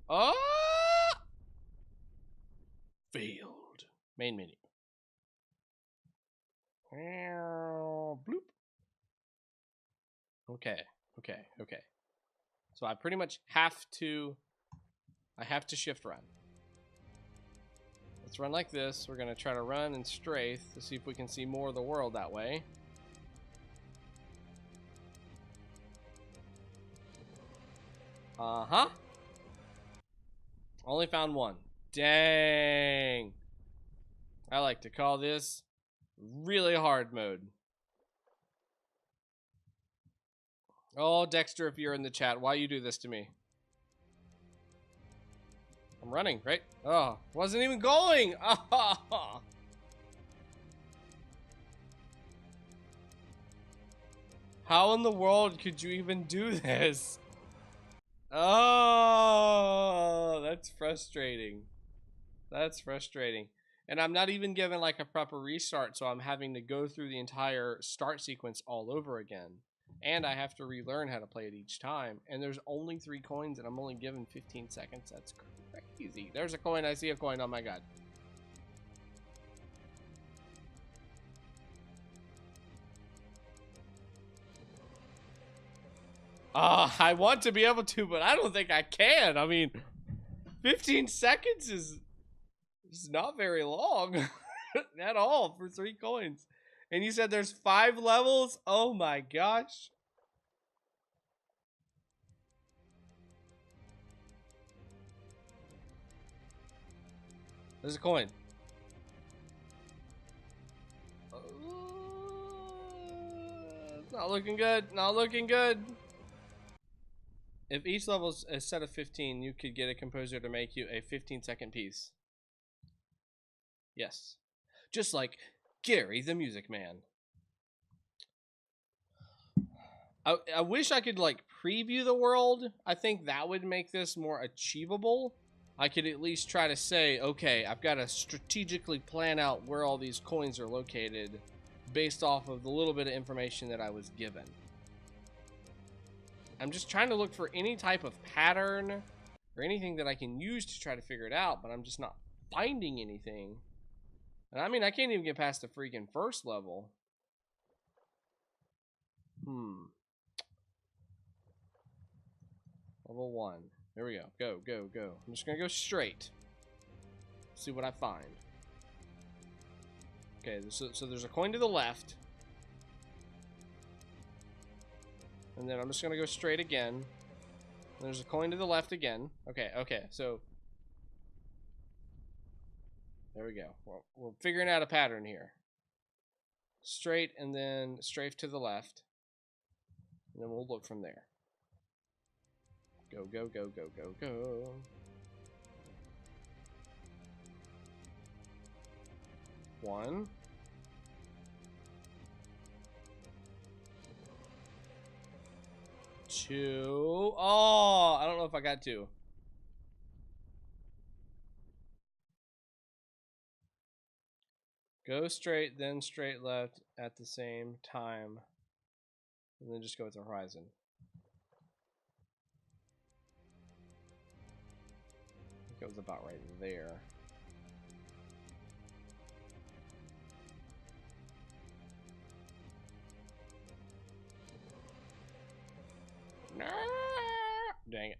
A: Oh! Failed. Main menu. Bloop. Okay, okay, okay. So I pretty much have to shift run. Let's run like this. We're gonna try to run and strafe to see if we can see more of the world that way. Uh-huh. Only found 1. Dang. I like to call this really hard mode. Oh, Dexter, if you're in the chat, why you do this to me? I'm running, right? Oh, wasn't even going. Oh. How in the world could you even do this? Oh, that's frustrating. That's frustrating. And I'm not even given like a proper restart, so I'm having to go through the entire start sequence all over again. And I have to relearn how to play it each time. And there's only 3 coins, and I'm only given 15 seconds. That's crazy. There's a coin. I see a coin. Oh my God. I want to be able to, but I don't think I can. I mean, 15 seconds is not very long at all for 3 coins. And you said there's 5 levels? Oh my gosh. There's a coin. Not looking good. Not looking good. If each level is a set of 15, you could get a composer to make you a 15-second piece. Yes. Just like Gary the Music Man. I wish I could like preview the world. I think that would make this more achievable. I could at least try to say, okay, I've got to strategically plan out where all these coins are located based off of the little bit of information that I was given. I'm just trying to look for any type of pattern or anything that I can use to try to figure it out, but I'm just not finding anything. And I mean, I can't even get past the freaking first level. Level 1. There we go. Go, go, go. I'm just gonna go straight. See what I find. Okay, so there's a coin to the left. And then I'm just gonna go straight again. And there's a coin to the left again. Okay, okay, so there we go. We're figuring out a pattern here. Straight and then strafe to the left. And then we'll look from there. Go, go, go, go, go, go. One. Two. Oh, I don't know if I got two. Go straight, then straight left at the same time. And then just go with the horizon. I think it was about right there. No! Dang it.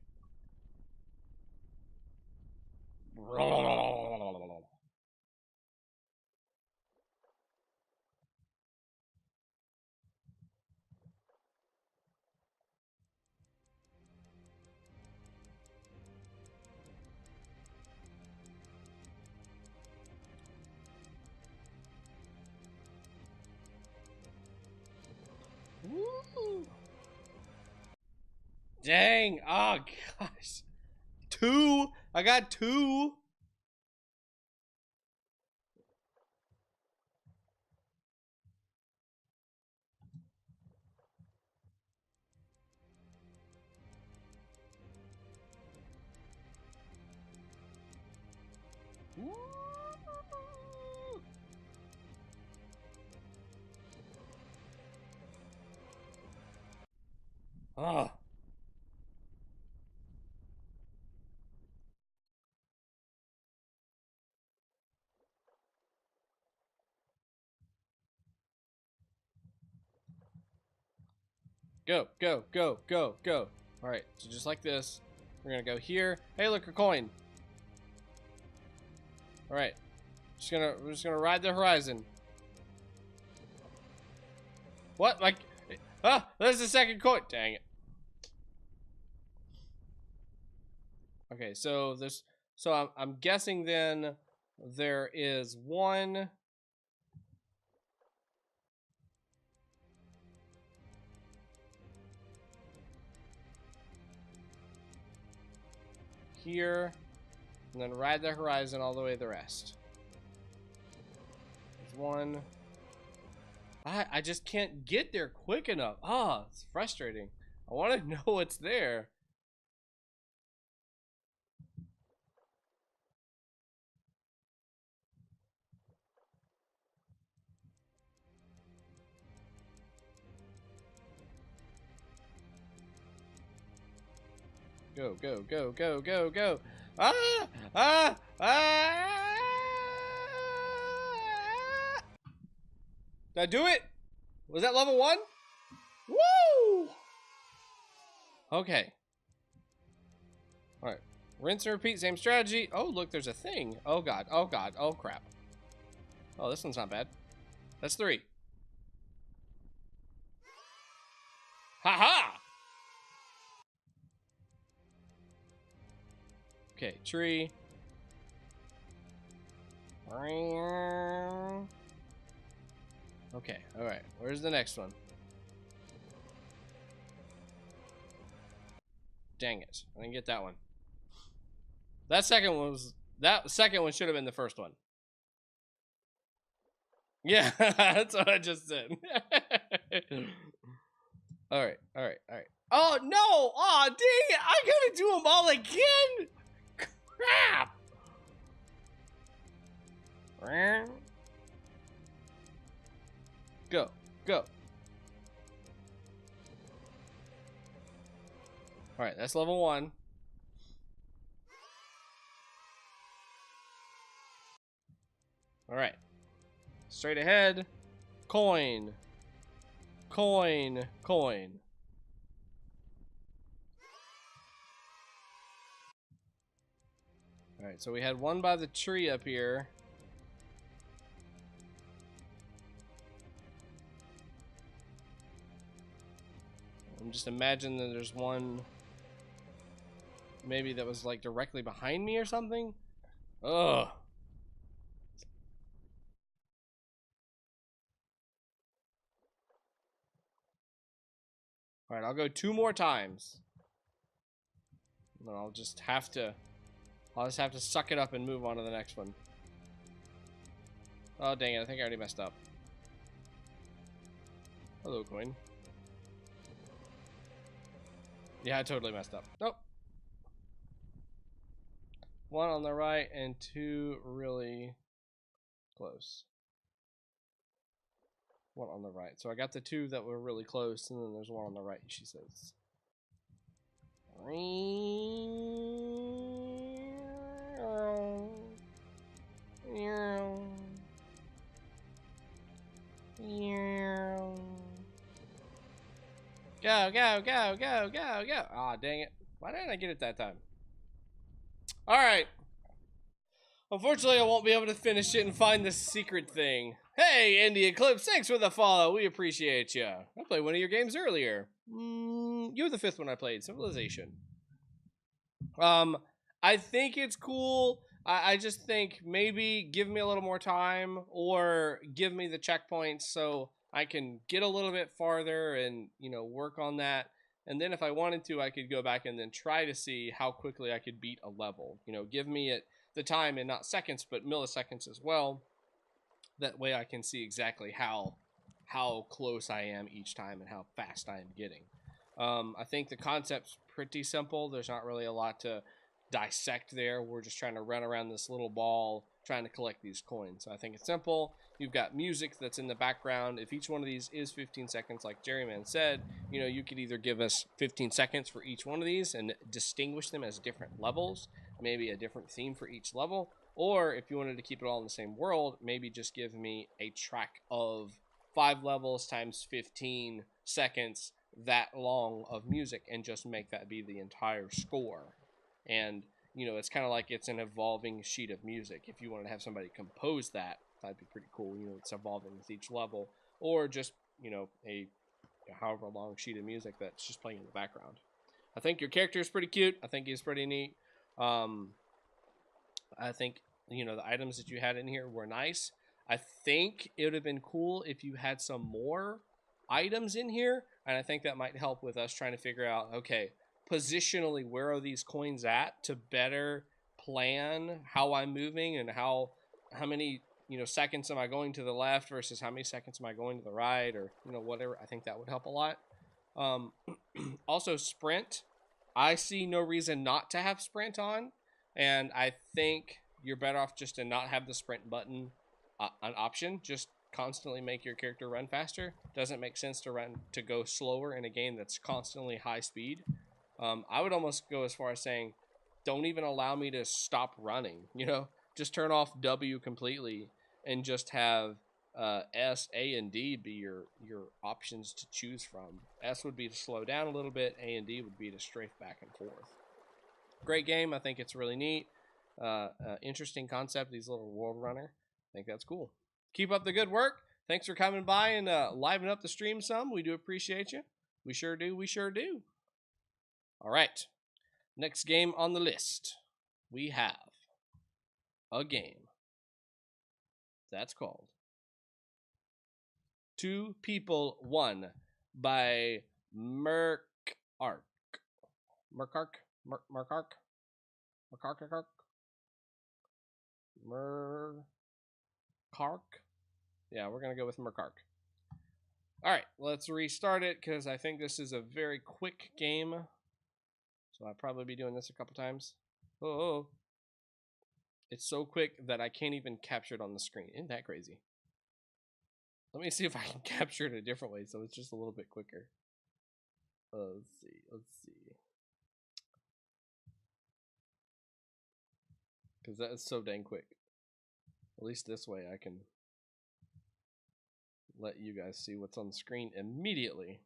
A: Woo! Dang! Oh gosh, two! I got two. Woo! Oh. Go, go, go, go, go. Alright, so just like this. We're gonna go here. Hey, look, a coin. Alright. We're just gonna ride the horizon. What? Like, ah, there's the second coin. Dang it. Okay, so I'm guessing then there is one. Here, and then ride the horizon all the way to the rest. There's one. I just can't get there quick enough. Ah, oh, it's frustrating. I want to know what's there. Go, go, go, go, go, go. Ah! Ah! Ah! Did I do it? Was that level 1? Woo! Okay. Alright. Rinse and repeat, same strategy. Oh, look, there's a thing. Oh, God. Oh, God. Oh, crap. Oh, this one's not bad. That's 3. Ha-ha! Okay, tree. Okay, alright. Where's the next one? Dang it. I didn't get that one. That second one should have been the first one. Yeah, that's what I just said. Alright, alright, alright. Oh, no! Oh, dang it! I gotta do them all again! Crap! Go, go. Alright, that's level 1. Alright. Straight ahead. Coin. Coin. Coin. Alright, so we had one by the tree up here. I'm just imagining that there's one maybe that was like directly behind me or something. Ugh. Alright, I'll go 2 more times. And then I'll just have to suck it up and move on to the next one. Oh, dang it. I think I already messed up. Hello, coin. Yeah, I totally messed up. Nope. 1 on the right and 2 really close. 1 on the right. So I got the 2 that were really close, and then there's 1 on the right, she says. Go, go, go, go, go, go. Aw, dang it. Why didn't I get it that time? Alright. Unfortunately, I won't be able to finish it and find the secret thing. Hey, Indie Eclipse, thanks for the follow. We appreciate you. I played one of your games earlier. You were the 5th one I played, Civilization. I think it's cool. I just think maybe give me a little more time or give me the checkpoints so I can get a little bit farther and, you know, work on that. And then if I wanted to, I could go back and then try to see how quickly I could beat a level. You know, give me it the time and not seconds, but milliseconds as well. That way I can see exactly how close I am each time and how fast I am getting. I think the concept's pretty simple. There's not really a lot to dissect there. We're just trying to run around this little ball trying to collect these coins. So I think it's simple. You've got music that's in the background. If each one of these is 15 seconds, like Jerryman said, you know, you could either give us 15 seconds for each one of these and distinguish them as different levels, maybe a different theme for each level, or if you wanted to keep it all in the same world, maybe just give me a track of 5 levels times 15 seconds that long of music and just make that be the entire score. And, you know, it's kind of like it's an evolving sheet of music. If you want to have somebody compose that, that'd be pretty cool. You know, it's evolving with each level. Or just, you know, a however long sheet of music that's just playing in the background. I think your character is pretty cute. I think he's pretty neat. I think, you know, the items that you had in here were nice. I think it would have been cool if you had some more items in here. And I think that might help with us trying to figure out, okay, positionally, where are these coins at to better plan how I'm moving and how many, you know, seconds am I going to the left versus how many seconds am I going to the right, or, you know, whatever. I think that would help a lot. Also, sprint. I see no reason not to have sprint on, and I think you're better off just to not have the sprint button an option. Just constantly make your character run faster. Doesn't make sense to go slower in a game that's constantly high speed. I would almost go as far as saying, don't even allow me to stop running. You know, just turn off W completely and just have S, A, and D be your options to choose from. S would be to slow down a little bit. A and D would be to strafe back and forth. Great game. I think it's really neat. Interesting concept, these little world runner. I think that's cool. Keep up the good work. Thanks for coming by and liven up the stream some. We do appreciate you. We sure do. We sure do. All right. Next game on the list, we have a game that's called 2 People 1 by merkark. Merkark? Merkark? Merkark? Merkark? Yeah, we're going to go with merkark. All right, let's restart it because I think this is a very quick game. So I'll probably be doing this a couple times. Oh, it's so quick that I can't even capture it on the screen. Isn't that crazy? Let me see if I can capture it a different way so it's just a little bit quicker. Let's see. Because that is so dang quick. At least this way I can let you guys see what's on the screen immediately.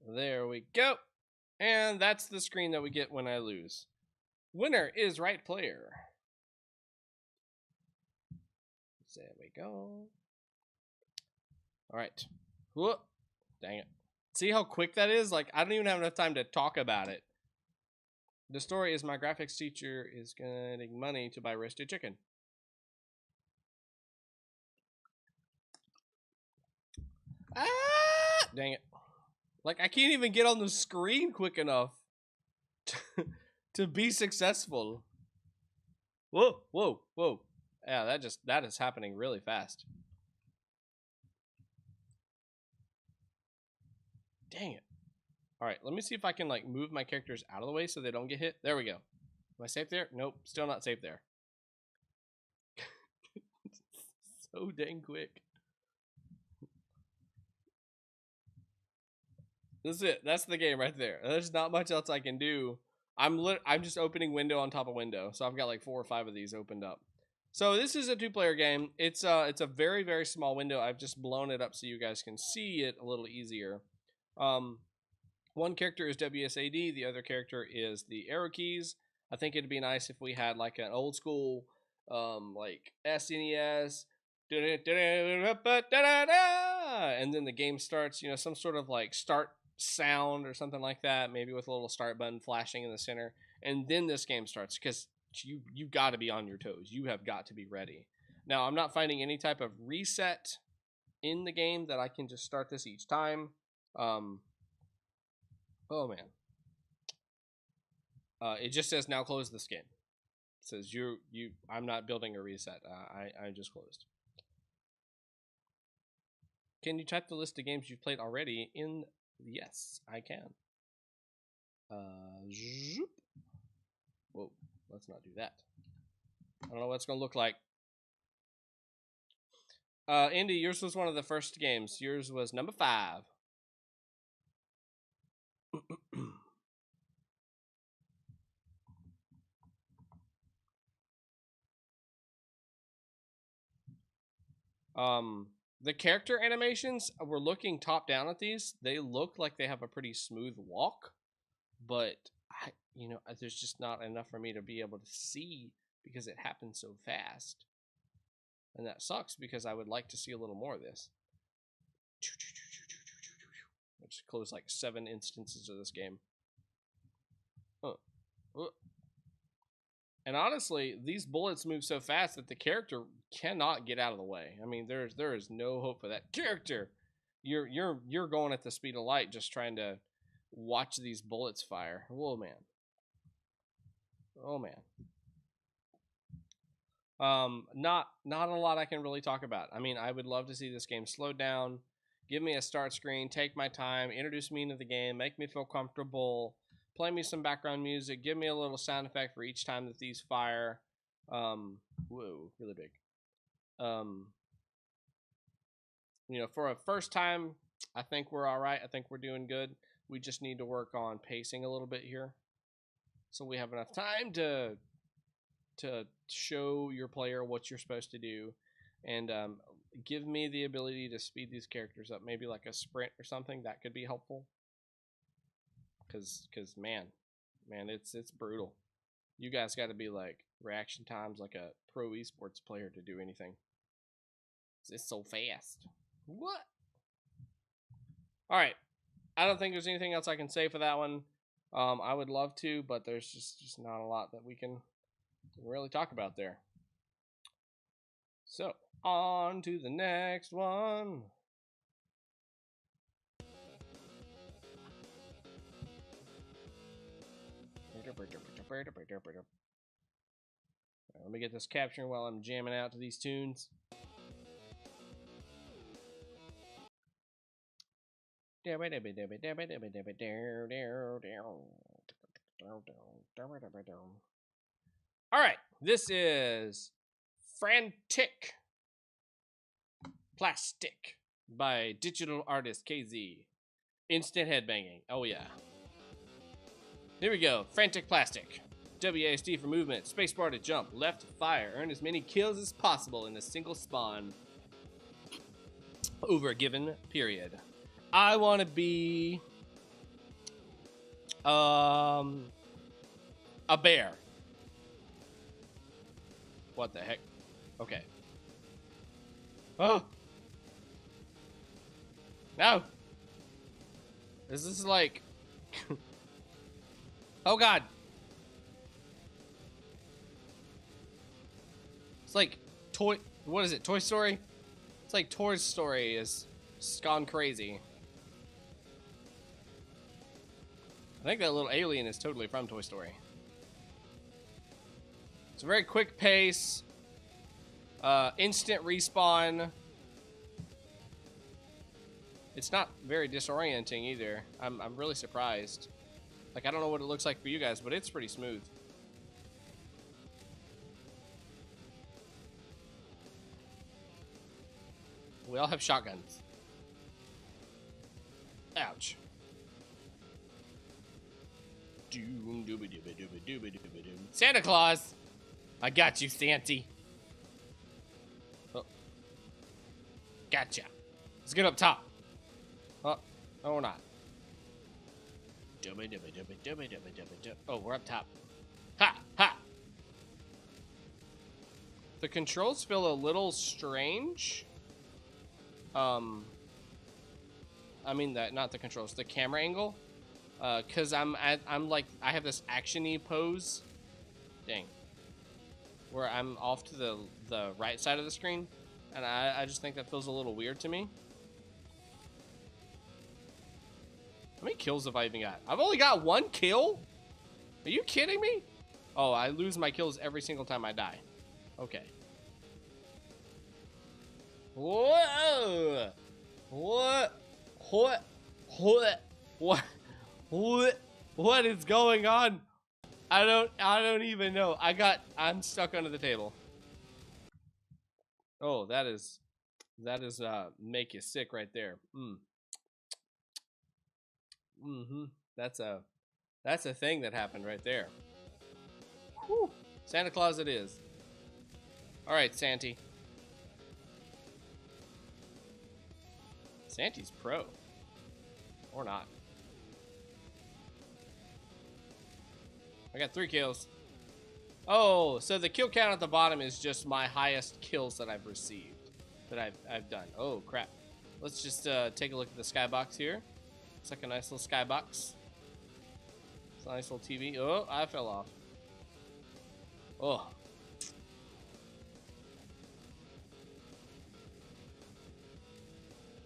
A: There we go. And that's the screen that we get when I lose. Winner is right player. There we go. All right. Whoop. Dang it. See how quick that is? Like, I don't even have enough time to talk about it. The story is my graphics teacher is getting money to buy roasted chicken. Ah! Dang it. Like, I can't even get on the screen quick enough to be successful. Whoa, whoa, whoa. Yeah, that is happening really fast. Dang it. All right, let me see if I can like move my characters out of the way so they don't get hit. There we go. Am I safe there? Nope, still not safe there. So dang quick. This is it. That's the game right there. There's not much else I can do. I'm just opening window on top of window. So I've got like 4 or 5 of these opened up. So this is a 2-player game. It's a very, very small window. I've just blown it up so you guys can see it a little easier. One character is WSAD, the other character is the arrow keys. I think it'd be nice if we had like an old school like SNES, and then the game starts, you know, some sort of like start sound or something like that, maybe with a little start button flashing in the center, and then this game starts, because you got to be on your toes. You have got to be ready. Now, I'm not finding any type of reset in the game that I can just start this each time. Oh man. It just says now close this game. It says I'm not building a reset. I just closed. Can you type the list of games you've played already in? Yes, I can. Zoop. Whoa, let's not do that. I don't know what it's gonna look like. Indy, yours was one of the first games. Yours was number 5. The character animations, we're looking top down at these. They look like they have a pretty smooth walk, but there's just not enough for me to be able to see because it happens so fast. And that sucks because I would like to see a little more of this. I just closed like 7 instances of this game. And honestly, these bullets move so fast that the character cannot get out of the way. I mean, there is no hope for that character. You're going at the speed of light, just trying to watch these bullets fire. Whoa, man. Oh man. Not a lot I can really talk about. I mean, I would love to see this game slowed down, give me a start screen, take my time, introduce me into the game, make me feel comfortable, play me some background music, give me a little sound effect for each time that these fire. Whoa, really big. For a first time, I think we're all right. I think we're doing good. We just need to work on pacing a little bit here, so we have enough time to show your player what you're supposed to do, and give me the ability to speed these characters up. Maybe like a sprint or something that could be helpful. Cause man, it's brutal. You guys got to be like reaction times like a pro esports player to do anything. It's so fast. What? All right. I don't think there's anything else I can say for that one. I would love to, but there's just not a lot that we can really talk about there. So, on to the next one. Let me get this capturing while I'm jamming out to these tunes. Alright, this is FranktikPlastik by digitalartistkz. Instant headbanging. Oh yeah. Here we go. FranktikPlastik. WASD for movement, spacebar to jump, left to fire. Earn as many kills as possible in a single spawn over a given period. I want to be a bear. What the heck? Okay. Oh. No. This is like oh god. It's like what is it? Toy Story? It's like Toy Story is gone crazy. I think that little alien is totally from Toy Story. It's a very quick pace. Instant respawn. It's not very disorienting either. I'm really surprised. Like, I don't know what it looks like for you guys, but it's pretty smooth. We all have shotguns. Ouch. Santa Claus! I got you, Santy. Oh. Gotcha. Let's get up top. Oh, no, we're not. Oh, we're up top. Ha! Ha! The controls feel a little strange. I mean not the controls, the camera angle. Cause I'm like, I have this action-y pose. Dang. Where I'm off to the right side of the screen. And I just think that feels a little weird to me. How many kills have I even got? I've only got 1 kill? Are you kidding me? Oh, I lose my kills every single time I die. Okay. Whoa! What? What is going on? I don't even know. I'm stuck under the table. Oh, that is make you sick right there. That's a thing that happened right there. Whew. Santa Claus it is. All right, Santy. Santy's pro. Or not. I got 3 kills. Oh, so the kill count at the bottom is just my highest kills that I've received. That I've done. Oh, crap. Let's just take a look at the skybox here. It's like a nice little skybox. It's a nice little TV. Oh, I fell off. Oh.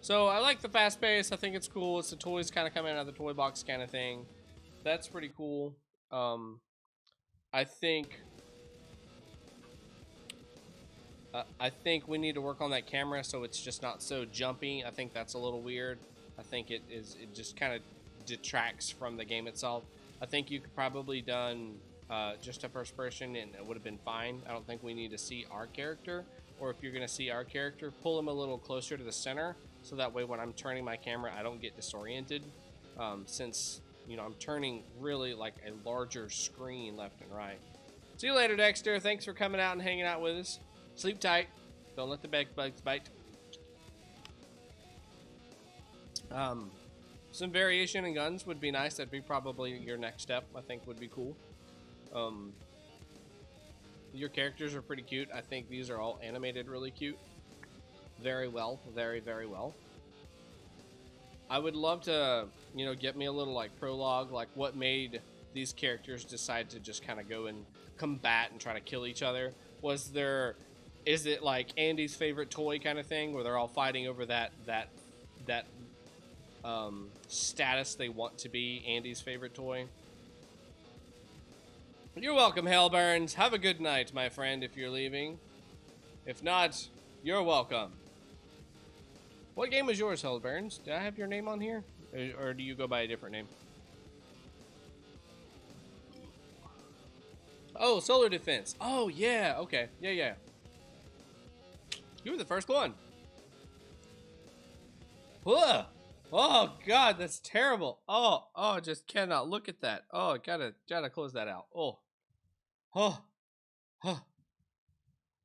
A: So I like the fast pace. I think it's cool. It's the toys kind of coming out of the toy box kind of thing. That's pretty cool. I think we need to work on that camera so it's just not so jumpy. I think that's a little weird. I think it just kind of detracts from the game itself. I think you could probably done just a first person and it would have been fine. I don't think we need to see our character, or if you're gonna see our character, pull him a little closer to the center so that way when I'm turning my camera I don't get disoriented, since you know I'm turning really like a larger screen left and right. See you later, Dexter. Thanks for coming out and hanging out with us. Sleep tight. Don't let the bed bugs bite. Some variation in guns would be nice. That'd be probably your next step. I think would be cool. Your characters are pretty cute. I think these are all animated really cute. Very well. Very, very well. I would love to, you know, get me a little like prologue, like what made these characters decide to just kind of go and combat and try to kill each other. Is it like Andy's favorite toy kind of thing where they're all fighting over that status they want to be Andy's favorite toy? You're welcome, Hellburns. Have a good night, my friend, if you're leaving. If not, you're welcome. What game was yours, Hellburns? Did I have your name on here? Or do you go by a different name? Oh, Solar Defense. Oh, yeah. Okay. Yeah. You were the first one. Ugh. Oh, God, that's terrible. Oh, I just cannot look at that. Oh, gotta close that out. Oh.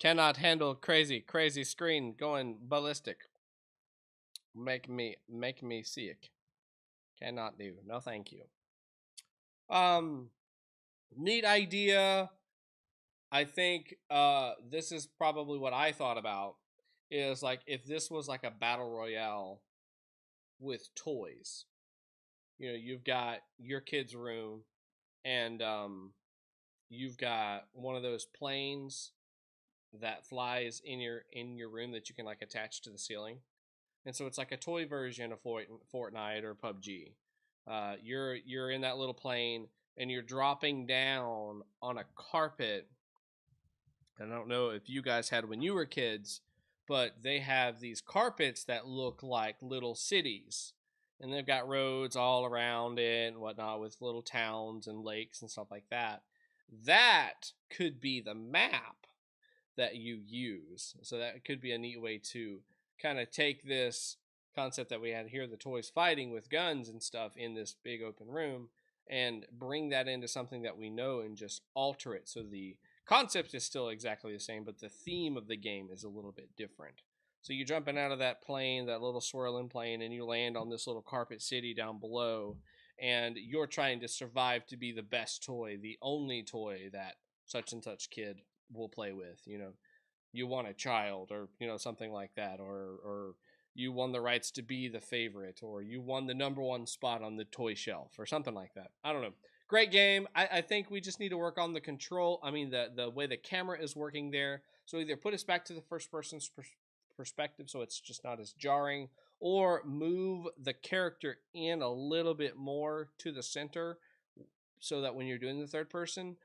A: Cannot handle crazy screen going ballistic. Make me sick. Cannot do. No, thank you. Neat idea. I think this is probably what I thought about is like if this was like a battle royale with toys. You know, you've got your kid's room and you've got one of those planes that flies in your room that you can like attach to the ceiling. And so it's like a toy version of Fortnite or PUBG. You're in that little plane and you're dropping down on a carpet. I don't know if you guys had when you were kids, but they have these carpets that look like little cities. And they've got roads all around it and whatnot with little towns and lakes and stuff like that. That could be the map that you use. So that could be a neat way to kind of take this concept that we had here, the toys fighting with guns and stuff in this big open room, and bring that into something that we know and just alter it. So the concept is still exactly the same, but the theme of the game is a little bit different. So you're jumping out of that plane, that little swirling plane, and you land on this little carpet city down below, and you're trying to survive to be the best toy, the only toy that such and such kid will play with. You know, you want a child, or you know, something like that, or you won the rights to be the favorite, or you won the #1 spot on the toy shelf, or something like that. I don't know. Great game. I think we just need to work on the control. I mean, the way the camera is working there. So either put us back to the first person's perspective so it's just not as jarring, or move the character in a little bit more to the center so that when you're doing the third person,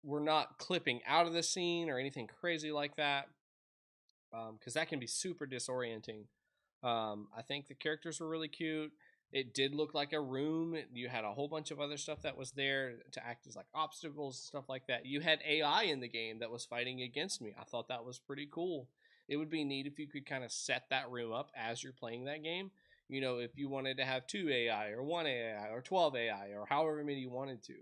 A: we're not clipping out of the scene or anything crazy like that, because that can be super disorienting. I think the characters were really cute. It did look like a room. You had a whole bunch of other stuff that was there to act as like obstacles and stuff like that. You had AI in the game that was fighting against me. I thought that was pretty cool. It would be neat if you could kind of set that room up as you're playing that game. You know, if you wanted to have 2 AI or 1 AI or 12 AI or however many you wanted to.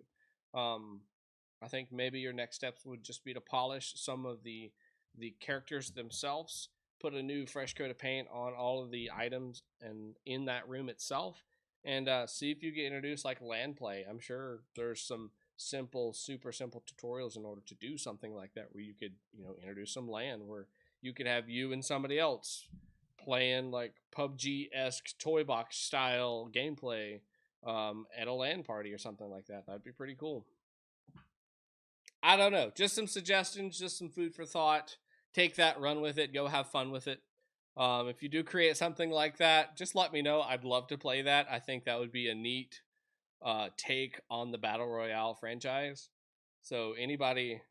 A: I think maybe your next steps would just be to polish some of the characters themselves, put a new fresh coat of paint on all of the items and in that room itself, and see if you get introduced like land play. I'm sure there's some super simple tutorials in order to do something like that, where you could, you know, introduce some land where you could have you and somebody else playing like PUBG-esque toy box style gameplay at a LAN party or something like that. That'd be pretty cool. I don't know. Just some suggestions, just some food for thought. Take that, run with it, go have fun with it. If you do create something like that, just let me know. I'd love to play that. I think that would be a neat take on the Battle Royale franchise. So anybody,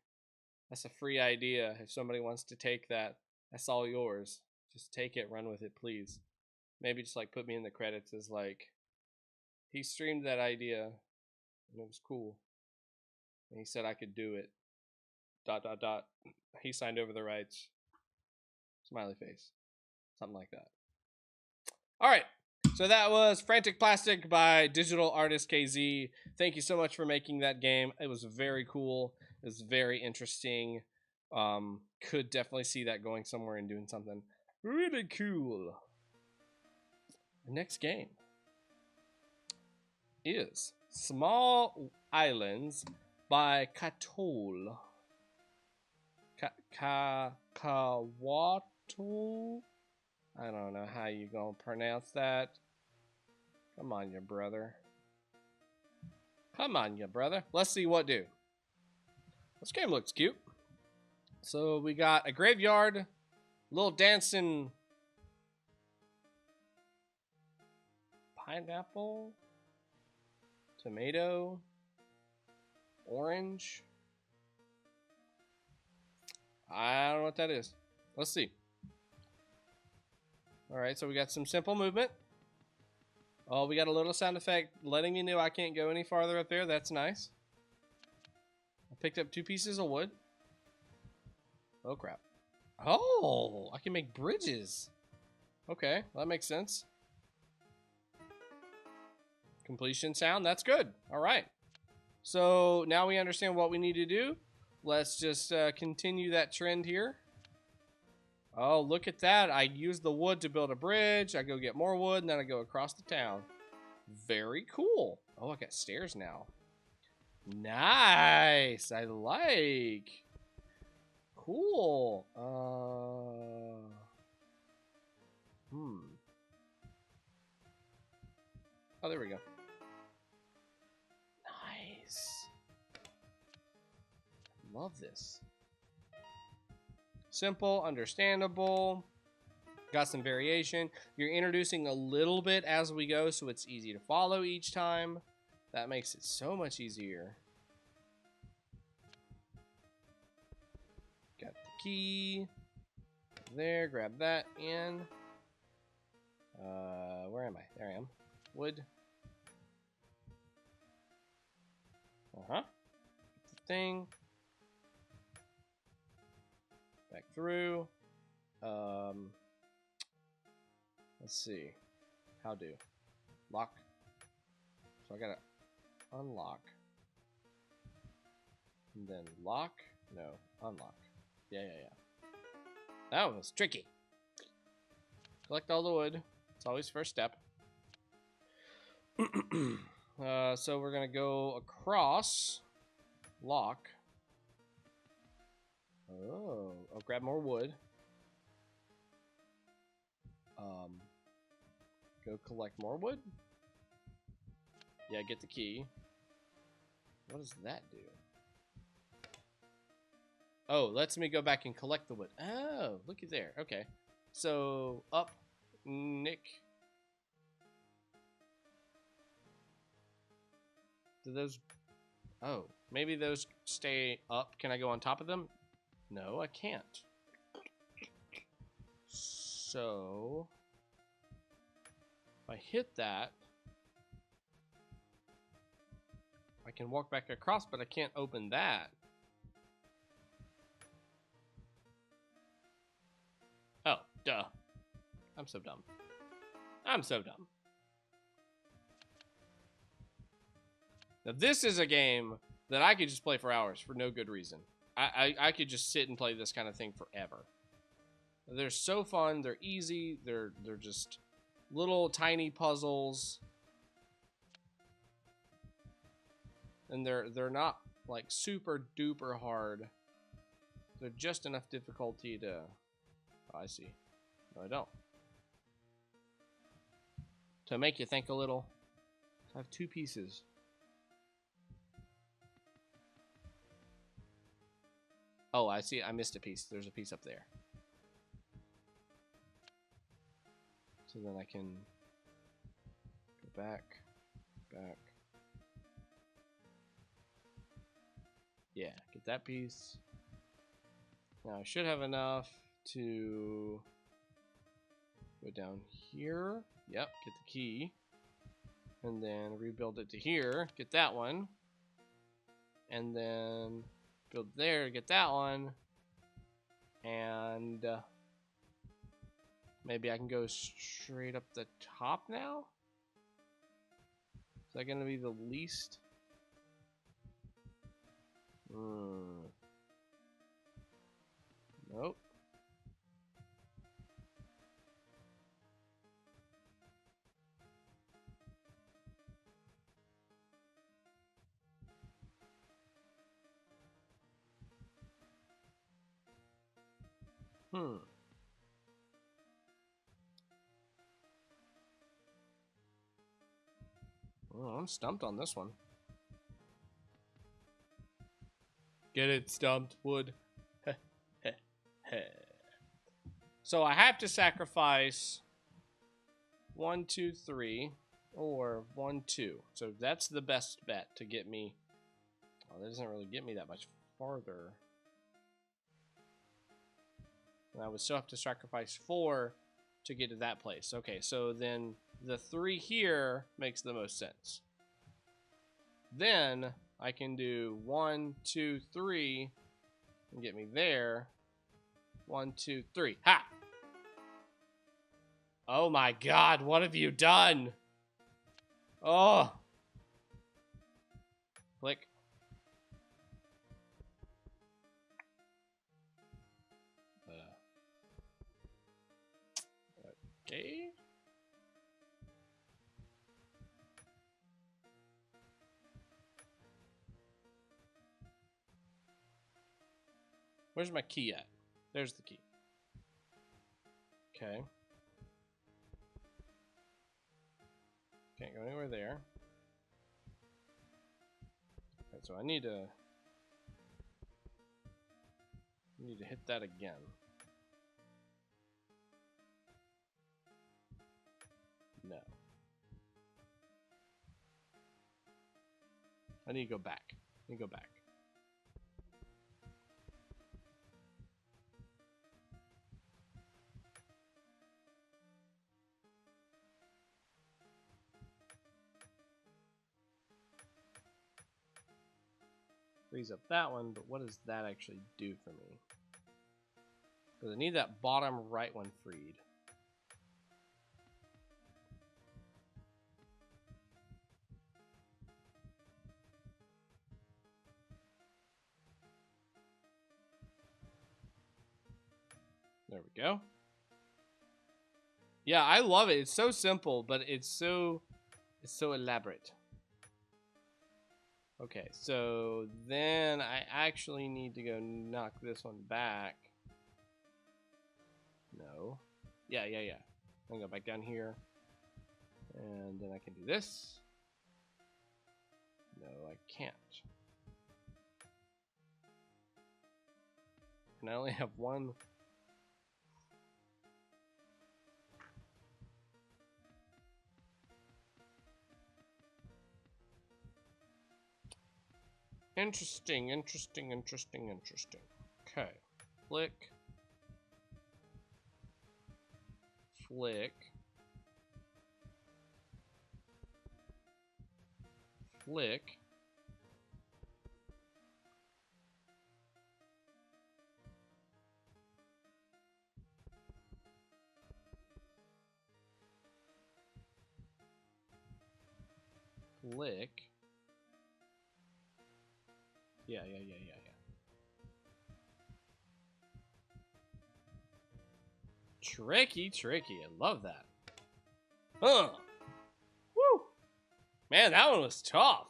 A: that's a free idea. If somebody wants to take that, that's all yours. Just take it, run with it, please. Maybe just like put me in the credits as like, he streamed that idea and it was cool. And he said I could do it. ... He signed over the rights. Smiley face. Something like that. All right. So that was FranktikPlastik by digitalartistkz. Thank you so much for making that game. It was very cool. It was very interesting. Could definitely see that going somewhere and doing something really cool. The next game is Small Islands by Cawotte. Cawotte? I don't know how you gonna pronounce that. Come on, you brother. Come on, you brother. Let's see what do. This game looks cute. So we got a graveyard, little dancing pineapple, tomato, orange. I don't know what that is. Let's see. Alright, so we got some simple movement. Oh, we got a little sound effect letting me know I can't go any farther up there. That's nice. I picked up 2 pieces of wood. Oh, crap. Oh, I can make bridges. Okay, that makes sense. Completion sound, that's good. Alright. So, now we understand what we need to do. Let's just continue that trend here. Oh, look at that. I use the wood to build a bridge. I go get more wood, and then I go across the town. Very cool. Oh, I got stairs now. Nice. I like. Cool. Oh, there we go. Nice. Love this. Simple, understandable. Got some variation. You're introducing a little bit as we go, so it's easy to follow each time. That makes it so much easier. Got the key. There, grab that in. Where am I? There I am. Wood. Uh-huh. The thing. Back through. Let's see. How do? Lock. So I gotta unlock. And then lock. No, unlock. Yeah. That was tricky. Collect all the wood. It's always first step. So we're gonna go across. Lock. Oh, I'll grab more wood. Go collect more wood. Yeah, get the key. What does that do? Oh, lets me go back and collect the wood. Oh, looky there. Okay. So, up, Nick. Do those... Oh, maybe those stay up. Can I go on top of them? No, I can't. So... if I hit that... I can walk back across, but I can't open that. Oh, duh. I'm so dumb. I'm so dumb. Now this is a game that I could just play for hours for no good reason. I could just sit and play this kind of thing forever. They're so fun. They're easy. They're just little tiny puzzles. And they're not like super duper hard. They're just enough difficulty to... Oh, I see. No, I don't. To make you think a little. I have 2 pieces. Oh, I see. I missed a piece. There's a piece up there. So then I can go back. Yeah, get that piece. Now I should have enough to go down here. Yep, get the key. And then rebuild it to here. Get that one. And then build there, get that one. And maybe I can go straight up the top now? Is that going to be the least? Nope. Oh, I'm stumped on this one. Get it, stumped, wood. So I have to sacrifice 1, 2, 3, or 1, 2. So that's the best bet to get me Well, that doesn't really get me that much farther. And I would still have to sacrifice 4 to get to that place. Okay, so then the 3 here makes the most sense. Then I can do 1, 2, 3 and get me there. 1, 2, 3. Ha! Oh my god, what have you done? Oh. Click. Okay. Where's my key at? There's the key. Okay. Can't go anywhere there. Okay, so I need to hit that again. No. I need to go back. I need to go back. Frees up that one, but what does that actually do for me? Because I need that bottom right one freed. There we go. Yeah, I love it. It's so simple, but it's so elaborate. Okay, so then I actually need to go knock this one back. No. Yeah. I'm gonna go back down here. And then I can do this. No, I can't. And I only have one. Interesting. Okay. Flick. Flick. Flick. Flick. Yeah. Tricky. I love that. Huh. Woo. Man, that one was tough.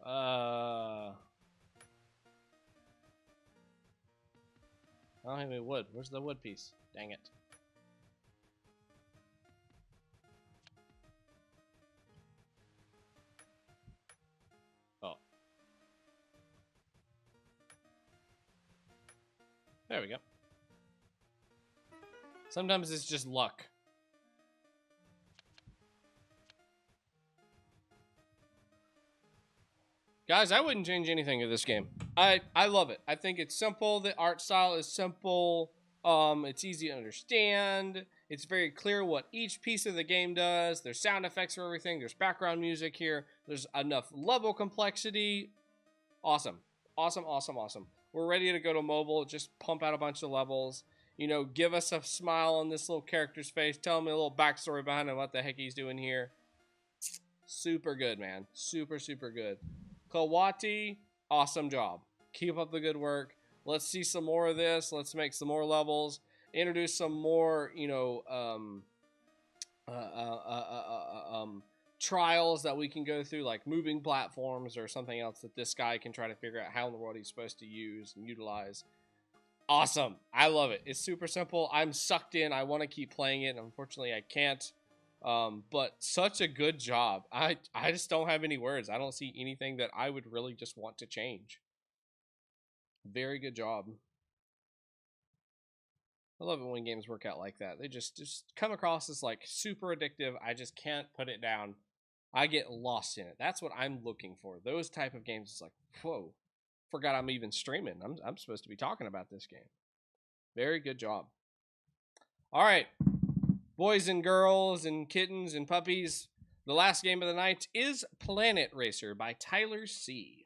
A: I don't have any wood. Where's the wood piece? Dang it. Oh. There we go. Sometimes it's just luck. Guys, I wouldn't change anything in this game. I love it. I think it's simple. The art style is simple. It's easy to understand. It's very clear what each piece of the game does. There's sound effects for everything. There's background music here. There's enough level complexity. Awesome. We're ready to go to mobile. Just pump out a bunch of levels. You know, give us a smile on this little character's face. Tell me a little backstory behind him, what the heck he's doing here. Super good, man. Super good. Cawotte, awesome job. Keep up the good work. Let's see some more of this. Let's make some more levels. Introduce some more, you know, trials that we can go through, like moving platforms or something else that this guy can try to figure out how in the world he's supposed to use and utilize. Awesome. I love it. It's super simple. I'm sucked in. I want to keep playing it. Unfortunately, I can't. But such a good job. I just don't have any words. I don't see anything that I would really just want to change. Very good job. I love it when games work out like that. They just come across as like super addictive. I just can't put it down. I get lost in it. That's what I'm looking for. Those type of games. It's like, whoa, forgot I'm even streaming. I'm supposed to be talking about this game. Very good job. All right, boys and girls and kittens and puppies. The last game of the night is Planet Racer by TylerC.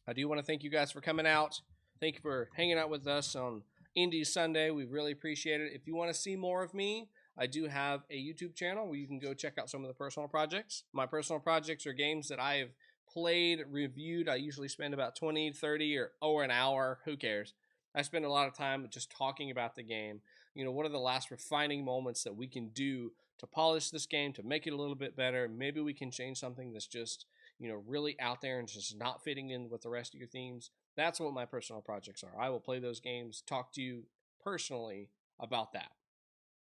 A: I do want to thank you guys for coming out. Thank you for hanging out with us on Indie Sunday. We really appreciate it. If you want to see more of me, I do have a YouTube channel where you can go check out some of the personal projects. My personal projects are games that I have played, reviewed. I usually spend about 20, 30, or an hour. Who cares? I spend a lot of time just talking about the game. You know, what are the last refining moments that we can do to polish this game, to make it a little bit better? Maybe we can change something that's just, you know, really out there and just not fitting in with the rest of your themes. That's what my personal projects are. I will play those games, talk to you personally about that.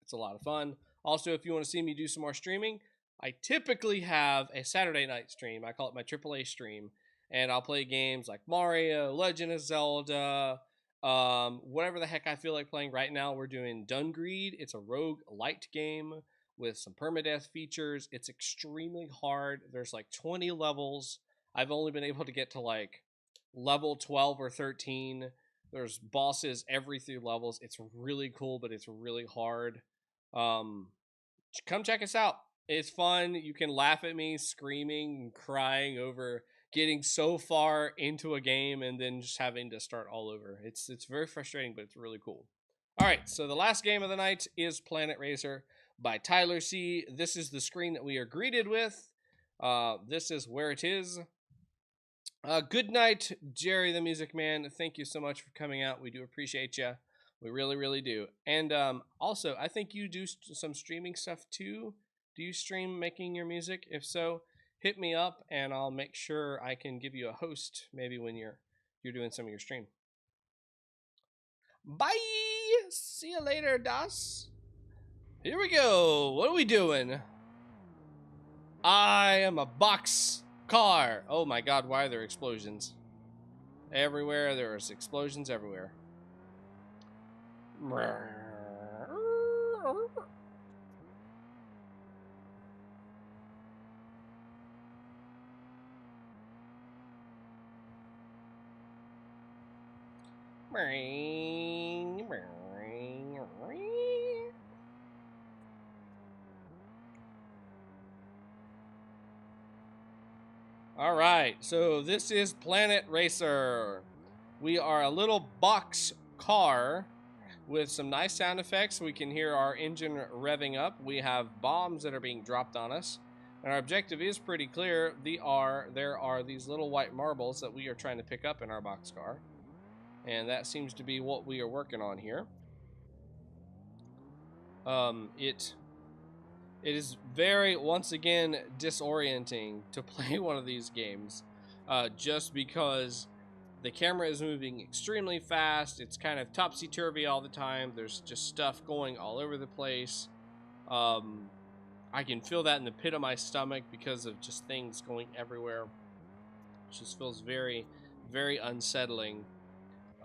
A: It's a lot of fun. Also, if you want to see me do some more streaming, I typically have a Saturday night stream. I call it my AAA stream. And I'll play games like Mario, Legend of Zelda, whatever the heck I feel like playing. Right now, we're doing Dungreed. It's a rogue light game with some permadeath features. It's extremely hard. There's like 20 levels. I've only been able to get to like level 12 or 13. There's bosses every 3 levels. It's really cool, but it's really hard. Come check us out. It's fun. You can laugh at me screaming and crying over getting so far into a game and then just having to start all over. It's very frustrating, but it's really cool. All right, so the last game of the night is Planet Racer by TylerC. This is the screen that we are greeted with. This is where it is. Good night, Jerry the Music Man. Thank you so much for coming out. We do appreciate you. We really, really do. And also, I think you do some streaming stuff too. Do you stream making your music? If so, hit me up and I'll make sure I can give you a host maybe when you're doing some of your stream. Bye! See you later, Das. Here we go. What are we doing? I am a box car. Oh my god, why are there explosions? Everywhere, there's explosions everywhere. All right, so this is Planet Racer. We are a little box car with some nice sound effects. We can hear our engine revving up. We have bombs that are being dropped on us. And our objective is pretty clear. There are these little white marbles that we are trying to pick up in our boxcar. And that seems to be what we are working on here. It is very, once again, disorienting to play one of these games. Just because the camera is moving extremely fast. It's kind of topsy-turvy all the time. There's just stuff going all over the place. I can feel that in the pit of my stomach because of just things going everywhere. It just feels very, very unsettling.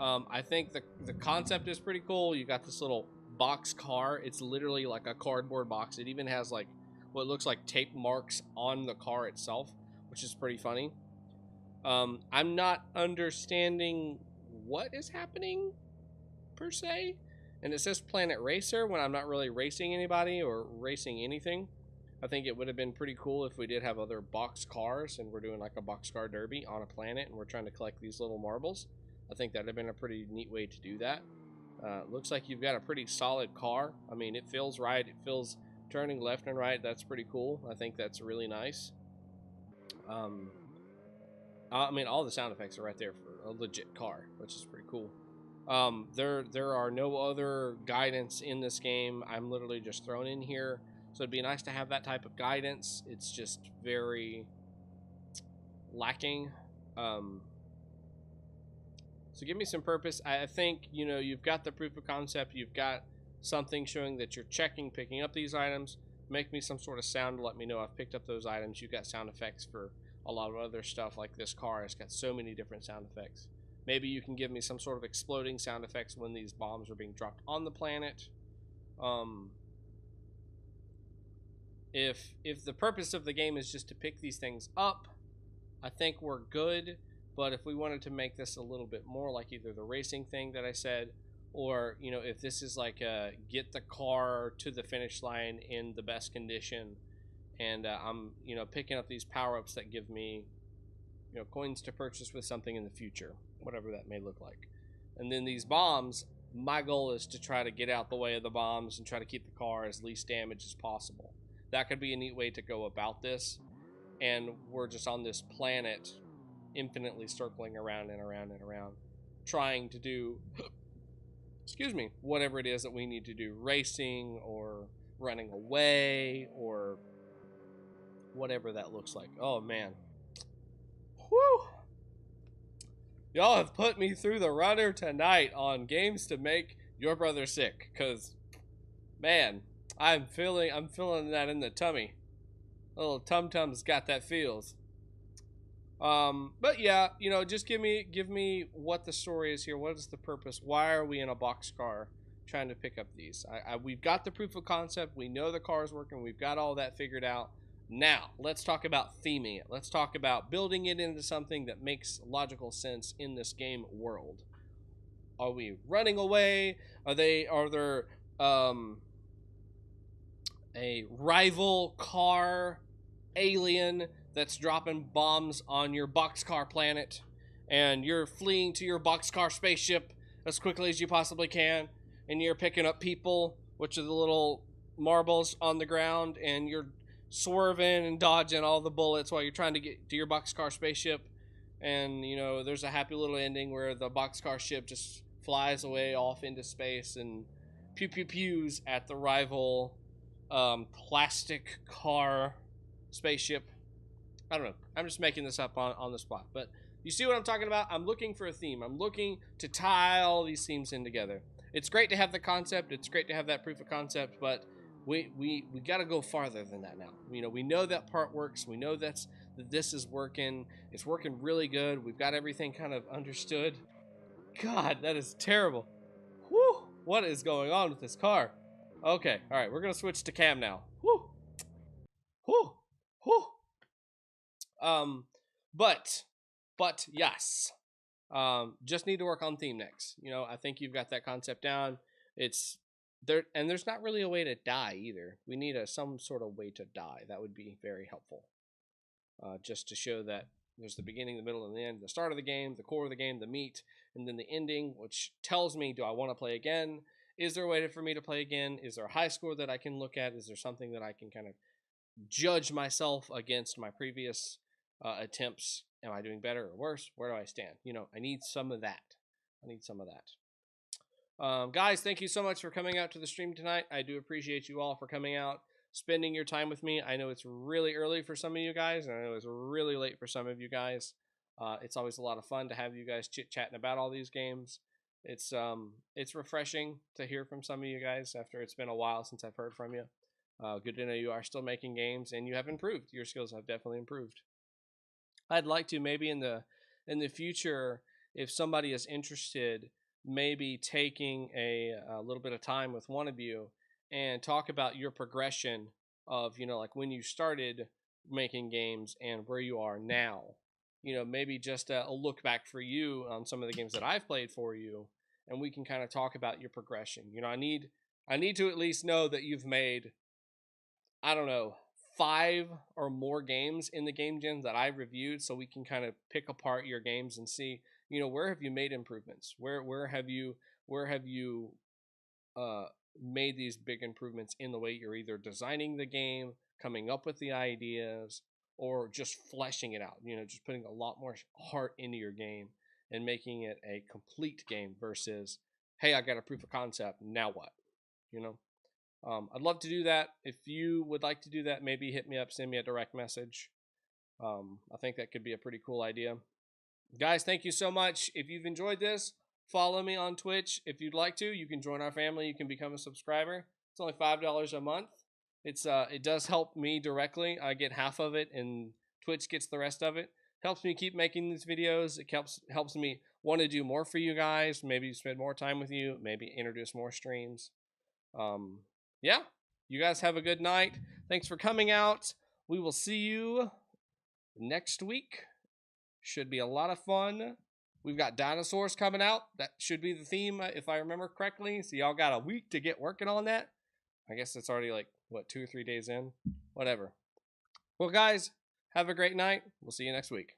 A: I think the concept is pretty cool. You got this little box car. It's literally like a cardboard box. It even has like what looks like tape marks on the car itself, which is pretty funny. I'm not understanding what is happening per se, and it says Planet Racer when I'm not really racing anybody or racing anything. I think it would have been pretty cool if we did have other box cars and we're doing like a boxcar derby on a planet and we're trying to collect these little marbles. I think that would have been a pretty neat way to do that. Looks like you've got a pretty solid car. I mean, it feels right. It feels turning left and right. That's pretty cool. I think that's really nice. I mean, all the sound effects are right there for a legit car, which is pretty cool. There are no other guidance in this game. I'm literally just thrown in here. So it'd be nice to have that type of guidance. It's just very lacking. So give me some purpose. I think, you know, you've got the proof of concept. You've got something showing that you're picking up these items. Make me some sort of sound to let me know I've picked up those items. You've got sound effects for a lot of other stuff, like this car has got so many different sound effects. Maybe you can give me some sort of exploding sound effects when these bombs are being dropped on the planet. if the purpose of the game is just to pick these things up, I think we're good. But if we wanted to make this a little bit more like either the racing thing that I said, or if this is like get the car to the finish line in the best condition, and I'm picking up these power-ups that give me coins to purchase with something in the future, whatever that may look like. And then these bombs, my goal is to try to get out the way of the bombs and try to keep the car as least damaged as possible. That could be a neat way to go about this. And we're just on this planet infinitely circling around and around and around, trying to do excuse me, whatever it is that we need to do, racing or running away or whatever that looks like. Oh man, whew, y'all have put me through the runner tonight on games to make your brother sick, because man, I'm feeling that in the tummy. Little tum-tums got that feels. But yeah, just give me what the story is here. What is the purpose? Why are we in a boxcar trying to pick up these? We've got the proof of concept. We know the car is working. We've got all that figured out. Now, let's talk about theming it. Let's talk about building it into something that makes logical sense in this game world. Are we running away? Are there a rival car alien that's dropping bombs on your boxcar planet, and you're fleeing to your boxcar spaceship as quickly as you possibly can, and you're picking up people, which are the little marbles on the ground, and you're swerving and dodging all the bullets while you're trying to get to your boxcar spaceship. And there's a happy little ending where the boxcar ship just flies away off into space and pews at the rival plastic car spaceship. I don't know. I'm just making this up on the spot. But you see what I'm talking about? I'm looking for a theme. I'm looking to tie all these themes in together. It's great to have the concept. It's great to have that proof of concept, but we got to go farther than that now. We know that part works. We know that this is working. It's working really good. We've got everything kind of understood. God, that is terrible. Whew. What is going on with this car? Okay. All right. We're going to switch to cam now. Whew. Whew. Whew. But yes, just need to work on theme next. I think you've got that concept down. It's there, and there's not really a way to die either. We need some sort of way to die. That would be very helpful. Just to show that there's the beginning, the middle, and the end, the start of the game, the core of the game, the meat, and then the ending, which tells me, do I want to play again? Is there a way for me to play again? Is there a high score that I can look at? Is there something that I can kind of judge myself against my previous attempts? Am I doing better or worse? Where do I stand? I need some of that. Guys, thank you so much for coming out to the stream tonight. I do appreciate you all for coming out, spending your time with me. I know it's really early for some of you guys, and I know it's really late for some of you guys. It's always a lot of fun to have you guys chit-chatting about all these games. It's refreshing to hear from some of you guys after it's been a while since I've heard from you. Good to know you are still making games, and you have improved. Your skills have definitely improved. I'd like to maybe in the future, if somebody is interested, maybe taking a little bit of time with one of you and talk about your progression of like when you started making games and where you are now. Maybe just a look back for you on some of the games that I've played for you, and we can kind of talk about your progression. I need to at least know that you've made, I don't know, 5 or more games in the game gen that I've reviewed, so we can kind of pick apart your games and see, where have you made improvements? Where have you made these big improvements in the way you're either designing the game, coming up with the ideas, or just fleshing it out, just putting a lot more heart into your game and making it a complete game versus, hey, I got a proof of concept, now what? I'd love to do that. If you would like to do that, maybe hit me up, send me a direct message. I think that could be a pretty cool idea. Guys, thank you so much. If you've enjoyed this, follow me on Twitch. If you'd like to, you can join our family. You can become a subscriber. It's only $5 a month. It does help me directly. I get half of it, and Twitch gets the rest of it. Helps me keep making these videos. It helps me want to do more for you guys. Maybe spend more time with you. Maybe introduce more streams. Yeah. You guys have a good night. Thanks for coming out. We will see you next week. Should be a lot of fun. We've got dinosaurs coming out. That should be the theme, if I remember correctly. So y'all got a week to get working on that. I guess it's already like, what, 2 or 3 days in? Whatever. Well, guys, have a great night. We'll see you next week.